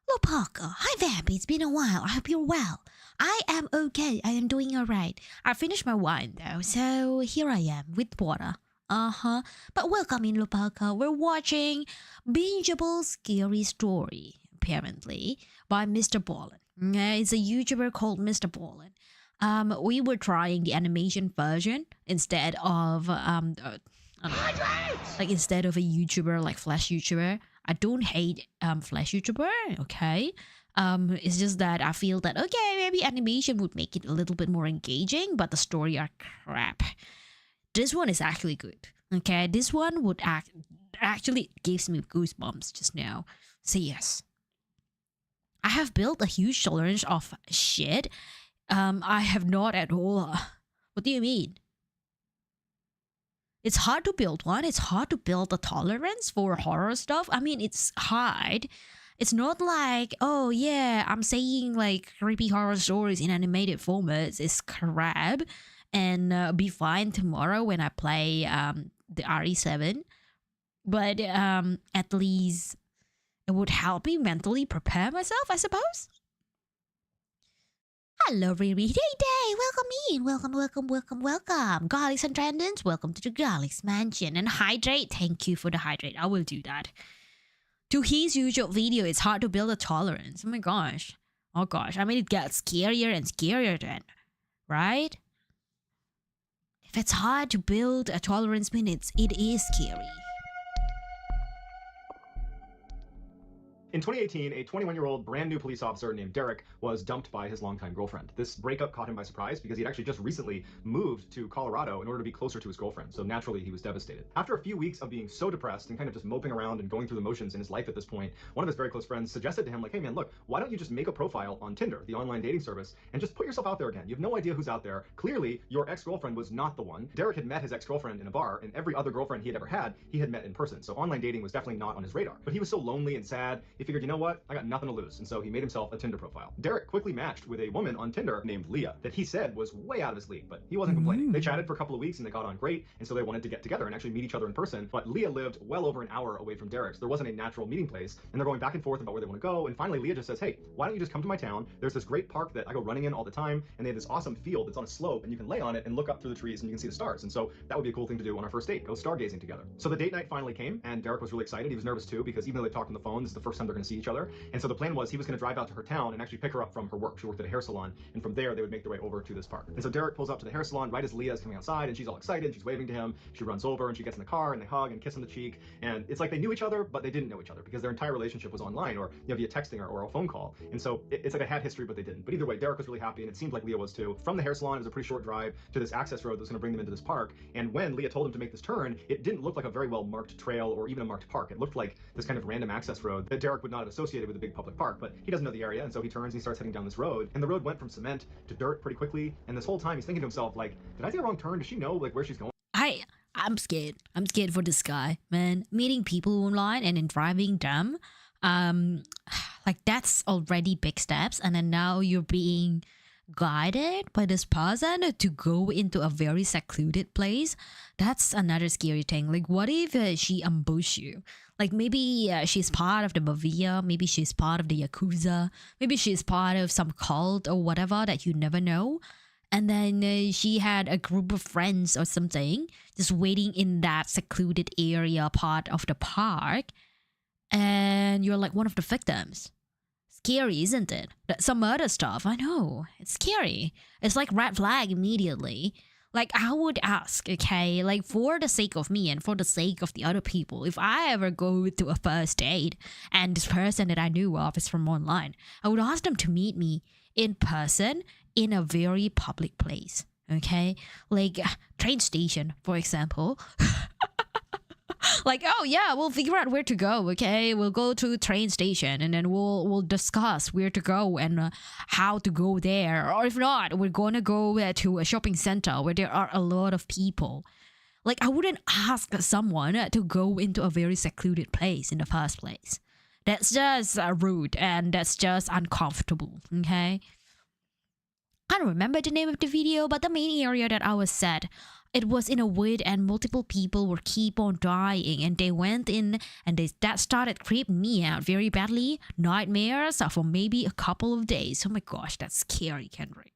Hello, Parker. Hi, Vampy. It's been a while. I hope you're well. I am okay. I am doing alright. I finished my wine though, so here I am with water. But welcome in, Parker. We're watching Bingeable Scary Story, apparently, by Mr. Ballin. It's a YouTuber called Mr. Ballin. We were trying the animation version instead of instead of a YouTuber like Flash YouTuber. I don't hate Flash YouTuber, okay? It's just that I feel that okay, maybe animation would make it a little bit more engaging, but the story are crap. This one is actually good. Okay, this one would actually gives me goosebumps just now. So yes, I have built a huge tolerance of shit. I have not at all. What do you mean? It's hard to build one. It's hard to build a tolerance for horror stuff. I mean, it's hard. It's not like, oh yeah, I'm saying like creepy horror stories in animated formats is crap and be fine tomorrow when I play the RE7. But at least it would help me mentally prepare myself, I suppose. Hello, Riri. Day. Welcome in. Welcome. Garlics and Trendants, welcome to the Garlics Mansion. And hydrate, thank you for the hydrate. I will do that. To his usual video, it's hard to build a tolerance. Oh my gosh. Oh gosh. I mean, it gets scarier and scarier then. Right? If it's hard to build a tolerance, I mean, it is scary. In 2018, a 21-year-old brand new police officer named Derek was dumped by his longtime girlfriend. This breakup caught him by surprise because he'd actually just recently moved to Colorado in order to be closer to his girlfriend. So naturally, he was devastated. After a few weeks of being so depressed and kind of just moping around and going through the motions in his life at this point, one of his very close friends suggested to him, like, hey man, look, why don't you just make a profile on Tinder, the online dating service, and just put yourself out there again? You have no idea who's out there. Clearly, your ex-girlfriend was not the one. Derek had met his ex-girlfriend in a bar, and every other girlfriend he had ever had, he had met in person. So online dating was definitely not on his radar. But he was so lonely and sad, he figured, you know what? I got nothing to lose. And so he made himself a Tinder profile. Derek quickly matched with a woman on Tinder named Leah that he said was way out of his league, but he wasn't complaining. They chatted for a couple of weeks and they got on great, and so they wanted to get together and actually meet each other in person. But Leah lived well over an hour away from Derek, so there wasn't a natural meeting place, and they're going back and forth about where they want to go. And finally, Leah just says, hey, why don't you just come to my town? There's this great park that I go running in all the time, and they have this awesome field that's on a slope, and you can lay on it and look up through the trees and you can see the stars. And so that would be a cool thing to do on our first date, go stargazing together. So the date night finally came, and Derek was really excited. He was nervous too, because even though they talked on the phone, this is the first time they're they're going to see each other. And so the plan was he was going to drive out to her town and actually pick her up from her work. She worked at a hair salon, and from there they would make their way over to this park. And so Derek pulls up to the hair salon right as Leah is coming outside, and she's all excited. She's waving to him. She runs over and she gets in the car and they hug and kiss on the cheek. And it's like they knew each other, but they didn't know each other because their entire relationship was online or via texting or a phone call. And so it's like they had history, but they didn't. But either way, Derek was really happy, and it seemed like Leah was too. From the hair salon, it was a pretty short drive to this access road that was going to bring them into this park. And when Leah told him to make this turn, it didn't look like a very well marked trail or even a marked park. It looked like this kind of random access road that Derek would not have associated with a big public park, but he doesn't know the area, and so he turns and he starts heading down this road. And the road went from cement to dirt pretty quickly. And this whole time he's thinking to himself, like, did I take a wrong turn? Does she know like where she's going? I'm scared. I'm scared for this guy, man. Meeting people online and then driving them, like that's already big steps. And then now you're being guided by this person to go into a very secluded place. That's another scary thing. Like, what if she ambush you? Like, maybe she's part of the mafia, maybe she's part of the yakuza, maybe she's part of some cult or whatever that you never know. And then she had a group of friends or something just waiting in that secluded area part of the park. And you're like one of the victims. Scary, isn't it? Some murder stuff, I know. It's scary. It's like red flag immediately. Like, I would ask, okay, like for the sake of me and for the sake of the other people, if I ever go to a first date and this person that I knew of is from online, I would ask them to meet me in person in a very public place, okay? Like train station, for example. Like, oh yeah, we'll figure out where to go, okay? We'll go to train station and then we'll discuss where to go and how to go there. Or if not, we're gonna go to a shopping center where there are a lot of people. Like, I wouldn't ask someone to go into a very secluded place in the first place. That's just rude and that's just uncomfortable, okay? I don't remember the name of the video, but the main area that I was at, it was in a wood and multiple people were keep on dying and they went in and that started creeping me out very badly. Nightmares for maybe a couple of days. Oh my gosh, that's scary, Kendrick.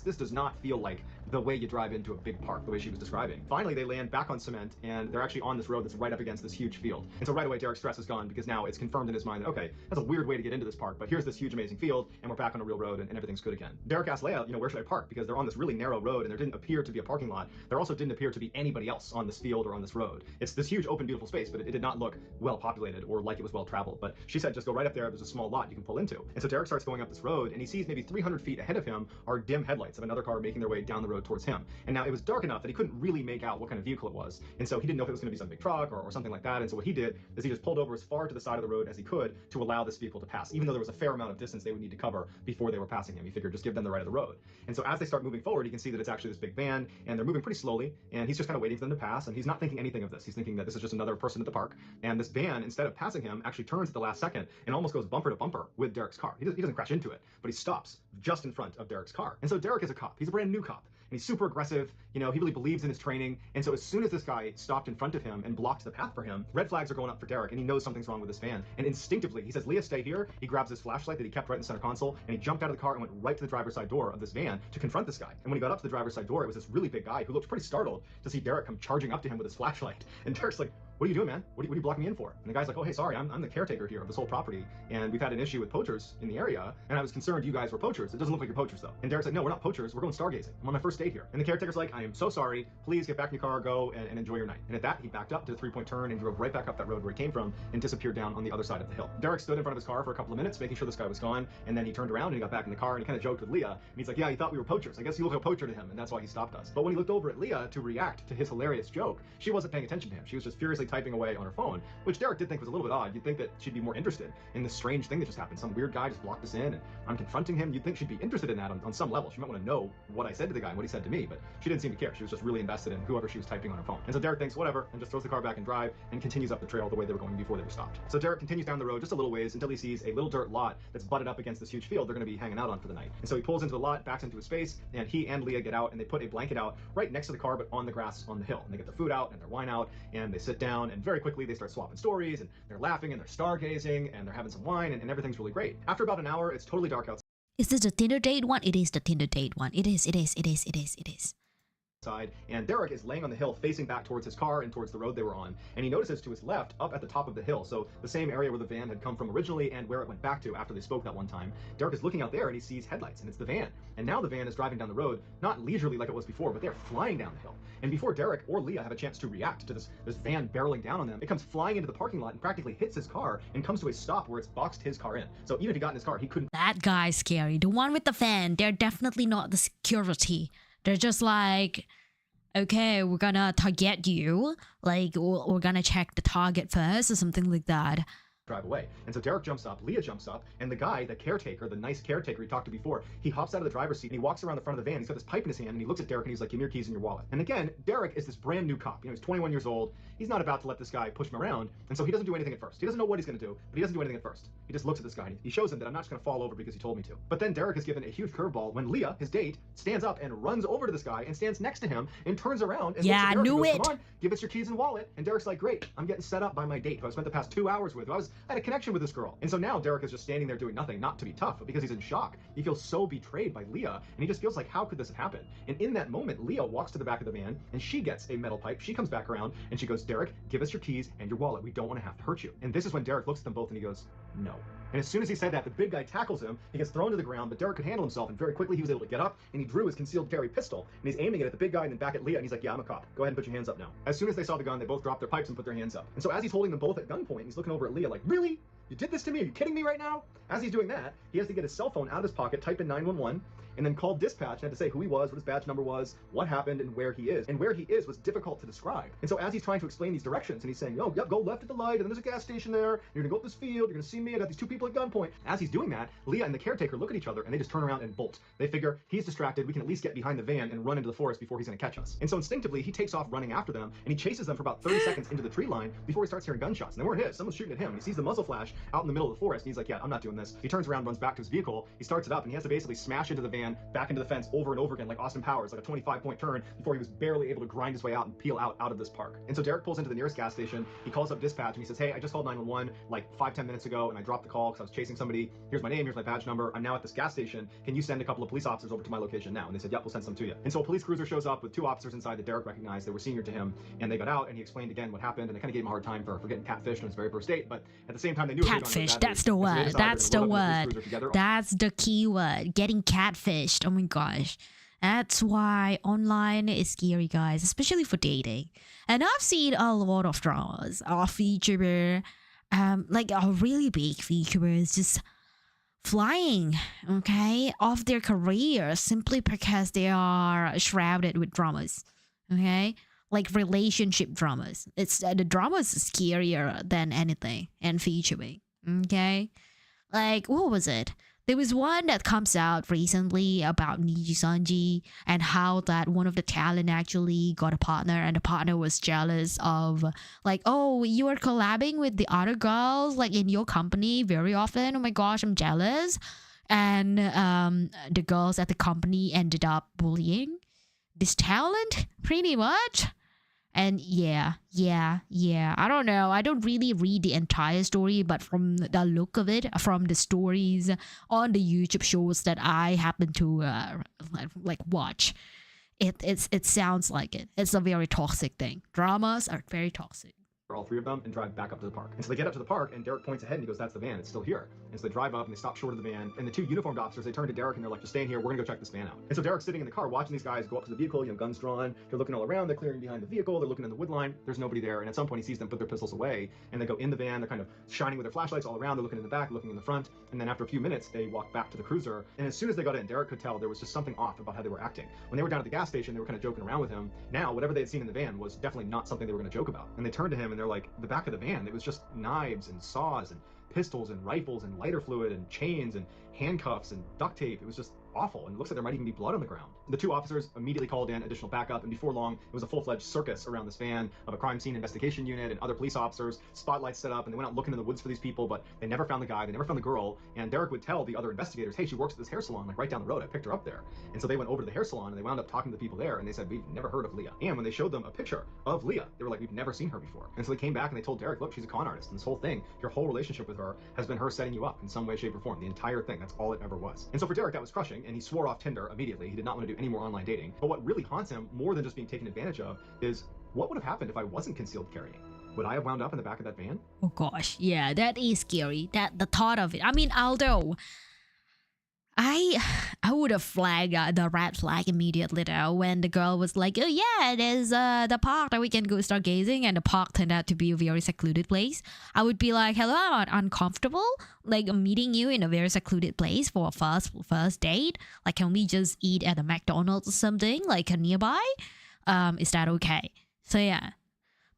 This does not feel like the way you drive into a big park, the way she was describing. Finally, they land back on cement, and they're actually on this road that's right up against this huge field. And so right away, Derek's stress is gone because now it's confirmed in his mind that, okay, that's a weird way to get into this park, but here's this huge, amazing field, and we're back on a real road, and everything's good again. Derek asked Leia, where should I park? Because they're on this really narrow road, and there didn't appear to be a parking lot. There also didn't appear to be anybody else on this field or on this road. It's this huge, open, beautiful space, but it did not look well populated or like it was well traveled. But she said, just go right up there. There's a small lot you can pull into. And so Derek starts going up this road, and he sees maybe 300 feet ahead of him are dim headlights of another car making their way down the road towards him. And now it was dark enough that he couldn't really make out what kind of vehicle it was. And so he didn't know if it was going to be some big truck or something like that. And so what he did is he just pulled over as far to the side of the road as he could to allow this vehicle to pass, even though there was a fair amount of distance they would need to cover before they were passing him. He figured just give them the right of the road. And so as they start moving forward, you can see that it's actually this big van, and they're moving pretty slowly, and he's just kind of waiting for them to pass, and he's not thinking anything of this. He's thinking that this is just another person at the park. And this van, instead of passing him, actually turns at the last second and almost goes bumper to bumper with Derek's car. He doesn't crash into it, but he stops just in front of Derek's car. And so Derek is a cop. He's a brand new cop. And he's super aggressive, he really believes in his training. And so as soon as this guy stopped in front of him and blocked the path for him, red flags are going up for Derek, and he knows something's wrong with this van. And instinctively, he says, Leah, stay here. He grabs his flashlight that he kept right in the center console, and he jumped out of the car and went right to the driver's side door of this van to confront this guy. And when he got up to the driver's side door, it was this really big guy who looked pretty startled to see Derek come charging up to him with his flashlight. And Derek's like, what are you doing, man? What are you blocking me in for? And the guy's like, oh, hey, sorry, I'm the caretaker here of this whole property, and we've had an issue with poachers in the area, and I was concerned you guys were poachers. It doesn't look like you're poachers, though. And Derek's like, no, we're not poachers. We're going stargazing. I'm on my first date here. And the caretaker's like, I am so sorry. Please get back in your car, go and enjoy your night. And at that, he backed up to the three-point turn and drove right back up that road where he came from and disappeared down on the other side of the hill. Derek stood in front of his car for a couple of minutes, making sure this guy was gone, and then he turned around and he got back in the car and he kind of joked with Leah. And he's like, yeah, he thought we were poachers. I guess you look like a poacher to him, and that's why he stopped us. But when he looked over at Leah to react to his hilarious joke, she wasn't paying attention to him. She was just furiously typing away on her phone, which Derek did think was a little bit odd. You'd think that she'd be more interested in this strange thing that just happened. Some weird guy just blocked us in, and I'm confronting him. You'd think she'd be interested in that on some level. She might want to know what I said to the guy and what he said to me, but she didn't seem to care. She was just really invested in whoever she was typing on her phone. And so Derek thinks, whatever, and just throws the car back in drive and continues up the trail the way they were going before they were stopped. So Derek continues down the road just a little ways until he sees a little dirt lot that's butted up against this huge field they're going to be hanging out on for the night. And so he pulls into the lot, backs into a space, and he and Leah get out, and they put a blanket out right next to the car, but on the grass on the hill. And they get their food out and their wine out, and they sit down, and very quickly they start swapping stories, and they're laughing, and they're stargazing, and they're having some wine, and everything's really great. After about an hour, it's totally dark outside. Is this the Tinder date one? It is the Tinder date one. It is. side, and Derek is laying on the hill facing back towards his car and towards the road they were on, and he notices to his left, up at the top of the hill, so the same area where the van had come from originally and where it went back to after they spoke that one time. Derek is looking out there and he sees headlights, and it's the van. And now the van is driving down the road, not leisurely like it was before, but they're flying down the hill. And before Derek or Leah have a chance to react to this van barreling down on them, it comes flying into the parking lot and practically hits his car and comes to a stop where it's boxed his car in. So even if he got in his car, he couldn't. That guy's scary. The one with the fan, they're definitely not the security. They're just like, okay, we're gonna target you. Like, we're gonna check the target first or something like that. Drive away. And so Derek jumps up, Leah jumps up, and the guy, the caretaker, the nice caretaker he talked to before, he hops out of the driver's seat and he walks around the front of the van. He's got this pipe in his hand and he looks at Derek and he's like, give me your keys and your wallet. And again, Derek is this brand new cop. You know, he's 21 years old. He's not about to let this guy push him around. And so he doesn't do anything at first. He doesn't know what he's going to do, but he doesn't do anything at first. He just looks at this guy and he shows him that I'm not just going to fall over because he told me to. But then Derek is given a huge curveball when Leah, his date, stands up and runs over to this guy and stands next to him and turns around and looks at Derek and goes, come on, give us your keys and wallet. And Derek's like, great, I'm getting set up by my date who I spent the past 2 hours with. I had a connection with this girl. And so now Derek is just standing there doing nothing, not to be tough, but because he's in shock. He feels so betrayed by Leah, and he just feels like, how could this have happened? And in that moment, Leah walks to the back of the van, and she gets a metal pipe. She comes back around, and she goes, Derek, give us your keys and your wallet. We don't want to have to hurt you. And this is when Derek looks at them both, and he goes, no. And as soon as he said that, the big guy tackles him. He gets thrown to the ground, but Derek could handle himself, and very quickly he was able to get up, and he drew his concealed carry pistol, and he's aiming it at the big guy and then back at Leah, and he's like, yeah, I'm a cop. Go ahead and put your hands up now. As soon as they saw the gun, they both dropped their pipes and put their hands up. And so as he's holding them both at gunpoint, he's looking over at Leah like, really? You did this to me? Are you kidding me right now? As he's doing that, he has to get his cell phone out of his pocket, type in 911, and then call dispatch and have to say who he was, what his badge number was, what happened, and where he is. And where he is was difficult to describe. And so as he's trying to explain these directions, and he's saying, oh, yep, go left at the light, and then there's a gas station there, you're gonna go up this field, you're gonna see me, I got these two people at gunpoint. As he's doing that, Leah and the caretaker look at each other, and they just turn around and bolt. They figure, he's distracted, we can at least get behind the van and run into the forest before he's gonna catch us. And so instinctively, he takes off running after them, and he chases them for about 30 seconds into the tree line before he starts hearing gunshots. And they weren't his, someone's shooting at him. He sees the muzzle flash out in the middle of the forest, and he's like, yeah, I'm not doing this. He turns around, runs back to his vehicle, he starts it up, and he has to basically smash into the van, back into the fence over and over again, like Austin Powers, like a 25-point turn, before he was barely able to grind his way out and peel out of this park. And so Derek pulls into the nearest gas station, he calls up dispatch, and he says, hey, I just called 911 like 5-10 minutes ago, and I dropped the call because I was chasing somebody. Here's my name, here's my badge number, I'm now at this gas station, can you send a couple of police officers over to my location now? And they said, yep, we'll send some to you. And so a police cruiser shows up with 2 officers inside that Derek recognized. They were senior to him, and they got out, and he explained again what happened, and they kind of gave him a hard time for getting catfished on his very first date, but at the same time they knew catfish, that's the word, that's the word, that's the key word, getting catfished. Oh my gosh. That's why online is scary, guys, especially for dating. And I've seen a lot of dramas of VTuber, like a really big VTubers just flying, okay, off their careers simply because they are shrouded with dramas, okay? Like relationship dramas. It's the dramas is scarier than anything and VTubing, okay? Like, what was it? There was one that comes out recently about Niji Sanji and how that one of the talent actually got a partner and the partner was jealous of like, oh, you are collabing with the other girls like in your company very often. Oh my gosh, I'm jealous. And the girls at the company ended up bullying this talent pretty much. And yeah. I don't know. I don't really read the entire story, but from the look of it, from the stories on the YouTube shows that I happen to like watch, it sounds like it. It's a very toxic thing. Dramas are very toxic. All 3 of them, and drive back up to the park. And so they get up to the park, and Derek points ahead and he goes, that's the van, it's still here. And so they drive up and they stop short of the van, and the 2 uniformed officers, they turn to Derek and they're like, just stay in here, we're gonna go check this van out. And so Derek's sitting in the car watching these guys go up to the vehicle, you know, guns drawn, they're looking all around, they're clearing behind the vehicle, they're looking in the wood line, there's nobody there, and at some point he sees them put their pistols away, and they go in the van, they're kind of shining with their flashlights all around, they're looking in the back, looking in the front, and then after a few minutes, they walk back to the cruiser, and as soon as they got in, Derek could tell there was just something off about how they were acting. When they were down at the gas station, they were kind of joking around with him. Now, whatever they had seen in the van was definitely not something they were gonna joke about. And they turned to him and they're like, the back of the van, it was just knives and saws and pistols and rifles and lighter fluid and chains and handcuffs and duct tape. It was just awful, and it looks like there might even be blood on the ground. The 2 officers immediately called in additional backup, and before long, it was a full-fledged circus around this van of a crime scene investigation unit and other police officers, spotlights set up, and they went out looking in the woods for these people, but they never found the guy, they never found the girl, and Derek would tell the other investigators, hey, she works at this hair salon, like right down the road, I picked her up there. And so they went over to the hair salon, and they wound up talking to the people there, and they said, we've never heard of Leah. And when they showed them a picture of Leah, they were like, we've never seen her before. And so they came back and they told Derek, look, she's a con artist, and this whole thing, your whole relationship with her has been her setting you up in some way, shape, or form. The entire thing, that's all it ever was. And so for Derek, that was crushing, and he swore off Tinder immediately. He did not want to do any more online dating. But what really haunts him, more than just being taken advantage of, is what would have happened if I wasn't concealed carrying? Would I have wound up in the back of that van? Oh gosh, yeah, that is scary. That the thought of it. I mean, although I would have flagged the red flag immediately though when the girl was like, oh yeah, there's the park that we can go stargazing, and the park turned out to be a very secluded place. I would be like, hello, I'm uncomfortable like meeting you in a very secluded place for a first date. Like, can we just eat at a McDonald's or something like nearby? Is that okay? So yeah.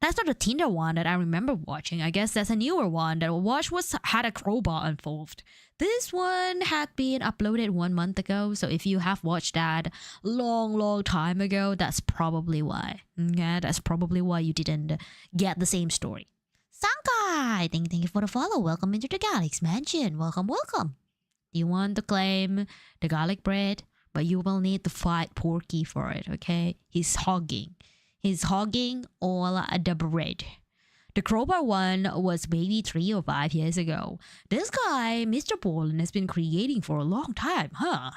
That's not the Tinder one that I remember watching. I guess that's a newer one that had a crowbar involved. This one had been uploaded 1 month ago, so if you have watched that long time ago, that's probably why. Okay, that's probably why you didn't get the same story. Sankai, thank you for the follow. Welcome into the Garlic's Mansion. Welcome. You want to claim the garlic bread, but you will need to fight Porky for it. Okay, he's hogging all the bread. The crowbar one was maybe 3 or 5 years ago. This guy, Mr. Bolin, has been creating for a long time, huh?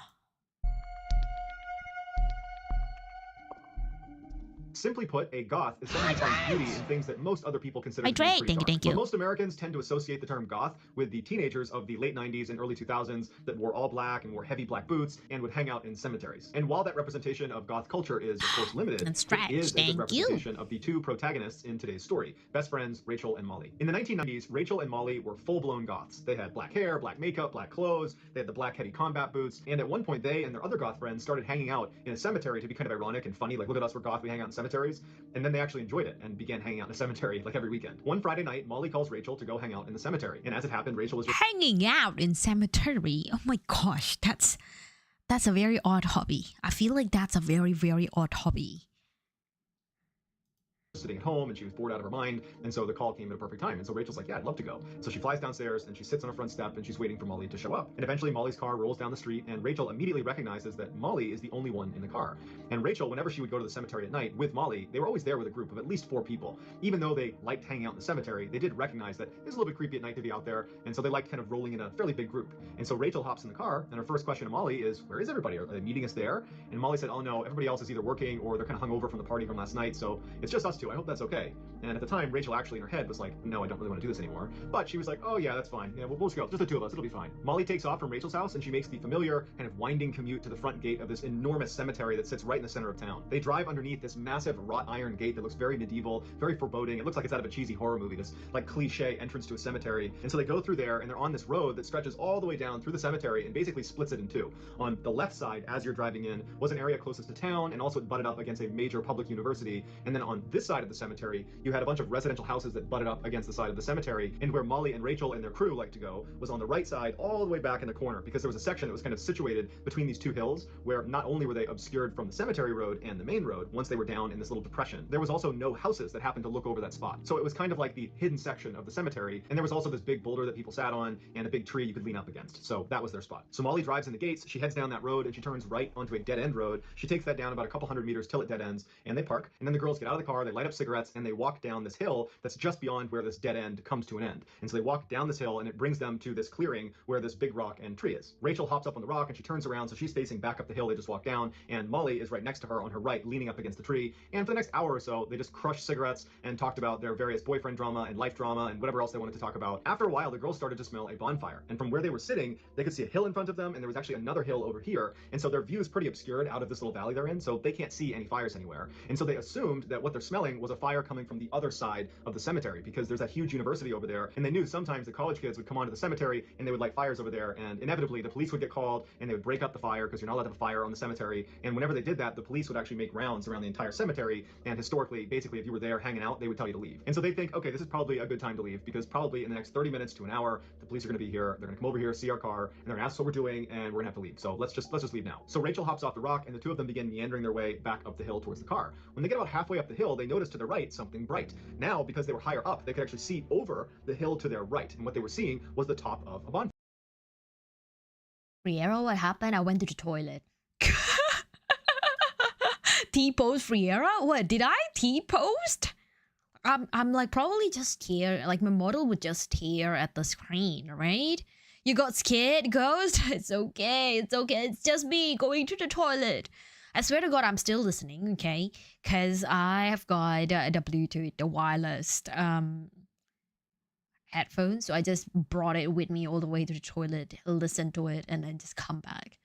Simply put, a goth is someone who finds beauty in things that most other people consider to be Thank pretty you. dark. But most Americans tend to associate the term goth with the teenagers of the late 90s and early 2000s that wore all black and wore heavy black boots and would hang out in cemeteries. And while that representation of goth culture is, of course, limited, it is a good representation of the two protagonists in today's story, best friends Rachel and Molly. In the 1990s, Rachel and Molly were full-blown goths. They had black hair, black makeup, black clothes, they had the black heavy combat boots, and at one point they and their other goth friends started hanging out in a cemetery to be kind of ironic and funny, like, look at us, we're goth, we hang out in cemeteries. And then they actually enjoyed it and began hanging out in a cemetery like every weekend. One Friday night, Molly calls Rachel to go hang out in the cemetery. And as it happened, Rachel was hanging out in cemetery. Oh my gosh, that's a very odd hobby. I feel like that's a very, very odd hobby. sitting at home and she was bored out of her mind, and so the call came at a perfect time. And so Rachel's like, yeah, I'd love to go. So she flies downstairs and she sits on her front step and she's waiting for Molly to show up. And eventually Molly's car rolls down the street and Rachel immediately recognizes that Molly is the only one in the car. And Rachel, whenever she would go to the cemetery at night with Molly, they were always there with a group of at least 4 people. Even though they liked hanging out in the cemetery, they did recognize that it's a little bit creepy at night to be out there, and so they liked kind of rolling in a fairly big group. And so Rachel hops in the car, and her first question to Molly is, where is everybody? Are they meeting us there? And Molly said, oh no, everybody else is either working or they're kind of hungover from the party from last night, so it's just us two. I hope that's okay. And at the time, Rachel actually in her head was like, no, I don't really want to do this anymore. But she was like, oh yeah, that's fine. Yeah, we'll just go. Just the 2 of us. It'll be fine. Molly takes off from Rachel's house and she makes the familiar kind of winding commute to the front gate of this enormous cemetery that sits right in the center of town. They drive underneath this massive wrought iron gate that looks very medieval, very foreboding. It looks like it's out of a cheesy horror movie, this like cliche entrance to a cemetery. And so they go through there and they're on this road that stretches all the way down through the cemetery and basically splits it in 2. On the left side, as you're driving in, was an area closest to town and also it butted up against a major public university. And then on this side of the cemetery, you had a bunch of residential houses that butted up against the side of the cemetery. And where Molly and Rachel and their crew like to go was on the right side, all the way back in the corner, because there was a section that was kind of situated between these 2 hills where not only were they obscured from the cemetery road and the main road once they were down in this little depression, there was also no houses that happened to look over that spot. So it was kind of like the hidden section of the cemetery. And there was also this big boulder that people sat on and a big tree you could lean up against. So that was their spot. So Molly drives in the gates, she heads down that road and she turns right onto a dead end road. She takes that down about a couple hundred meters till it dead ends and they park. And then the girls get out of the car, they light up cigarettes and they walk down this hill that's just beyond where this dead end comes to an end. And so they walk down this hill and it brings them to this clearing where this big rock and tree is. Rachel hops up on the rock and she turns around, so she's facing back up the hill they just walked down, and Molly is right next to her on her right, leaning up against the tree. And for the next hour or so, they just crushed cigarettes and talked about their various boyfriend drama and life drama and whatever else they wanted to talk about. After a while, the girls started to smell a bonfire. And from where they were sitting, they could see a hill in front of them, and there was actually another hill over here. And so their view is pretty obscured out of this little valley they're in, so they can't see any fires anywhere. And so they assumed that what they're smelling was a fire coming from the other side of the cemetery, because there's that huge university over there, and they knew sometimes the college kids would come onto the cemetery and they would light fires over there, and inevitably the police would get called and they would break up the fire because you're not allowed to have a fire on the cemetery. And whenever they did that, the police would actually make rounds around the entire cemetery, and historically, basically, if you were there hanging out, they would tell you to leave. And so they think, okay, this is probably a good time to leave, because probably in the next 30 minutes to an hour, the police are going to be here, they're going to come over here, see our car, and they're going to ask us what we're doing, and we're going to have to leave. So let's just leave now. So Rachel hops off the rock, and the 2 of them begin meandering their way back up the hill towards the car. When they get about halfway up the hill, they notice to the right something bright. Now, because they were higher up, they could actually see over the hill to their right, and what they were seeing was the top of a bonfire. Riera, what happened? I went to the toilet. T-post Riera? What, did I T-post? I'm like probably just here, like my model would just stare at the screen, right? You got scared, Ghost? It's okay, it's just me going to the toilet. I swear to God, I'm still listening, okay? Because I have got the Bluetooth, the wireless headphones. So I just brought it with me all the way to the toilet, listened to it, and then just come back.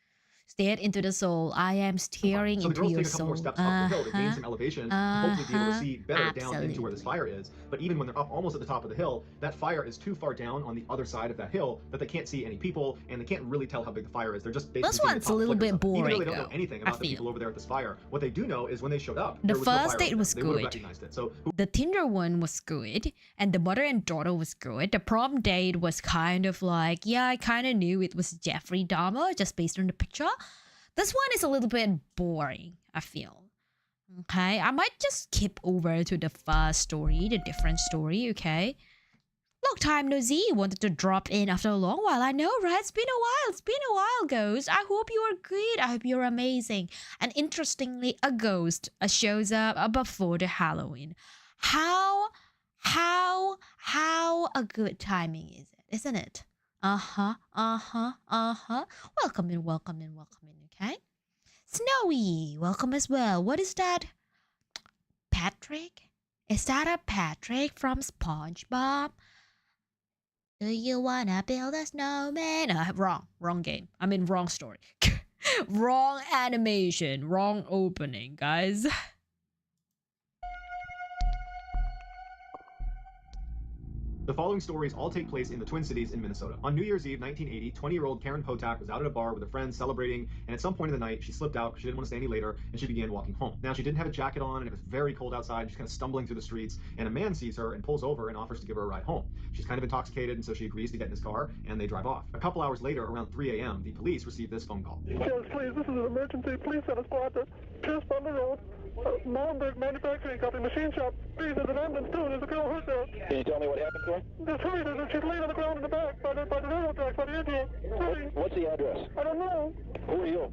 Stared into the soul. I am staring So the into girls your take a couple more soul. steps up the hill to gain some elevation to hopefully be able to see better down into where this fire is. But even when they're up almost at the top of the hill, that fire is too far down on the other side of that hill that they can't see any people and they can't really tell how big the fire is. They're just basically This seeing the one's a top little flickers bit of it. Even boring, though they don't know though, anything I about the feel. people over there at this fire, what they do know is when they showed up, The there was no first fire date over there. was They would have good. recognized it. So The Tinder one was good, and the mother and daughter was good. The prom date was kind of like, yeah, I kind of knew it was Jeffrey Dahmer just based on the picture. This one is a little bit boring, I feel. Okay, I might just skip over to the first story, the different story, okay? Long time no see. Wanted to drop in after a long while. I know, right? It's been a while, ghost. I hope you are good. I hope you're amazing. And interestingly, a ghost shows up before the Halloween. How a good timing is it, isn't it? Welcome in, okay? Snowy, welcome as well. What is that? Patrick? Is that a Patrick from SpongeBob? Do you wanna build a snowman? Wrong game. I mean, wrong story. Wrong animation, wrong opening, guys. the following stories all take place in the Twin Cities in Minnesota. On New Year's Eve, 1980, 20-year-old Karen Potak was out at a bar with a friend celebrating, and at some point in the night, she slipped out. She didn't want to stay any later, and she began walking home. Now, she didn't have a jacket on, and it was very cold outside. She's kind of stumbling through the streets, and a man sees her and pulls over and offers to give her a ride home. She's kind of intoxicated, and so she agrees to get in his car, and they drive off. A couple hours later, around 3 a.m., the police receive this phone call. Yes, please, this is an emergency. Please send a squad to Pierce Butler Road, Molenberg Manufacturing Company, machine shop. Please, there's an ambulance too. There's a girl hurt there. Can you tell me what happened to her? Just hurry, she's laying on the ground in the back by the railroad tracks by the engine. Hurry. What's the address? I don't know. Who are you?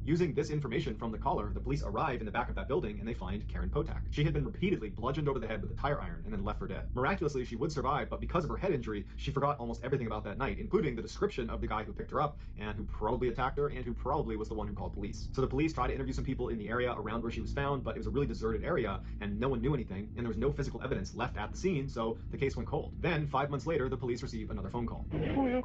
Using this information from the caller, the police arrive in the back of that building and they find Karen Potak. She had been repeatedly bludgeoned over the head with a tire iron and then left for dead. Miraculously, she would survive, but because of her head injury, she forgot almost everything about that night, including the description of the guy who picked her up and who probably attacked her and who probably was the one who called police. So the police tried to interview some people in the area around where she was found, but it was a really deserted area and no one knew anything, and there was no physical evidence left at the scene, so the case went cold. Then, 5 months later, the police receive another phone call. Oh,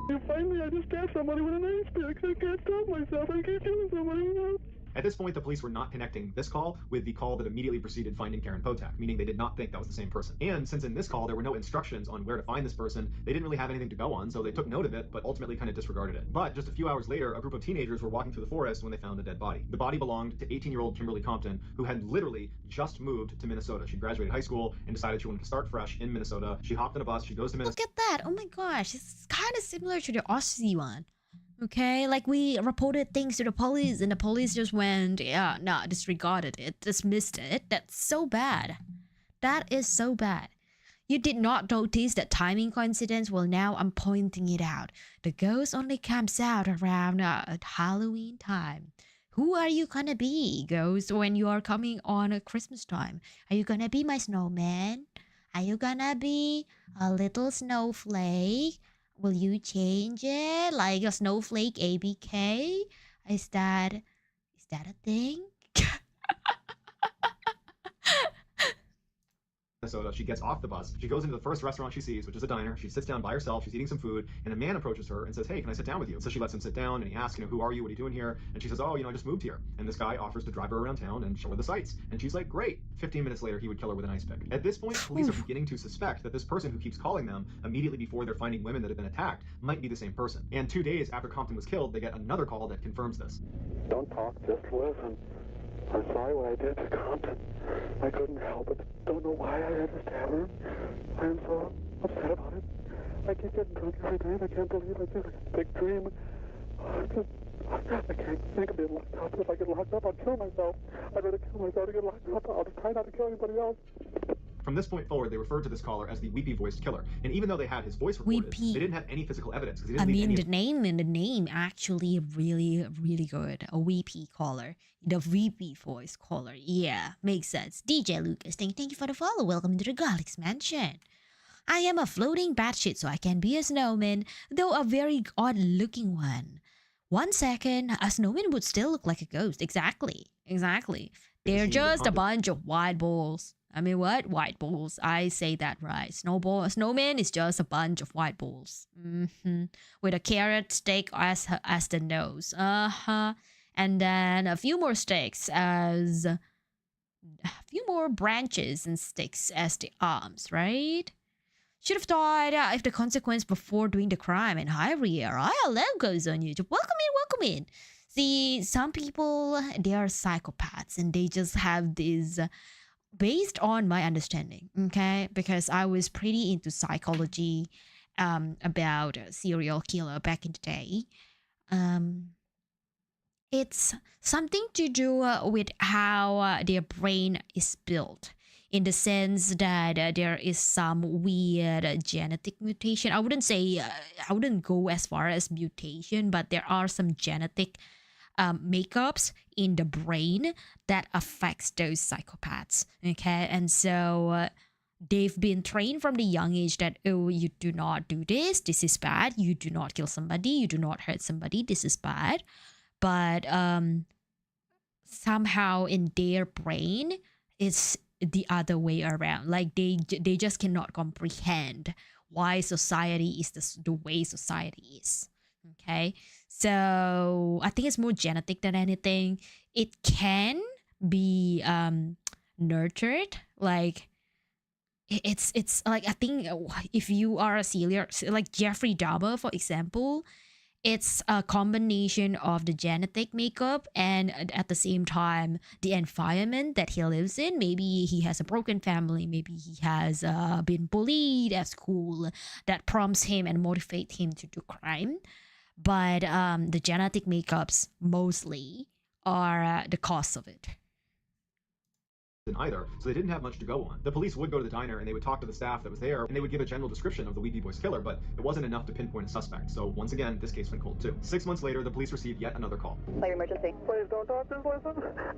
you finally, I just stabbed somebody with an ice pick. I can't stop myself. I keep killing somebody else. At this point, the police were not connecting this call with the call that immediately preceded finding Karen Potak, meaning they did not think that was the same person. And since in this call there were no instructions on where to find this person, they didn't really have anything to go on, so they took note of it, but ultimately kind of disregarded it. But just a few hours later, a group of teenagers were walking through the forest when they found a dead body. The body belonged to 18-year-old Kimberly Compton, who had literally just moved to Minnesota. She graduated high school and decided she wanted to start fresh in Minnesota. She hopped on a bus, she goes to Minnesota. Look at that. Oh my gosh. It's kind of similar to the Aussie one. Okay, like we reported things to the police and the police just went, yeah, no, disregarded it, dismissed it. That's so bad. That is so bad. You did not notice that timing coincidence? Well, now I'm pointing it out. The ghost only comes out around Halloween time. Who are you gonna be, ghost, when you are coming on Christmas time? Are you gonna be my snowman? Are you gonna be a little snowflake? Will you change it like a snowflake ABK? Is that a thing? Minnesota. She gets off the bus. She goes into the first restaurant she sees, which is a diner. She sits down by herself. She's eating some food, and a man approaches her and says, "Hey, can I sit down with you?" So she lets him sit down, and he asks, "Who are you? What are you doing here?" And she says, "Oh, I just moved here." And this guy offers to drive her around town and show her the sights. And she's like, "Great." 15 minutes later, he would kill her with an ice pick. At this point, police are beginning to suspect that this person who keeps calling them immediately before they're finding women that have been attacked might be the same person. And 2 days after Compton was killed, they get another call that confirms this. Don't talk, just listen. I'm sorry what I did to Compton. I couldn't help it. Don't know why I had to stab her. I am so upset about it. I keep getting drunk every night. I can't believe I did a big dream. I can't think of being locked up. If I get locked up, I'll kill myself. I'd rather kill myself to get locked up. I'll just try not to kill anybody else. From this point forward, they referred to this caller as the weepy-voiced killer. And even though they had his voice recorded, Weepy. they didn't have any physical evidence. Because I mean, the name actually really, really good. A weepy caller. The weepy voice caller. Yeah, makes sense. DJ Lucas, thank you for the follow. Welcome to the Garlic's Mansion. I am a floating batshit, so I can be a snowman, though a very odd-looking one. 1 second, a snowman would still look like a ghost. Exactly. They're just a bunch of white balls. I mean, what? White balls. I say that right. Snowman is just a bunch of white balls. With a carrot stick as the nose. And then a few more sticks as... a few more branches and sticks as the arms, right? Should have thought if the consequence before doing the crime. And hi, Riera. I love goes on YouTube. Welcome in. See, some people, they are psychopaths and they just have this, based on my understanding, okay? Because I was pretty into psychology about a serial killer back in the day. It's something to do with how their brain is built, in the sense that there is some weird genetic mutation. I wouldn't say, I wouldn't go as far as mutation, but there are some genetic makeups in the brain that affects those psychopaths, okay? And so they've been trained from the young age that, oh, you do not do this is bad. You do not kill somebody, you do not hurt somebody, this is bad. But somehow in their brain, it's the other way around. Like they just cannot comprehend why society is the way society is. Okay, so I think it's more genetic than anything. It can be nurtured. Like it's like, I think if you are a serial, like Jeffrey Dahmer, for example. It's a combination of the genetic makeup and at the same time the environment that he lives in. Maybe he has a broken family, maybe he has been bullied at school that prompts him and motivates him to do crime. But the genetic makeups mostly are the cause of it. Either, so they didn't have much to go on. The police would go to the diner and they would talk to the staff that was there and they would give a general description of the Weepy Boys killer, but it wasn't enough to pinpoint a suspect. So once again, this case went cold too. 6 months later, the police received yet another call. Fire emergency. Please don't talk to this person.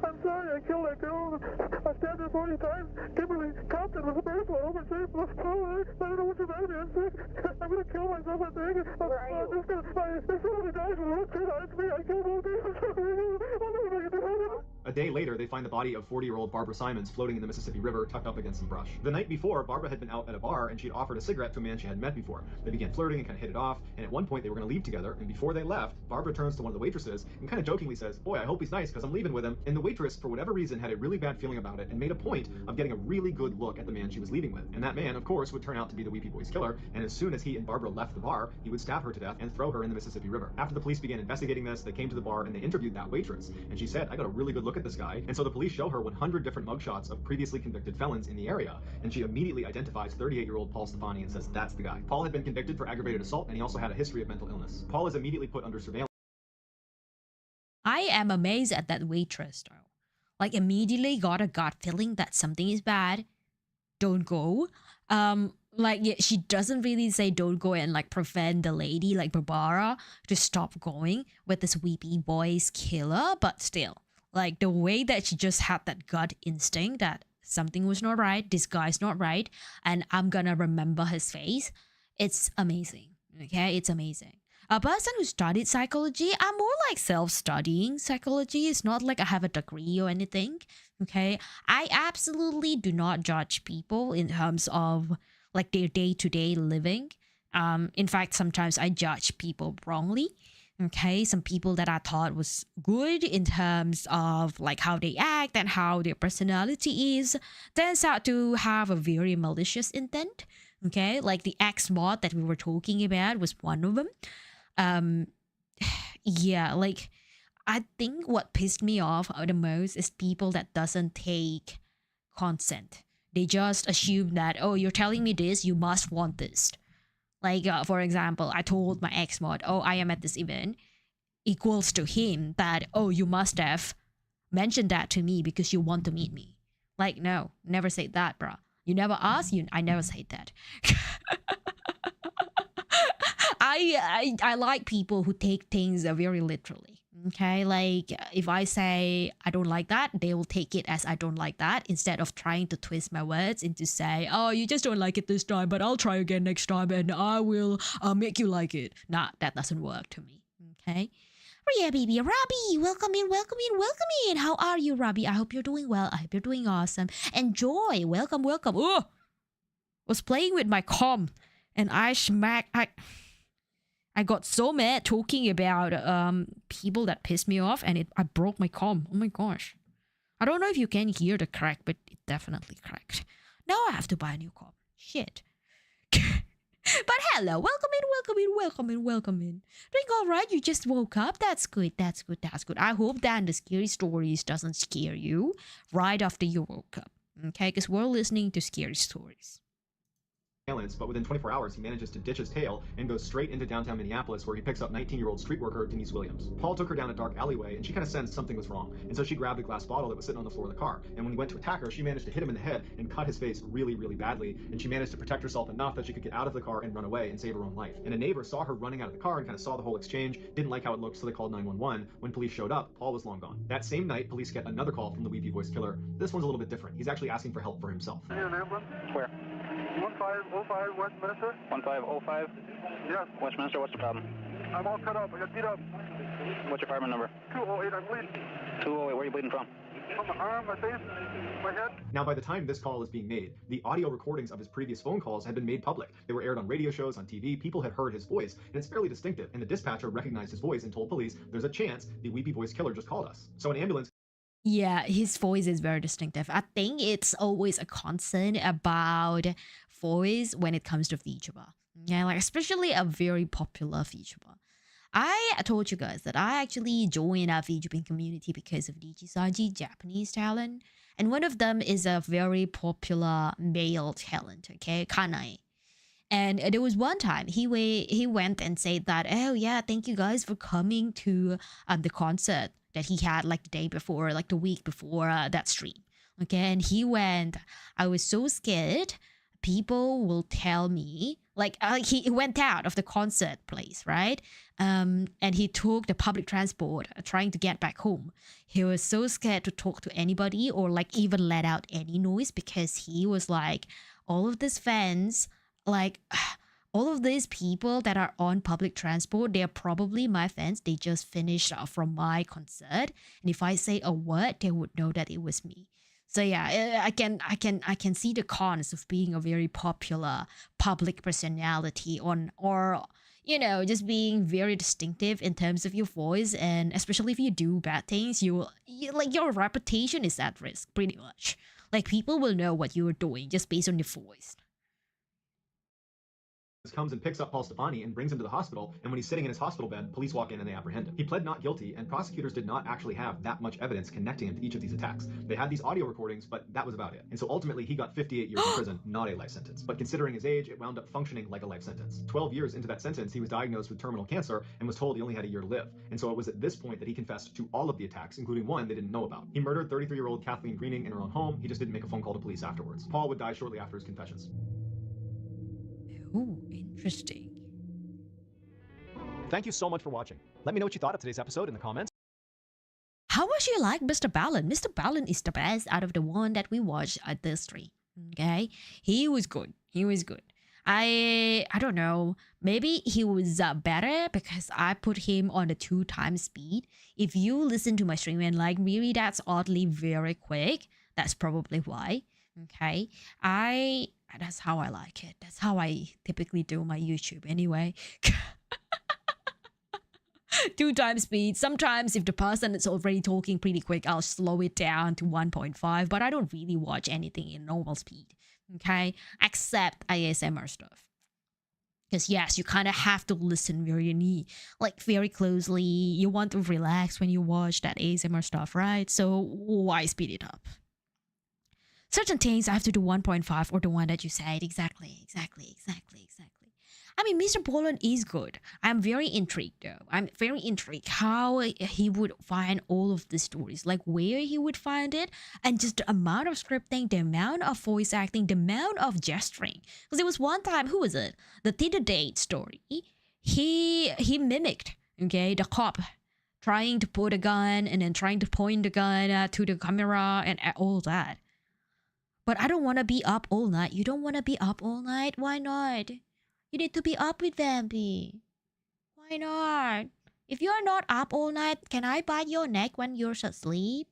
I'm sorry, I killed that girl. I stabbed her 40 times. Kimberly Compton was the first one. Overseas. I don't know what's about me. I'm sick. I'm gonna kill myself, I think. Where are you? If somebody dies from what it's me. I killed all day. I'll never make it to heaven. A day later, they find the body of 40-year-old Barbara Simons floating in the Mississippi River, tucked up against some brush. The night before, Barbara had been out at a bar and she'd offered a cigarette to a man she hadn't met before. They began flirting and kind of hit it off, and at one point they were going to leave together, and before they left, Barbara turns to one of the waitresses and kind of jokingly says, "Boy, I hope he's nice because I'm leaving with him." And the waitress, for whatever reason, had a really bad feeling about it and made a point of getting a really good look at the man she was leaving with. And that man, of course, would turn out to be the Weepy Boys killer, and as soon as he and Barbara left the bar, he would stab her to death and throw her in the Mississippi River. After the police began investigating this, they came to the bar and they interviewed that waitress, and she said, "I got a really good look at this guy." And so the police show her 100 different mugshots of previously convicted felons in the area, and she immediately identifies 38-year-old Paul Stefani and says that's the guy. Paul had been convicted for aggravated assault, and he also had a history of mental illness. Paul is immediately put under surveillance. I am amazed at that waitress though. Like immediately got a gut feeling that something is bad. Don't go. Like yeah, she doesn't really say don't go and like prevent the lady like Barbara to stop going with this Weepy Boys killer, but still. Like the way that she just had that gut instinct that something was not right, this guy's not right, and I'm gonna remember his face. It's amazing. Okay, it's amazing. A person who studied psychology, I'm more like self-studying psychology. It's not like I have a degree or anything. Okay, I absolutely do not judge people in terms of like their day-to-day living. In fact, sometimes I judge people wrongly. Okay, some people that I thought was good in terms of like how they act and how their personality is turns out to have a very malicious intent. Okay, like the ex-mod that we were talking about was one of them. Yeah, like I think what pissed me off the most is people that doesn't take consent. They just assume that, oh, you're telling me this, you must want this. Like, for example, I told my ex-mod, oh, I am at this event, equals to him that, oh, you must have mentioned that to me because you want to meet me. Like, no, never say that, bro. You never asked, I never say that. I like people who take things very literally. Okay, like if I say I don't like that, they will take it as I don't like that instead of trying to twist my words into say, oh, you just don't like it this time, but I'll try again next time and I will make you like it. Nah, that doesn't work to me. Okay, Riera baby, Robbie, welcome in, welcome in, welcome in. How are you, Robbie? I hope you're doing well. I hope you're doing awesome. Enjoy. Welcome, welcome. Oh, was playing with my com, and I got so mad talking about people that pissed me off, and I broke my com. Oh my gosh. I don't know if you can hear the crack, but it definitely cracked. Now I have to buy a new com. Shit. But hello, welcome in, welcome in, welcome in, welcome in. Doing all right? You just woke up? That's good, that's good, that's good. I hope that the scary stories doesn't scare you right after you woke up. Okay? Because we're listening to scary stories. But within 24 hours, he manages to ditch his tail and goes straight into downtown Minneapolis, where he picks up 19-year-old street worker Denise Williams. Paul took her down a dark alleyway, and she kind of sensed something was wrong, and so she grabbed a glass bottle that was sitting on the floor of the car. And when he went to attack her, she managed to hit him in the head and cut his face really, really badly, and she managed to protect herself enough that she could get out of the car and run away and save her own life. And a neighbor saw her running out of the car and kind of saw the whole exchange, didn't like how it looked, so they called 911. When police showed up, Paul was long gone. That same night, police get another call from the Weepy Voice killer. This one's a little bit different. He's actually asking for help for himself. Where? 1505 Westminster. 1505? Yes. Westminster, what's the problem? I'm all cut up. I got beat up. What's your apartment number? 208, I'm bleeding. 208, where are you bleeding from? From my arm, my face, my head. Now, by the time this call is being made, the audio recordings of his previous phone calls had been made public. They were aired on radio shows, on TV, people had heard his voice, and it's fairly distinctive. And the dispatcher recognized his voice and told police, there's a chance the Weepy Voice killer just called us. So an ambulance... Yeah, his voice is very distinctive. I think it's always a concern about voice when it comes to VTuber. Yeah, like especially a very popular VTuber. I told you guys that I actually joined a VTubing community because of Digisaji, Japanese talent. And one of them is a very popular male talent, okay, Kanai. And there was one time he went and said that, oh yeah, thank you guys for coming to the concert that he had like the day before, like the week before that stream. Okay, and he went, I was so scared people will tell me, like he went out of the concert place, right? And he took the public transport trying to get back home. He was so scared to talk to anybody or like even let out any noise because he was like, all of these fans, like all of these people that are on public transport, they're probably my fans. They just finished from my concert. And if I say a word, they would know that it was me. So yeah, I can see the cons of being a very popular public personality or you know, just being very distinctive in terms of your voice, and especially if you do bad things, like your reputation is at risk pretty much. Like people will know what you're doing just based on your voice. Comes and picks up Paul Stefani and brings him to the hospital, and when he's sitting in his hospital bed, police walk in and they apprehend him. He pled not guilty, and prosecutors did not actually have that much evidence connecting him to each of these attacks. They had these audio recordings, but that was about it. And so ultimately he got 58 years in prison, not a life sentence. But considering his age, it wound up functioning like a life sentence. 12 years into that sentence, he was diagnosed with terminal cancer and was told he only had a year to live. And so it was at this point that he confessed to all of the attacks, including one they didn't know about. He murdered 33-year-old Kathleen Greening in her own home. He just didn't make a phone call to police afterwards. Paul would die shortly after his confessions. Ooh, interesting. Thank you so much for watching. Let me know what you thought of today's episode in the comments. How much you like Mr. Balin? Mr. Balin is the best out of the one that we watched at this stream. Okay, he was good. He was good. I don't know. Maybe he was better because I put him on the 2x speed. If you listen to my stream and like, really, that's oddly very quick. That's probably why. Okay, that's how I like it. That's how I typically do my YouTube anyway. 2x speed. Sometimes if the person is already talking pretty quick, I'll slow it down to 1.5, but I don't really watch anything in normal speed, okay? Except ASMR stuff. Because yes, you kind of have to listen very closely. You want to relax when you watch that ASMR stuff, right? So why speed it up? Certain things I have to do 1.5 or the one that you said. Exactly. I mean, Mr. Poland is good. I'm very intrigued though. I'm very intrigued how he would find all of the stories, like where he would find it, and just the amount of scripting, the amount of voice acting, the amount of gesturing. Because there was one time, who was it? The Tinder date story. He mimicked, okay, the cop trying to put a gun and then trying to point the gun to the camera and all that. But I don't want to be up all night. You don't want to be up all night? Why not? You need to be up with Vampy. Why not? If you're not up all night, can I bite your neck when you're asleep?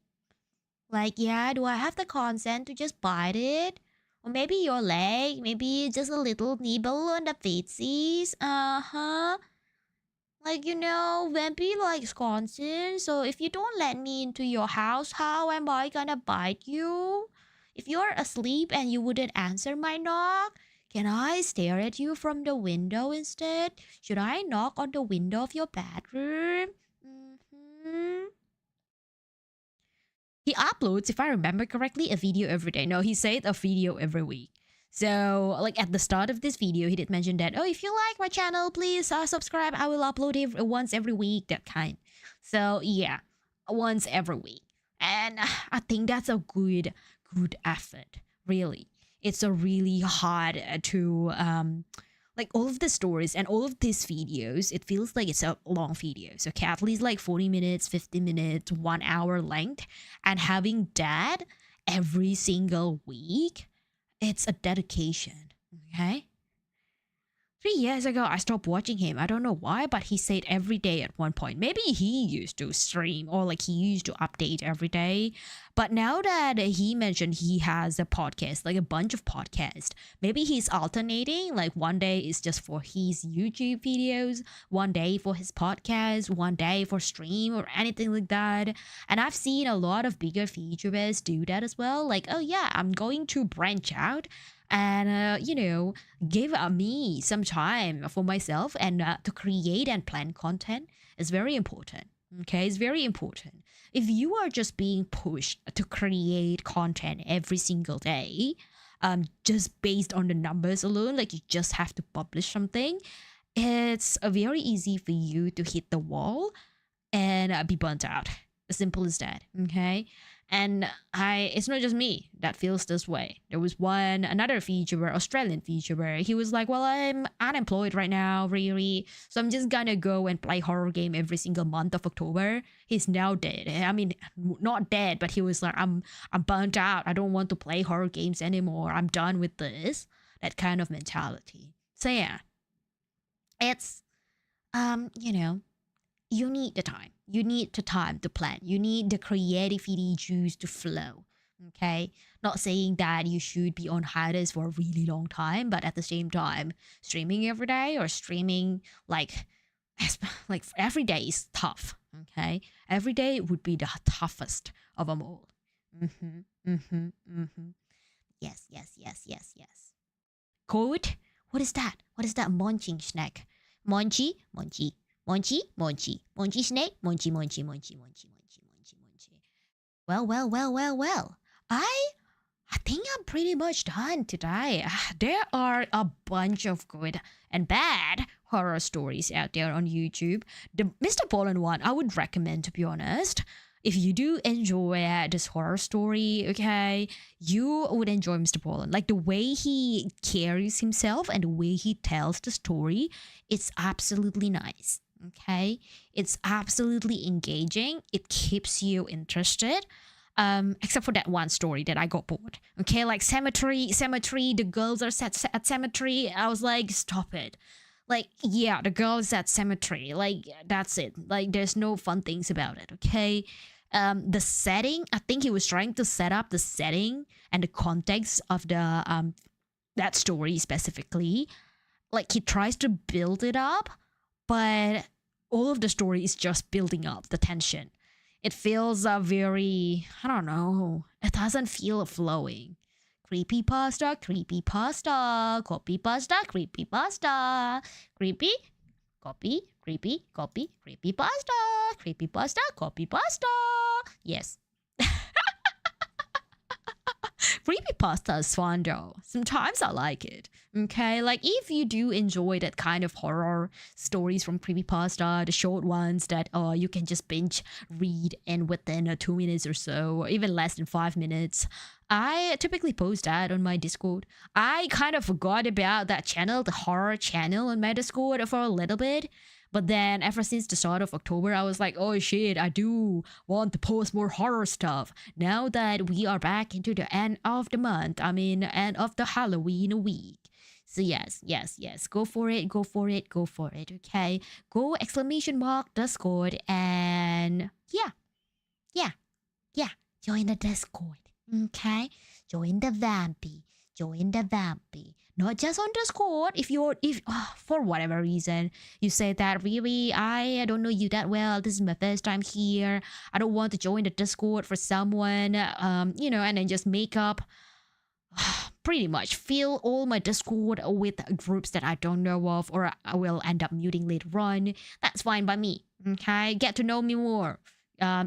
Like, yeah, do I have the consent to just bite it? Or maybe your leg, maybe just a little nibble on the feetsies. Uh-huh. Like, Vampy likes consent, so if you don't let me into your house, how am I gonna bite you? If you're asleep and you wouldn't answer my knock, can I stare at you from the window instead? Should I knock on the window of your bedroom? Mm-hmm. He uploads, if I remember correctly, a video every day. No, he said a video every week. So, like at the start of this video, he did mention that, oh, if you like my channel, please subscribe. I will upload it once every week, that kind. So, yeah, once every week. And I think that's a good effort, really. It's a really hard to like all of the stories and all of these videos, it feels like it's a long video. So at least like 40 minutes, 50 minutes, 1 hour length. And having that every single week, it's a dedication, okay? 3 years ago, I stopped watching him. I don't know why, but he said every day at one point. Maybe he used to stream or like he used to update every day. But now that he mentioned he has a podcast, like a bunch of podcasts, maybe he's alternating. Like one day is just for his YouTube videos, one day for his podcast, one day for stream or anything like that. And I've seen a lot of bigger VTubers do that as well. Like, oh yeah, I'm going to branch out and give me some time for myself and to create and plan content is very important. Okay, it's very important. If you are just being pushed to create content every single day, just based on the numbers alone, like you just have to publish something, it's very easy for you to hit the wall and be burnt out. As simple as that. Okay. And it's not just me that feels this way. There was another VTuber, Australian VTuber. He was like, well, I'm unemployed right now, really. So I'm just gonna go and play horror game every single month of October. He's now dead. I mean, not dead, but he was like, I'm burnt out. I don't want to play horror games anymore. I'm done with this. That kind of mentality. So yeah, it's, you need the time. You need the time to plan. You need the creativity juice to flow. Okay? Not saying that you should be on hiatus for a really long time, but at the same time, streaming every day or streaming like every day is tough. Okay? Every day would be the toughest of them all. Yes. Code? What is that? What is that munching snack? Munchy? Munchy snake, munchy. Well. I think I'm pretty much done today. There are a bunch of good and bad horror stories out there on YouTube. The Mr. Pollen one, I would recommend, to be honest. If you do enjoy this horror story, okay, you would enjoy Mr. Pollen. Like the way he carries himself and the way he tells the story, it's absolutely nice. Okay, it's absolutely engaging. It keeps you interested. Except for that one story that I got bored. Okay, like cemetery. The girls are at cemetery. I was like, stop it. Like, yeah, the girl is at cemetery. Like, that's it. Like, there's no fun things about it. Okay. The setting. I think he was trying to set up the setting and the context of the that story specifically. Like, he tries to build it up, but all of the story is just building up the tension. It feels very, I don't know, it doesn't feel flowing. Creepypasta, copypasta, creepypasta, creepy, copy, creepypasta, copypasta. Yes. Creepypasta is fun though. Sometimes I like it. Okay, like if you do enjoy that kind of horror stories from creepypasta, the short ones that you can just binge read in within 2 minutes or so, or even less than 5 minutes, I typically post that on my Discord. I kind of forgot about that channel, the horror channel on my Discord for a little bit, But then ever since the start of October, I was like, oh shit, I do want to post more horror stuff. Now that we are back into the end of the month, end of the Halloween week. So yes, go for it, okay? Go !Discord and yeah, join the Discord, okay? Join the Vampy. Not just on Discord. If for whatever reason you say that really I don't know you that well, this is my first time here, I don't want to join the Discord for someone, and then just make up. Pretty much fill all my Discord with groups that I don't know of, or I will end up muting later on. That's fine by me. Okay, get to know me more.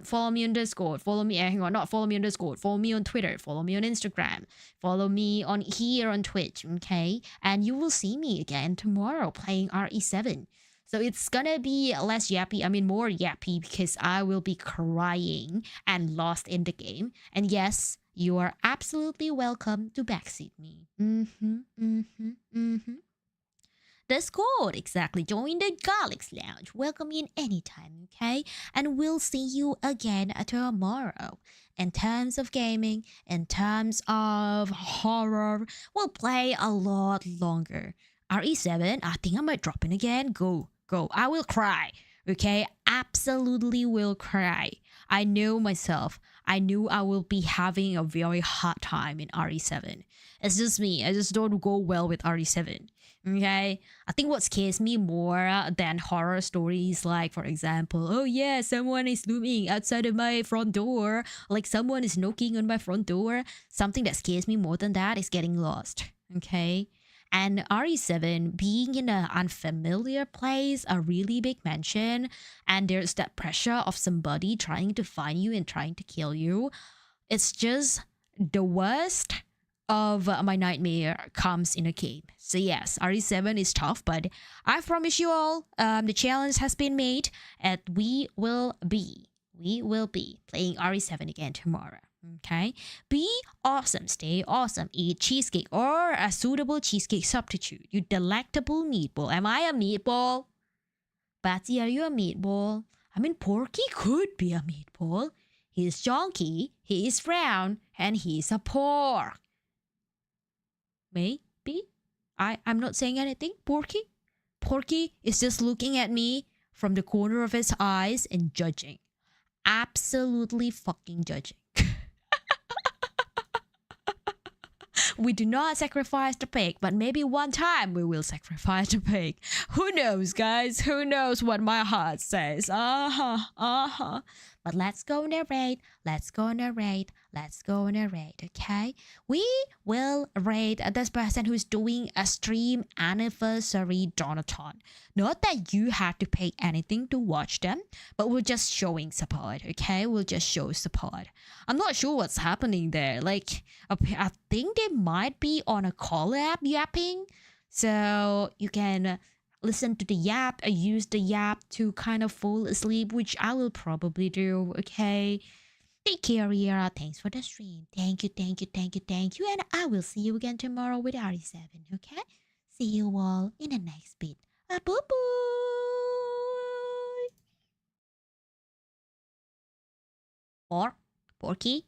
Follow me on Discord. Not follow me on Discord. Follow me on Twitter. Follow me on Instagram. Follow me on here on Twitch. Okay, and you will see me again tomorrow playing RE7. So it's gonna be less yappy, more yappy, because I will be crying and lost in the game. And yes, you are absolutely welcome to backseat me. Discord, exactly. Join the Garlics Lounge. Welcome in anytime, okay? And we'll see you again tomorrow. In terms of gaming, in terms of horror, we'll play a lot longer. RE7, I think I might drop in again. Go. I will cry, okay? Absolutely will cry. I know myself. I knew I will be having a very hard time in RE7. It's just me. I just don't go well with RE7. Okay? I think what scares me more than horror stories, like, for example, oh yeah, someone is looming outside of my front door. Like, someone is knocking on my front door. Something that scares me more than that is getting lost. Okay? And RE7, being in an unfamiliar place, a really big mansion, and there's that pressure of somebody trying to find you and trying to kill you. It's just the worst of my nightmare comes in a game. So yes, RE7 is tough, but I promise you all, the challenge has been made, and we will be playing RE7 again tomorrow. Okay, be awesome, stay awesome, eat cheesecake or a suitable cheesecake substitute. You delectable meatball. Am I a meatball? Batsy, are you a meatball? Porky could be a meatball. He's chunky, he is brown, and he's a pork. Maybe? I'm not saying anything. Porky is just looking at me from the corner of his eyes and judging. Absolutely fucking judging. We do not sacrifice the pig, but maybe one time we will sacrifice the pig. Who knows, guys? Who knows what my heart says? But let's go narrate. Okay? We will rate this person who's doing a stream anniversary donathon. Not that you have to pay anything to watch them, but we're just showing support, okay? We'll just show support. I'm not sure what's happening there. Like, I think they might be on a collab yapping. So you can listen to the yap, use the yap to kind of fall asleep, which I will probably do, okay? Take care, Riera. Thanks for the stream. Thank you. And I will see you again tomorrow with RE7, okay? See you all in the next bit. Bye-bye. Porky.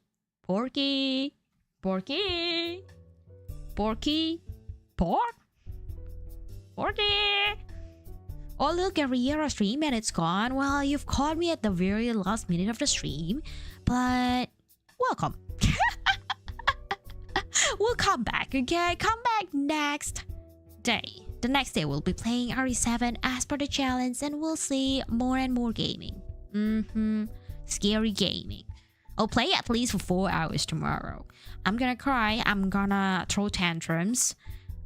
Oh, look, a Riera stream and it's gone. Well, you've caught me at the very last minute of the stream, but welcome. We'll come back, okay? Come back next day. The next day we'll be playing RE7 as per the challenge, and we'll see more and more gaming. Scary gaming. I'll play at least for 4 hours tomorrow. I'm gonna cry. I'm gonna throw tantrums.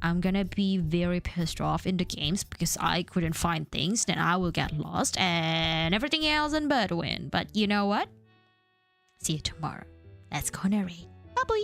I'm gonna be very pissed off in the games because I couldn't find things. Then I will get lost and everything else in between. But you know what? See you tomorrow. Let's go narrate. Bye-bye.